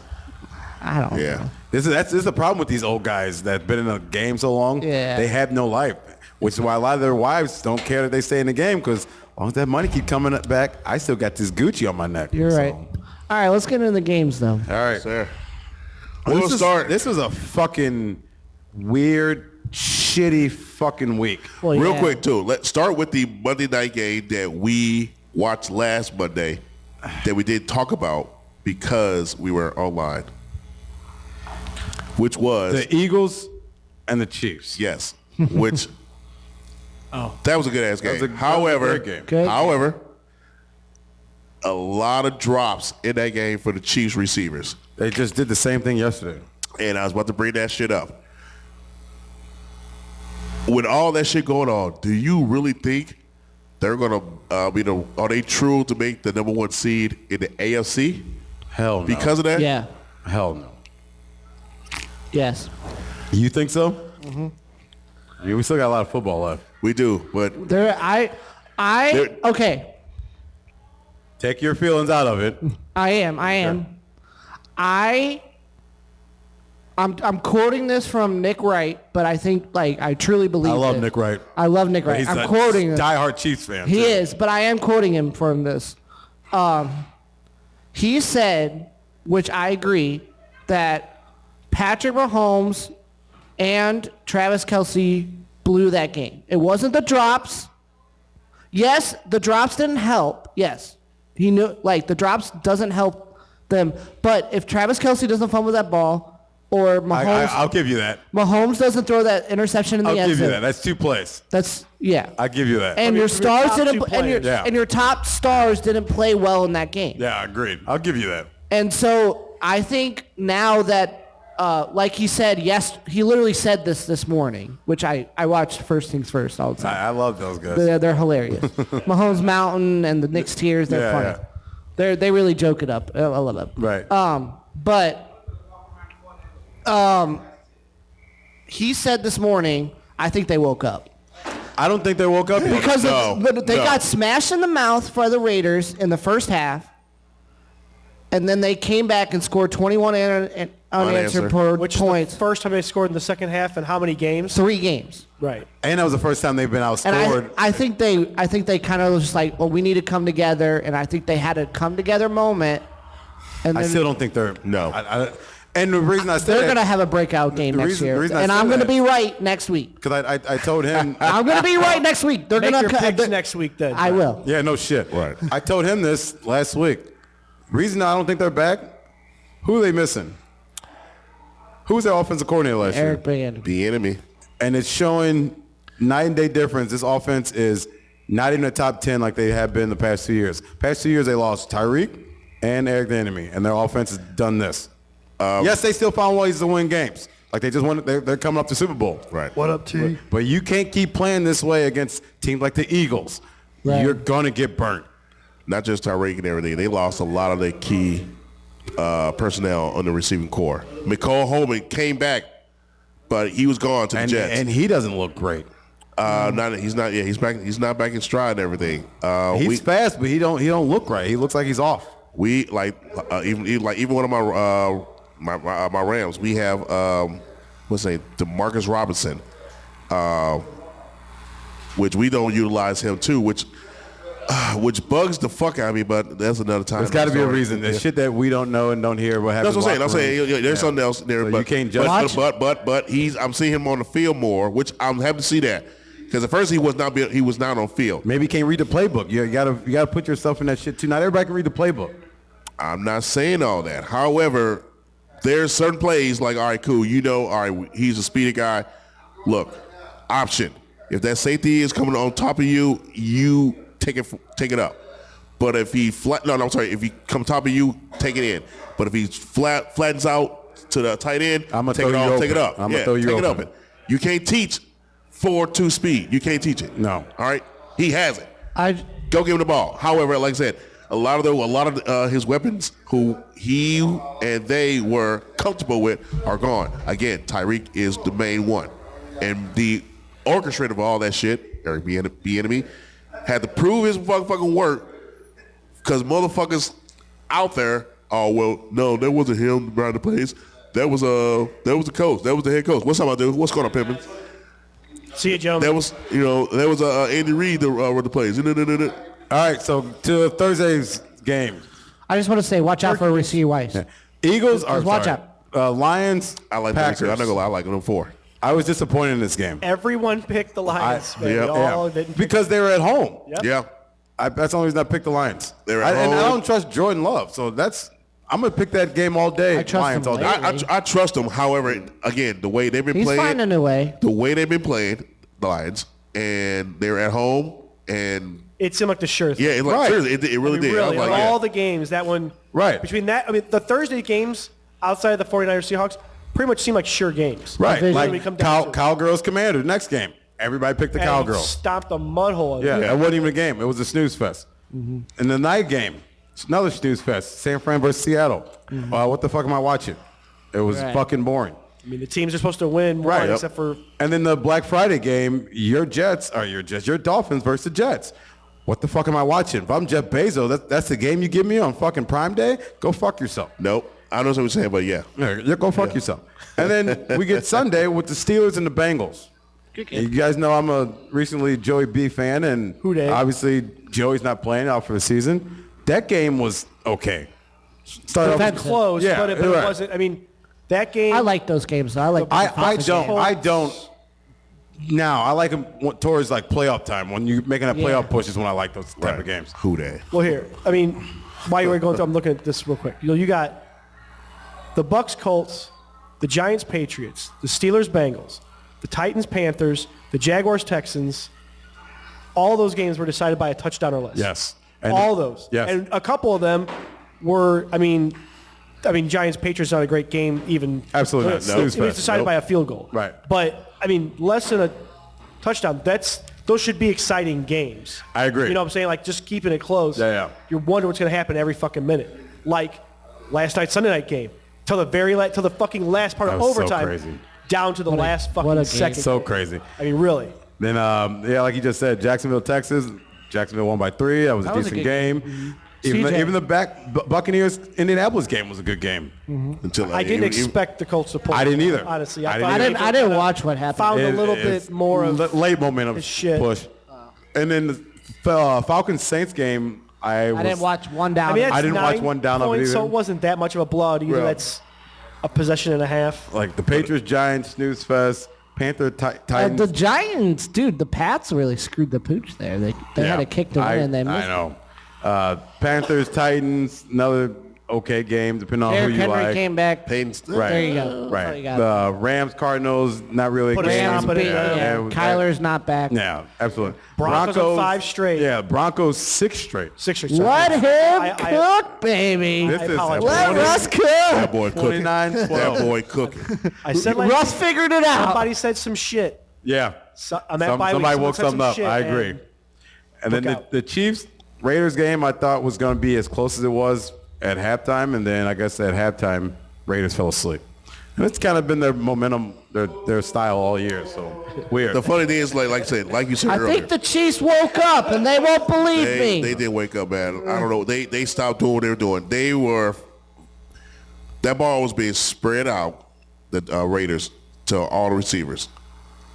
I don't know. This is the problem with these old guys that been in the game so long. Yeah. They have no life, which is why a lot of their wives don't care that they stay in the game because as long as that money keep coming back, I still got this Gucci on my neck. You're right. All right, let's get into the games though. All right, sir. We'll start. This was a fucking weird, shitty fucking week. Well, Real quick too. Let's start with the Monday night game that we watched last Monday that we didn't talk about because we were online, which was the Eagles and the Chiefs. Yes, which that was a good ass game. However, however, a lot of drops in that game for the Chiefs receivers. They just did the same thing yesterday. And I was about to bring that shit up. With all that shit going on, do you really think they're going to, are they true to make the number 1 seed in the AFC? Hell no. Because of that? Yeah. Hell no. Yes. You think so? Mm-hmm. Yeah, we still got a lot of football left. We do, but okay. Take your feelings out of it. I am. I'm quoting this from Nick Wright, but I think I truly believe I love it. Nick Wright. I love Nick Wright. He's I'm a quoting him. diehard Chiefs fan. He too. is, but I am quoting him from this. He said, which I agree, that Patrick Mahomes and Travis Kelce blew that game. It wasn't the drops. Yes, the drops didn't help. Yes. He knew, the drops doesn't help them. But if Travis Kelce doesn't fumble that ball, or Mahomes, I'll give you that. Mahomes doesn't throw that interception in the end zone. I'll give you that. That's 2 plays. I'll give you that. And your stars didn't, and your top stars didn't play well in that game. Yeah, agreed. I'll give you that. And so I think now that, like he said, yes, he literally said this morning, which I watched First Things First all the time. I love those guys. They're hilarious. Mahomes Mountain and the Knicks Tears, they're funny. Yeah. They really joke it up. I love them. Right. He said this morning, I think they woke up. I don't think they woke up because they got smashed in the mouth by the Raiders in the first half, and then they came back and scored 21 unanswered Which points. Is the first time they scored in the second half, and how many games? 3 games. Right. And that was the first time they've been outscored. And I think they kind of was just like, well, we need to come together, and I think they had a come together moment. And I still don't think they're and the reason I said they're going to have a breakout game next year, and I'm going to be right next week. Because I told him I'm going to be right next week. They're going to picks next week then. I will. Yeah, no shit. Right. I told him this last week. Reason I don't think they're back. Who are they missing? Who's their offensive coordinator last year? Eric Bieniemy. And it's showing night and day difference. This offense is not even a top 10 like they have been the past 2 years. Past 2 years they lost Tyreek and Eric Bieniemy, and their offense has done this. Yes, they still found ways to win games. Like they just won. They're coming up to Super Bowl. Right. What up, T? But you can't keep playing this way against teams like the Eagles. Right. You're gonna get burnt. Not just Tyreek and everything. They lost a lot of their key personnel on the receiving core. McCole Holman came back, but he was gone to the Jets. And he doesn't look great. He's not. Yeah, he's back. He's not back in stride and everything. He's fast, but he don't look right. He looks like he's off. We even one of my Rams. We have what's his name, DeMarcus Robinson, which we don't utilize him too, which bugs the fuck out of me. But that's another time. There's got to be a reason. There's shit that we don't know and don't hear. What happens? That's what I'm saying. There's something else there. So but you can't judge. But I'm seeing him on the field more, which I'm happy to see that. Because at first he was not on field. Maybe he can't read the playbook. You gotta put yourself in that shit too. Not everybody can read the playbook. I'm not saying all that. However, there's certain plays like, all right, cool. All right, he's a speedy guy. Look, option. If that safety is coming on top of you, you take it up. But if he if he comes top of you, take it in. But if he flattens out to the tight end, take it up. I'm gonna throw you take open. it up. You can't teach 4-2 speed. You can't teach it. No. All right, he has it. Go give him the ball. However, like I said, a lot of his weapons, who he and they were comfortable with, are gone. Again, Tyreek is the main one, and the orchestrator of all that shit, Eric Bieniemy, had to prove his fucking work, because motherfuckers out there, oh well, no, that wasn't him running the plays. That was the coach. That was the head coach. What's up, dude? What's going on, Pimpin? See you, gentlemen. That was Andy Reid that wrote the plays. All right, so to Thursday's game. I just want to say, watch out for Rasheed Weiss. Yeah. Eagles are watch out. Lions. I like Packers. I'm not gonna lie, I like them 4. I was disappointed in this game. Everyone picked the Lions. Because they were at home. Yep. Yeah. That's the only reason I picked the Lions. They're at home. And I don't trust Jordan Love, so I'm gonna pick that game all day. I trust Lions him all day. I trust them. However, again, the way they've been He's playing, finding a way. the way they've been playing, the Lions, and they're at home, and it seemed like the sure thing. Yeah, seriously, it really did. Really, I was like, all the games, that one. Right. Between that, the Thursday games outside of the 49ers Seahawks pretty much seemed like sure games. Right. When we come down to it. Cowgirls Commander, next game. Everybody picked the And Cowgirls. stomped a mud hole. Yeah, that wasn't even a game. It was a snooze fest. And the night game, another snooze fest. San Fran versus Seattle. What the fuck am I watching? It was fucking boring. I mean, the teams are supposed to win, Right. except for. And then the Black Friday game, your Dolphins versus the Jets. What the fuck am I watching? If I'm Jeff Bezos, that's the game you give me on fucking Prime Day? Go fuck yourself. Nope. I don't know what you're saying, but yeah. Yeah, go fuck yourself. And then we get Sunday with the Steelers and the Bengals. You guys know I'm a recently Joey B fan, and obviously Joey's not playing out for the season. That game was okay. Started off close, but it wasn't. I mean, that game. I like those games. I like. I don't. Now I like them towards like playoff time. When you're making a playoff push is when I like those type of games. Who that? Well, here. I mean, while you were going through, I'm looking at this real quick. You got the Bucks, Colts, the Giants, Patriots, the Steelers, Bengals, the Titans, Panthers, the Jaguars, Texans. All those games were decided by a touchdown or less. Yes. All those. Yes. And a couple of them were. I mean, Giants, Patriots not a great game even. Absolutely not. It was decided by a field goal. Right. But I mean, less than a touchdown. Those should be exciting games. I agree. You know what I'm saying? Like just keeping it close. Yeah. You're wondering what's going to happen every fucking minute. Like last night's Sunday night game till the fucking last part of overtime. So crazy. Down to the last fucking second. So crazy. I mean, really. Then like you just said, Jacksonville, Texas. Jacksonville won by 3. That was a decent game. Mm-hmm. Even the Buccaneers Indianapolis game was a good game. Until I didn't expect the Colts to pull. I didn't either. Honestly, I didn't watch what happened. Found a little bit more of late momentum push. And then the Falcons Saints game, I didn't watch one down. I didn't watch one down of it either. So it wasn't that much of a blowout either. Bro. That's a possession and a half. Like the Patriots Giants snooze fest, Panther Titans. The Giants, dude, the Pats really screwed the pooch there. They had a kick to win and they missed. I know. Panthers Titans, another okay game depending on who you Henry like. came back. Peyton. Right. There you go. Right. You got The Rams Cardinals, not really a Put a game. stomp in it. Kyler's not back. Yeah, absolutely. Broncos on 5 straight. Yeah, Broncos 6 straight. 6 straight. Let him cook, baby. This is apologize. Let Russ cook. That boy cooking. 29-12. That boy cooking. I said like Russ figured it out. somebody said some shit. Yeah. So, on that bye week, Somebody someone woke said something some up. shit, I agree. And then Look out. the Chiefs Raiders game I thought was going to be as close as it was at halftime, and then I guess at halftime Raiders fell asleep. And it's kind of been their momentum, their style all year. So weird. The funny thing is, like you said I earlier, think the Chiefs woke up and they won't believe me. they did wake up, man. I don't know. They stopped doing what they were doing. That ball was being spread out, the Raiders, to all the receivers.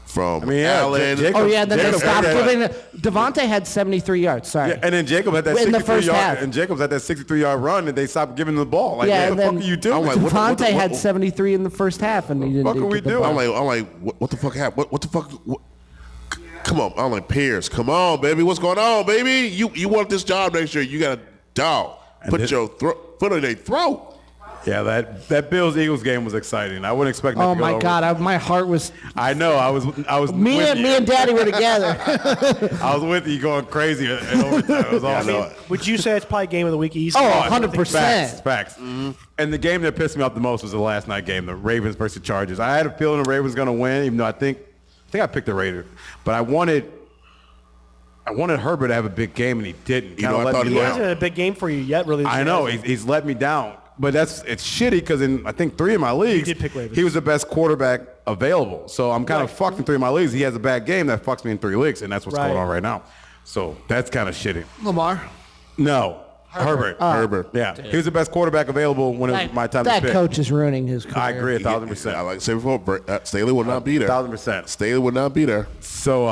From Allen. Then they stopped giving. Devontae had 73 yards. Sorry. Yeah, and then Jacob had that In the 63 first yard. half. And Jacobs had that 63-yard run, and they stopped giving him the ball. Like, Yeah, what the fuck are you doing? I'm like, Devontae had 73 in the first half, and he didn't. What the fuck are we doing? I'm like, what the fuck happened? What the fuck? Come on, I'm like, Pierce, come on, baby, what's going on, baby? You want this job next year? You got a dog. Put your foot on their throat. Yeah, that Bills-Eagles game was exciting. I wouldn't expect that Oh to go my over. God, my heart was. I know. I was. Me and Daddy were together. I was with you going crazy at overtime. It was awesome. Would you say it's probably game of the week easy? Oh, 100%. Facts. Mm-hmm. And the game that pissed me off the most was the last night game, the Ravens versus Chargers. I had a feeling the Ravens were going to win, even though I think I picked the Raiders. But I wanted Herbert to have a big game, and he didn't. He hasn't had a big game for you yet, really. I know. He's let me down. But it's shitty because in, I think, 3 of my leagues, he was the best quarterback available. So I'm kind of fucked in 3 of my leagues. He has a bad game that fucks me in 3 leagues, and that's what's going on right now. So that's kind of shitty. Lamar? No. Herbert. Herbert. Yeah. He was the best quarterback available when it was my time to pick. That coach is ruining his career. I agree 1,000%. I like I said before, Staley would not be there. 1,000%. Staley would not be there. So,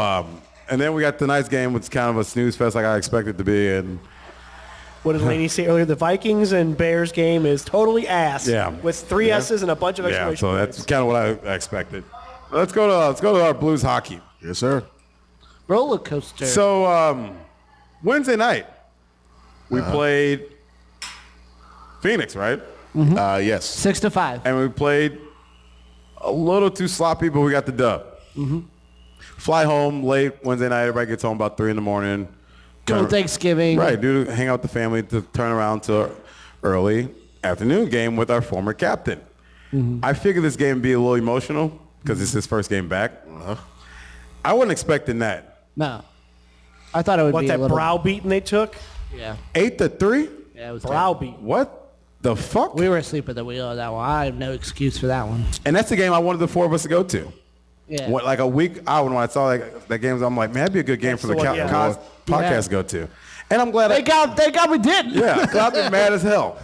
and then we got tonight's game, which is kind of a snooze fest like I expected it to be. And what did Laney say earlier? The Vikings and Bears game is totally ass. Yeah. With 3 S's and a bunch of exclamation points. Yeah, so points. that's kind of what I expected. Let's go to our Blues hockey. Yes, sir. Roller coaster. So Wednesday night we played Phoenix, right? Mm-hmm. Yes. 6-5. And we played a little too sloppy, but we got the dub. Mm-hmm. Fly home late Wednesday night. Everybody gets home about 3 in the morning. Till Thanksgiving. Right, hang out with the family to turn around to early afternoon game with our former captain. Mm-hmm. I figured this game would be a little emotional because it's his first game back. I wasn't expecting that. No. I thought it would be a little... browbeating they took? Yeah. 8-3? Yeah, it was browbeat. What the fuck? We were asleep at the wheel of that one. I have no excuse for that one. And that's the game I wanted the four of us to go to. Yeah. Like a week out when I saw that game, I'm like, man, that'd be a good game for the podcast to go to. And I'm glad Thank God we did. Yeah, because I've been mad as hell.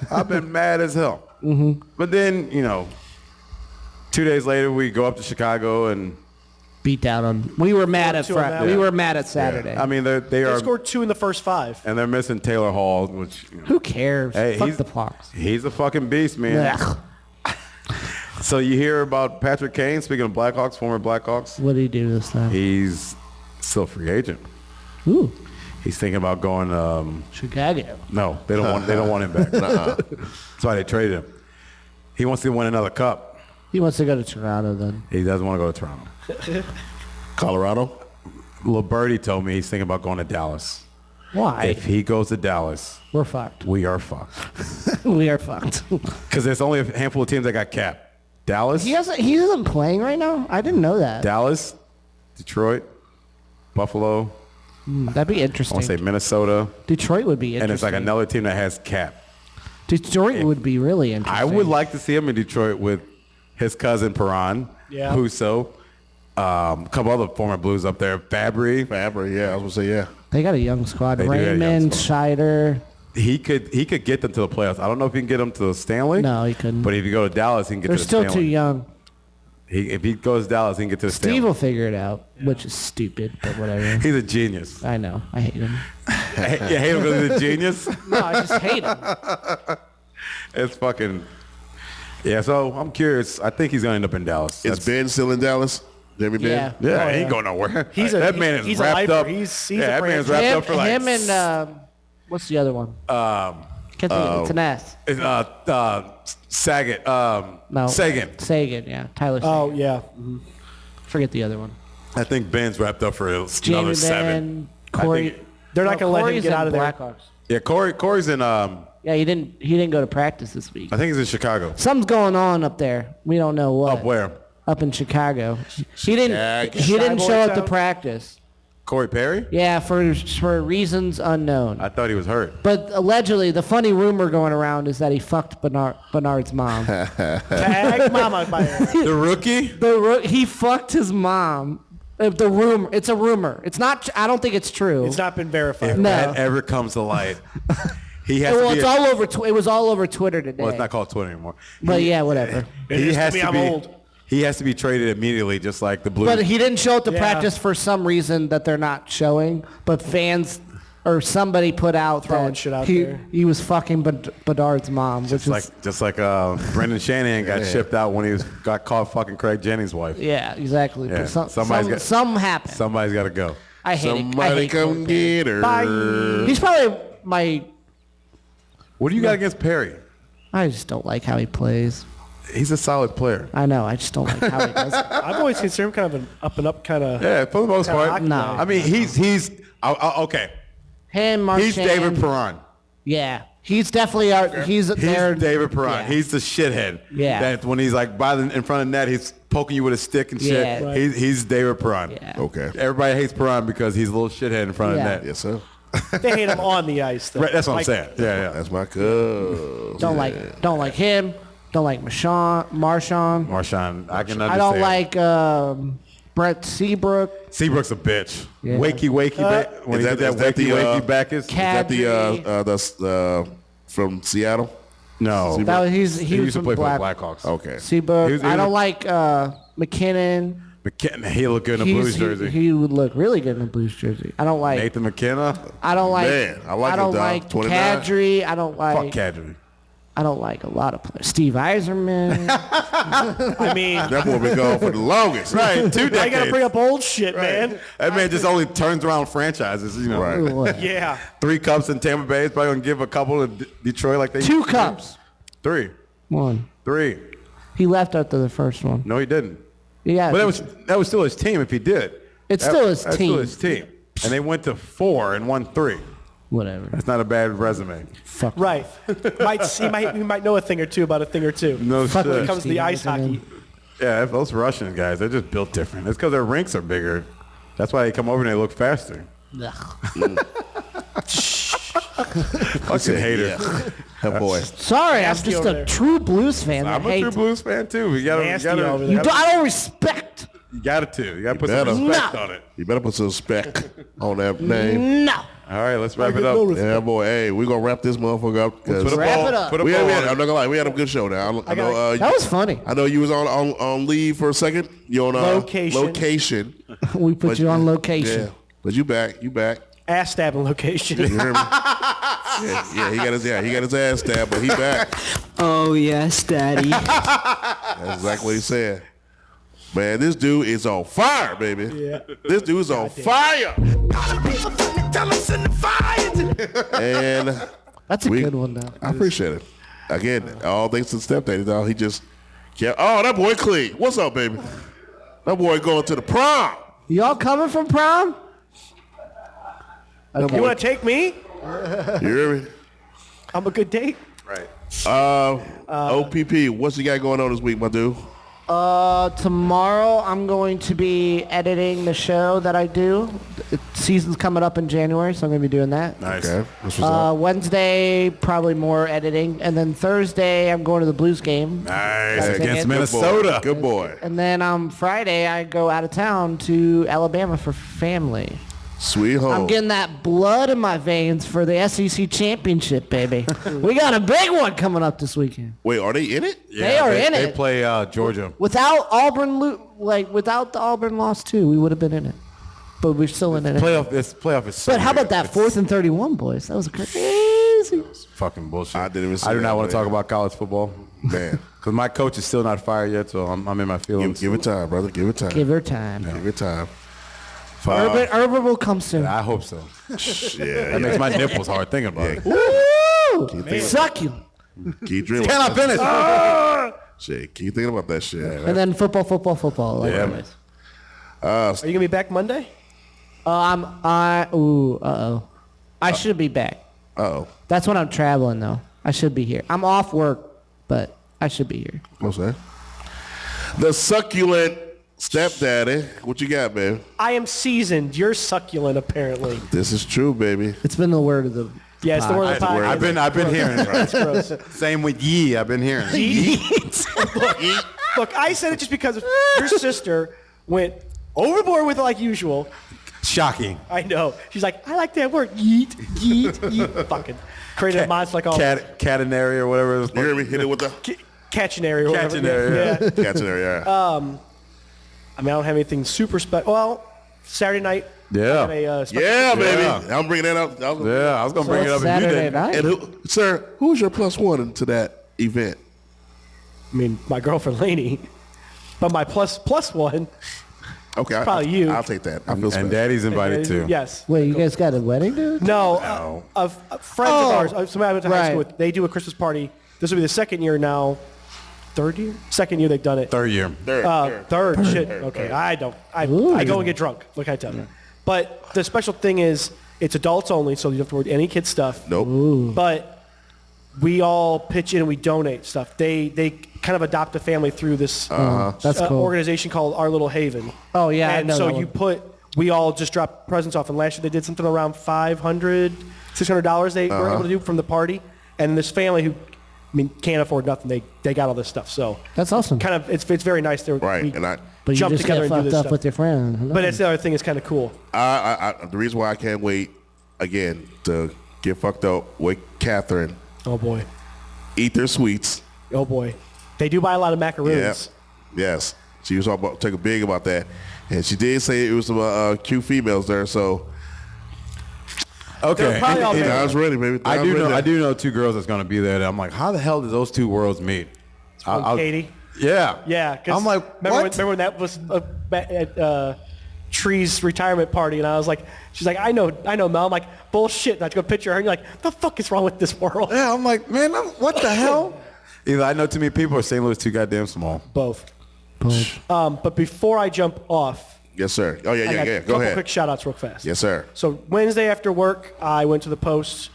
Mm-hmm. But then, 2 days later, we go up to Chicago and beat down on. We were mad at We were mad at Saturday. Yeah. I mean, they scored 2 in the first 5, and they're missing Taylor Hall, which who cares? Hey, Fuck the Hawks. He's a fucking beast, man. So you hear about Patrick Kane? Speaking of Blackhawks, former Blackhawks. What did he do this time? He's still a free agent. Ooh. He's thinking about going. Chicago. No, they don't want. They don't want him back. That's why they traded him. He wants to win another cup. He wants to go to Toronto then. He doesn't want to go to Toronto. Colorado. Lil Birdie told me he's thinking about going to Dallas. Why? If he goes to Dallas, we're fucked. We are fucked. We are fucked. Because there's only a handful of teams that got capped. Dallas. He isn't playing right now. I didn't know that. Dallas, Detroit, Buffalo. That'd be interesting. I want to say Minnesota. Detroit would be interesting. And it's like another team that has cap. Detroit would be really interesting. I would like to see him in Detroit with his cousin Perron, Huso, a couple other former Blues up there, Fabry, yeah, I was gonna say yeah. They got a young squad. Raymond, Scheider. He could get them to the playoffs. I don't know if he can get them to the Stanley. No, he couldn't. But if you go to Dallas, he can get to the Stanley. They're still too young. If he goes to Dallas, he can get to the Stanley. Steve will figure it out, which is stupid, but whatever. He's a genius. I know. I hate him. You hate him because he's a genius? No, I just hate him. It's fucking... Yeah, so I'm curious. I think he's going to end up in Dallas. Is Ben still in Dallas? Jeremy Ben? Yeah, he ain't going nowhere. That man is wrapped up. That man's wrapped up for like... Him and... what's the other one? Can't think of it. It's an S. Saget. No. Sagan. Sagan, yeah. Tyler Sagan. Oh, yeah. Mm-hmm. Forget the other one. I think Ben's wrapped up for another 7. Corey. They're not going to let him get out of there. Blackhawks. Yeah, Corey's in... yeah, he didn't go to practice this week. I think he's in Chicago. Something's going on up there. We don't know what. Up where? Up in Chicago. He didn't show up to practice. Corey Perry? Yeah, for reasons unknown. I thought he was hurt. But allegedly, the funny rumor going around is that he fucked Bernard's mom. Tag mama by the rookie? He fucked his mom. The rumor. It's a rumor. It's not. I don't think it's true. It's not been verified. If that ever comes to light, he has well, to be. It's all over. It was all over Twitter today. Well, it's not called Twitter anymore. But yeah, whatever. He has to be. Old. He has to be traded immediately, just like the Blues. But he didn't show up to practice for some reason that they're not showing. But fans or somebody put out that shit out there. He was fucking Bedard's mom, just like Brendan Shanahan got shipped out when he got caught fucking Craig Jennings' wife. Yeah, exactly. Yeah. But something happened. Somebody's got to go. I hate Somebody come get her. Bye. He's probably my. What do you got against Perry? I just don't like how he plays. He's a solid player. I know. I just don't like how he does it. I've always considered him kind of an up and up kind of. Yeah, for the most part. No. I mean, he's okay. Him, Marchand. He's David Perron. Yeah, he's definitely he's David Perron. Yeah. He's the shithead. Yeah. That when he's like in front of the net, he's poking you with a stick and shit. Yeah. Right. He's David Perron. Yeah. Okay. Everybody hates Perron because he's a little shithead in front of the net. Yes, sir. They hate him on the ice. Though. Right, that's what I'm saying. Yeah. That's my cuz. Don't like him. Don't like Marchand. I can understand. I don't like Brett Seabrook. Seabrook's a bitch. Yeah. Wakey. When he did that wakey back is that the from Seattle? No. He used to play for the Blackhawks. Okay. Seabrook. I don't like McKinnon. He looked good in a Blues jersey. He would look really good in a Blues jersey. I don't like Nathan McKenna. I don't like. Man, I don't like Kadri. I don't like. Fuck Kadri. I don't like a lot of players. Steve Yzerman. I mean, that boy been gone for the longest. Right, 2 decades. I gotta bring up old shit, man. That man just only turns around franchises, Right. Yeah. 3 cups in Tampa Bay. He's probably gonna give a couple to Detroit like they. 2 cups. 3. 1. 3. He left after the first one. No, he didn't. Yeah. But that was still his team. If he did, it's still his that's team. Still his team. And they went to 4 and won 3. Whatever. That's not a bad resume. Fuck. Right. He might know a thing or two about a thing or two. No When it shit. comes to the ice hockey. Yeah, those Russian guys, they're just built different. It's because their rinks are bigger. That's why they come over and they look faster. Fucking hater. Yeah. That boy. Sorry, I'm Nasty just over a there. true Blues fan. I'm a true Blues fan too. You gotta, Nasty over there. I don't respect. You gotta put better. some respect No. on it. You better put some respect on that name. No. All right, let's wrap it up. Yeah, boy. Hey, we're going to wrap this motherfucker up. Put a Wrap ball, it up. Put a I'm ball not on it. going to lie. We had a good show now. I know, That was funny. I know you was on leave for a second. You on location. We put you on Yeah, location. but you back. Ass stabbing location. You hear me? yeah, he got his ass stabbed, but he back. Oh, yes, Daddy. That's exactly what he said. Man, this dude is on fire, baby. Yeah. This dude is on fire. And That's a good one, though. I appreciate it. Again, all thanks to Stepdaddy, though. He just kept, that boy clean. What's up, baby? That boy going to the prom. Y'all coming from prom? That You boy- want to take me? You hear me? I'm a good date. Right. OPP, what's you got going on this week, my dude? Tomorrow I'm going to be editing the show that I do. The season's coming up in January, so I'm going to be doing that. Nice. Okay. This was up. Wednesday, probably more editing. And then Thursday, I'm going to the Blues game. Nice. That's Against it. Minnesota. Good boy. And then on Friday, I go out of town to Alabama for family. Sweet home. I'm getting that blood in my veins for the SEC championship, baby. We got a big one coming up this weekend. Wait, are they in it? They are in They it. play Georgia. Without Auburn, without the Auburn loss too, we would have been in it. But we're still in it. Playoff is so But how about weird. that It's 4th and 31, boys? That was crazy. fucking bullshit. I didn't even see I do that, not want to man. talk about college football. Man. Because my coach is still not fired yet, so I'm in my feelings. Give it time, brother. Give it time. Give her time. Give it time. Urban will come soon. I hope so. Yeah. That makes my nipples hard thinking about it. Woo! Suck you. Keep dreaming. Can I finish? Shit, keep thinking about that shit. And then football. Like Yeah. always. Are you gonna be back Monday? I should be back. Uh-oh. That's when I'm traveling, though. I should be here. I'm off work, but I should be here. What's that? The Succulent Stepdaddy. What you got, baby? I am seasoned. You're succulent, apparently. This is true, baby. It's been the word of the Yeah, it's the word of the podcast. I've been hearing it. It's gross. Same with ye. I've been hearing it. Look, I said it just because your sister went overboard with it like usual. Shocking. I know. She's like, I like that word. Yeet. Fucking creative minds like all. Kat-ionary or whatever it was. You hear me? Hit it with the Kat-ionary or whatever. Kat-ionary, Yeah. Kat-ionary, yeah. I mean, I don't have anything super special. Well, Saturday night. Yeah. I have a special- Yeah, baby. Yeah. I'm bringing that up. Yeah, I was going to bring it up if you Saturday didn't. night. And sir, who's your plus one into that event? I mean, my girlfriend Lainey. But my plus one. Okay, Probably you. I'll take that. I feel And special. Daddy's invited too. Yes. Wait, you guys got a wedding, dude? No, No. friends of ours, somebody I went to high right. school with, they do a Christmas party. This will be the second year now. Third year? Second year they've done it. Third year. Third. Shit. Okay. I don't. I go and get drunk. What can I tell you? But the special thing is it's adults only, so you don't have to worry any kid stuff. Nope. But we all pitch in and we donate stuff. They kind of adopt a family through this That's cool. organization called Our Little Haven. Oh, yeah, I And know so that you one. we all just drop presents off. And last year they did something around $500, $600 they were able to do from the party. And this family who, can't afford nothing, they got all this stuff. So That's awesome. kind of, it's very nice. Right, We and I But you jump just together get and do fucked this up stuff. with your friend. But it's the other thing is kind of cool. the reason why I can't wait again to get fucked up with Catherine, Oh boy. eat their sweets. Oh boy. They do buy a lot of Yeah. macaroons. Yes. She was all about take a big about that, and she did say it was some cute females there. So Okay. They're probably all I was ready, baby. I was ready. do know two girls that's going to be there. That I'm like, how the hell did those two worlds meet? Katie. Yeah. Yeah. 'Cause I'm like, remember when that was at Tree's retirement party, and I was like, she's like, I know, Mel. I'm like, bullshit. And I took a picture of her, and you're like, the fuck is wrong with this world? Yeah, I'm like, man, what the hell? Either I know too many people or St. Louis too goddamn small. Both. But before I jump off, Yes, sir. Oh, yeah. Go couple ahead. quick shout-outs real fast. Yes, sir. So Wednesday after work, I went to the Post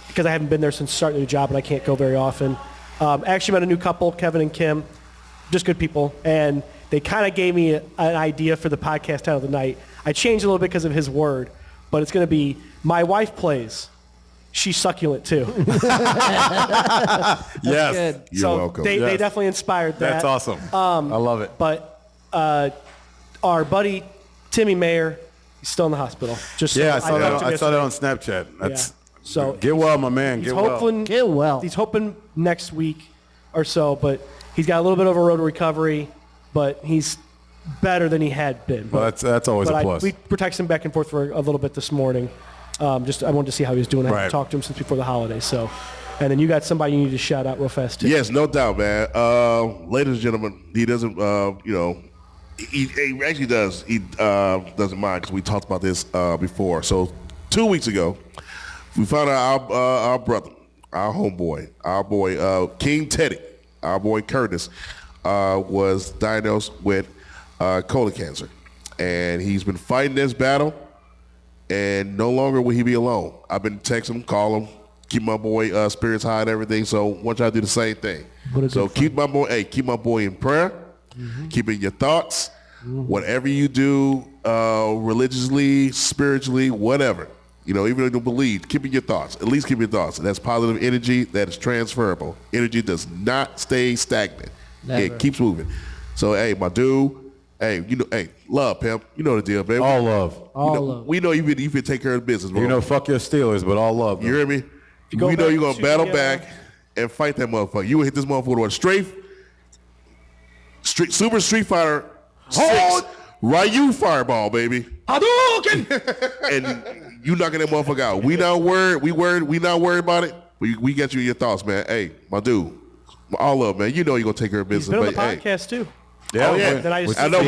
because I haven't been there since starting a new job, and I can't go very often. Actually met a new couple, Kevin and Kim, just good people, and they kind of gave me an idea for the podcast title of the night. I changed a little bit because of his word, but it's going to be My Wife Plays. She's succulent too. Yes. Good. You're welcome. They definitely inspired that. That's awesome. I love it. But our buddy Timmy Mayer, he's still in the hospital. Just Yeah, so I saw that on Snapchat. That's So get well, my man. he's Get well. hoping Get well. He's hoping next week or so, but he's got a little bit of a road to recovery, but he's better than he had been. Well, that's always a plus. We were texting back and forth for a little bit this morning. I wanted to see how he was doing. I haven't Right. talked to him since before the holidays. So, and then you got somebody you need to shout out real fast too. Yes, no doubt, man. Ladies and gentlemen, he doesn't, he actually does. He doesn't mind because we talked about this before. So 2 weeks ago, we found out our brother, our homeboy, our boy King Teddy, our boy Curtis, was diagnosed with colon cancer, and he's been fighting this battle. And no longer will he be alone. I've been texting him, call him, keep my boy spirits high and everything. So I want y'all to do the same thing. So keep my boy in prayer. Mm-hmm. Keep it in your thoughts. Mm-hmm. Whatever you do, religiously, spiritually, whatever. Even if you don't believe, keep it in your thoughts. At least keep your thoughts. And that's positive energy that is transferable. Energy does not stay stagnant. Never. It keeps moving. So, hey, my dude. Hey, love, pimp. You know the deal, baby. All love. Love. We know you can take care of the business, bro. Fuck your Steelers, but all love. You hear me? We know you're going to battle back and fight that motherfucker. You will hit this motherfucker with a Super Street Fighter 6 Ryu Fireball, baby. Hadouken! And you knocking that motherfucker out. We not worried. We not worried about it. We got you in your thoughts, man. Hey, my dude. All love, man. You know you're going to take care of business. He's been on the podcast too. Yeah, Then I know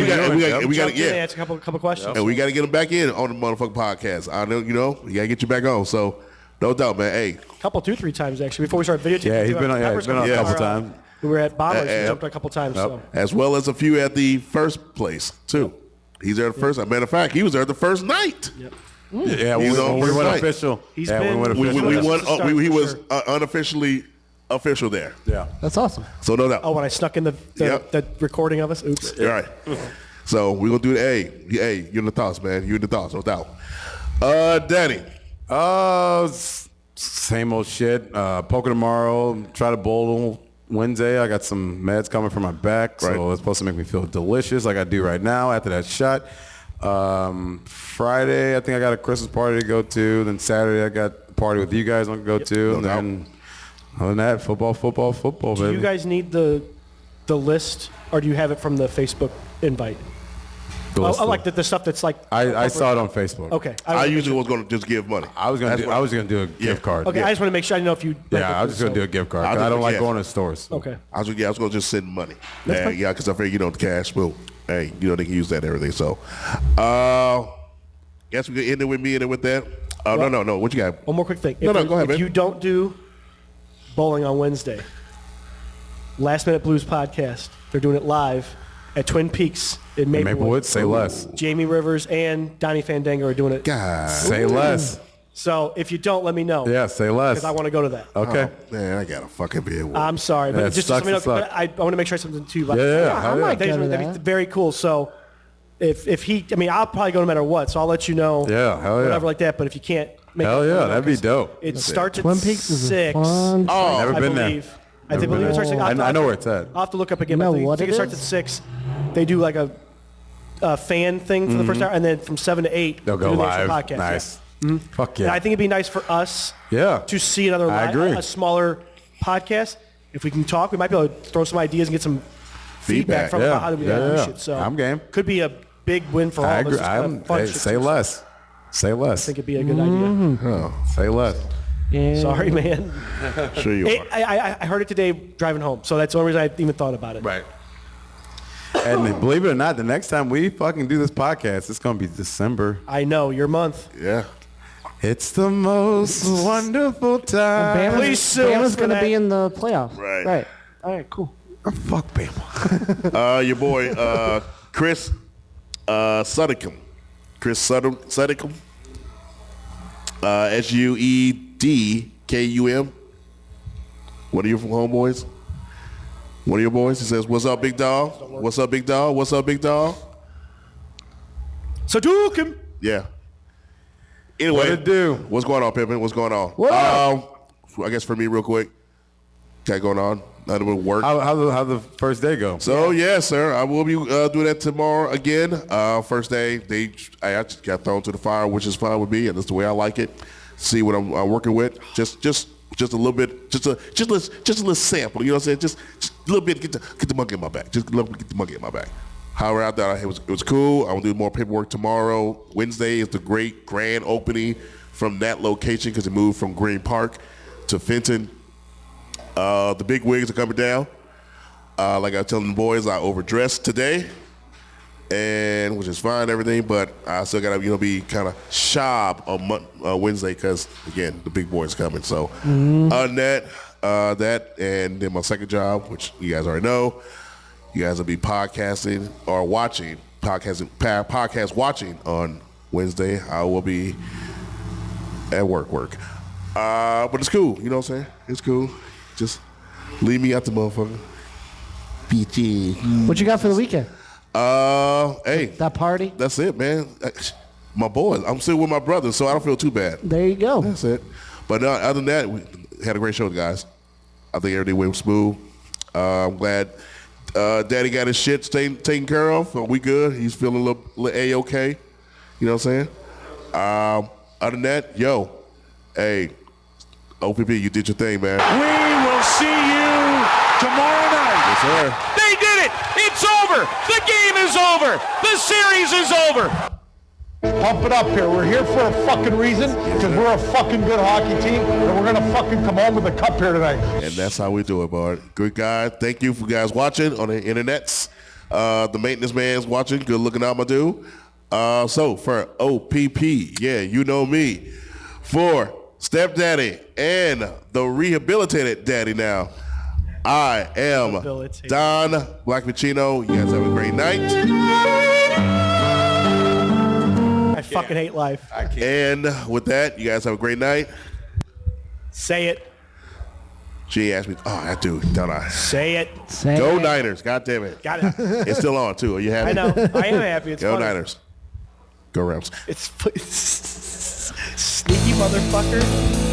we got to answer a couple questions. and we got to get him back in on the motherfucking podcast. I know, we got to get you back on. So, no doubt, man. Hey, couple, 2-3 times actually before we started videotaping. Yeah, he's been on a couple times. We were at Bombers. We jumped on a couple times. So. As well as a few at the first place too. He's there the first. Matter of fact, he was there the first night. Yep. Yeah, He's on we first went night. official. He's yeah, been- we went official. We won. Start He for was sure. unofficially official there. Yeah. That's awesome. So no doubt. Oh, when I snuck in the recording of us. Oops. All right. So we're gonna do the hey, you're in the thoughts, man. You're in the thoughts, no doubt. Danny. Same old shit. Poker tomorrow. Try to bowl Wednesday. I got some meds coming for my back, so it's supposed to make me feel delicious like I do right now after that shot. Friday, I think I got a Christmas party to go to. Then Saturday, I got a party with you guys I'm going to go to. No and doubt. then other than that, football, Do baby. you guys need the list, or do you have it from the Facebook invite? The list I like the stuff that's like. I saw it on Facebook. Okay. I usually was gonna just give money. I was gonna do a gift card. Okay, I just want to make sure I know if you. Yeah, I was just gonna do a gift card. 'Cause I don't like going to stores. So. Okay. I was gonna just send money. Yeah, because I figured the cash will. Hey, they can use that and everything. So, guess we can end it with me and with that. No. What you got? One more quick thing. No, go ahead, If man. you don't do bowling on Wednesday, Last Minute Blues podcast, they're doing it live at Twin Peaks in Maplewood. Say less. Jamie Rivers and Donnie Fandango are doing it. God. Say less. So if you don't, let me know. Yeah, say less. Because I want to go to that. Okay. Oh, man, I gotta fucking be at work. I'm sorry, but Yeah, it just sucks let me know. to suck. But I want to make sure I something too. Like, Yeah, I might go to that'd be that. very cool. So if he, I'll probably go no matter what. So I'll let you know. Yeah, hell yeah. Whatever like that. But if you can't make Hell it, yeah, that'd be dope. It starts Twin at Peaks is a 6. fun. Oh, Never I been there. believe. I Never believe been it starts there. at, I know where it's at. I'll have to look up again. You know but I what think it it starts is? at 6. They do like a fan thing for the first hour, and then from 7 to 8 They'll go do the actual live. podcast. Nice. Yeah. Fuck And yeah. I think it'd be nice for us Yeah. to see another I agree. a smaller podcast. If we can talk, we might be able to throw some ideas and get some feedback from Yeah. about how do we Yeah, do yeah. shit. So I'm game. Could be a big win for all I of us. agree. Just have fun shit Say to- less. Say I less. think it'd be a good idea. Say less. Yeah. Sorry, man. Sure you are. I heard it today driving home, so that's the only reason I even thought about it. Right. And believe it or not, the next time we fucking do this podcast, it's going to be December. I know, your month. Yeah. It's the most wonderful time. Please sue us Bama's for going to that. be in the playoffs. Right. All right, cool. Fuck Bama. Your boy, Chris. Succulent. Chris Succulent. Suedkum. One of your homeboys. One of your boys. He says, "What's up, big dog? What's up, big dog? What's up, big dog?" Succulent. Yeah. Anyway, What it do? What's going on, Pimpin? What's going on? I guess for me, real quick, got going on. Nothing but work. How the first day go? So yes, sir. I will be doing that tomorrow again. First day, I actually got thrown to the fire, which is fine with me, and that's the way I like it. See what I'm working with. Just a little bit, just a little sample. You know what I'm saying? Just a little bit. Get the monkey in my back. Just a little bit. Get the monkey in my back. However, I thought it was cool. I will do more paperwork tomorrow. Wednesday is the great grand opening from that location because it moved from Green Park to Fenton. The big wigs are coming down. Like I was telling the boys, I overdressed today, and which is fine, everything. But I still gotta, be kind of sharp on Wednesday because again, the big boys coming. So other than that, and then my second job, which you guys already know, you guys will be podcasting or watching podcast watching on Wednesday. I will be at work. But it's cool. You know what I'm saying? It's cool. Just leave me out the motherfucker. BG. What you got for the weekend? Hey. That party? That's it, man. My boys. I'm still with my brother, so I don't feel too bad. There you go. That's it. But other than that, we had a great show, guys. I think everything went smooth. I'm glad Daddy got his shit taken care of. We good. He's feeling a little A-okay. You know what I'm saying? Other than that, hey, OPP, you did your thing, man. We will see you tomorrow night. Yes, sir. They did it. It's over. The game is over. The series is over. Pump it up here. We're here for a fucking reason because we're a fucking good hockey team and we're going to fucking come home with a cup here tonight. And that's how we do it, bud. Good guy. Thank you for guys watching on the internets. The maintenance man's watching. Good looking out, my dude. So for OPP, yeah, you know me. For Stepdaddy and the rehabilitated daddy now, I am Don Black Pacino. You guys have a great night. I fucking hate life. And with that, you guys have a great night. Say it. She asked me, that dude, don't I? Say it. Go Niners. God damn it. Got it. It's still on, too. Are you happy? I know. I am happy. It's Go funny. Niners. Go Rams. It's sneaky motherfucker.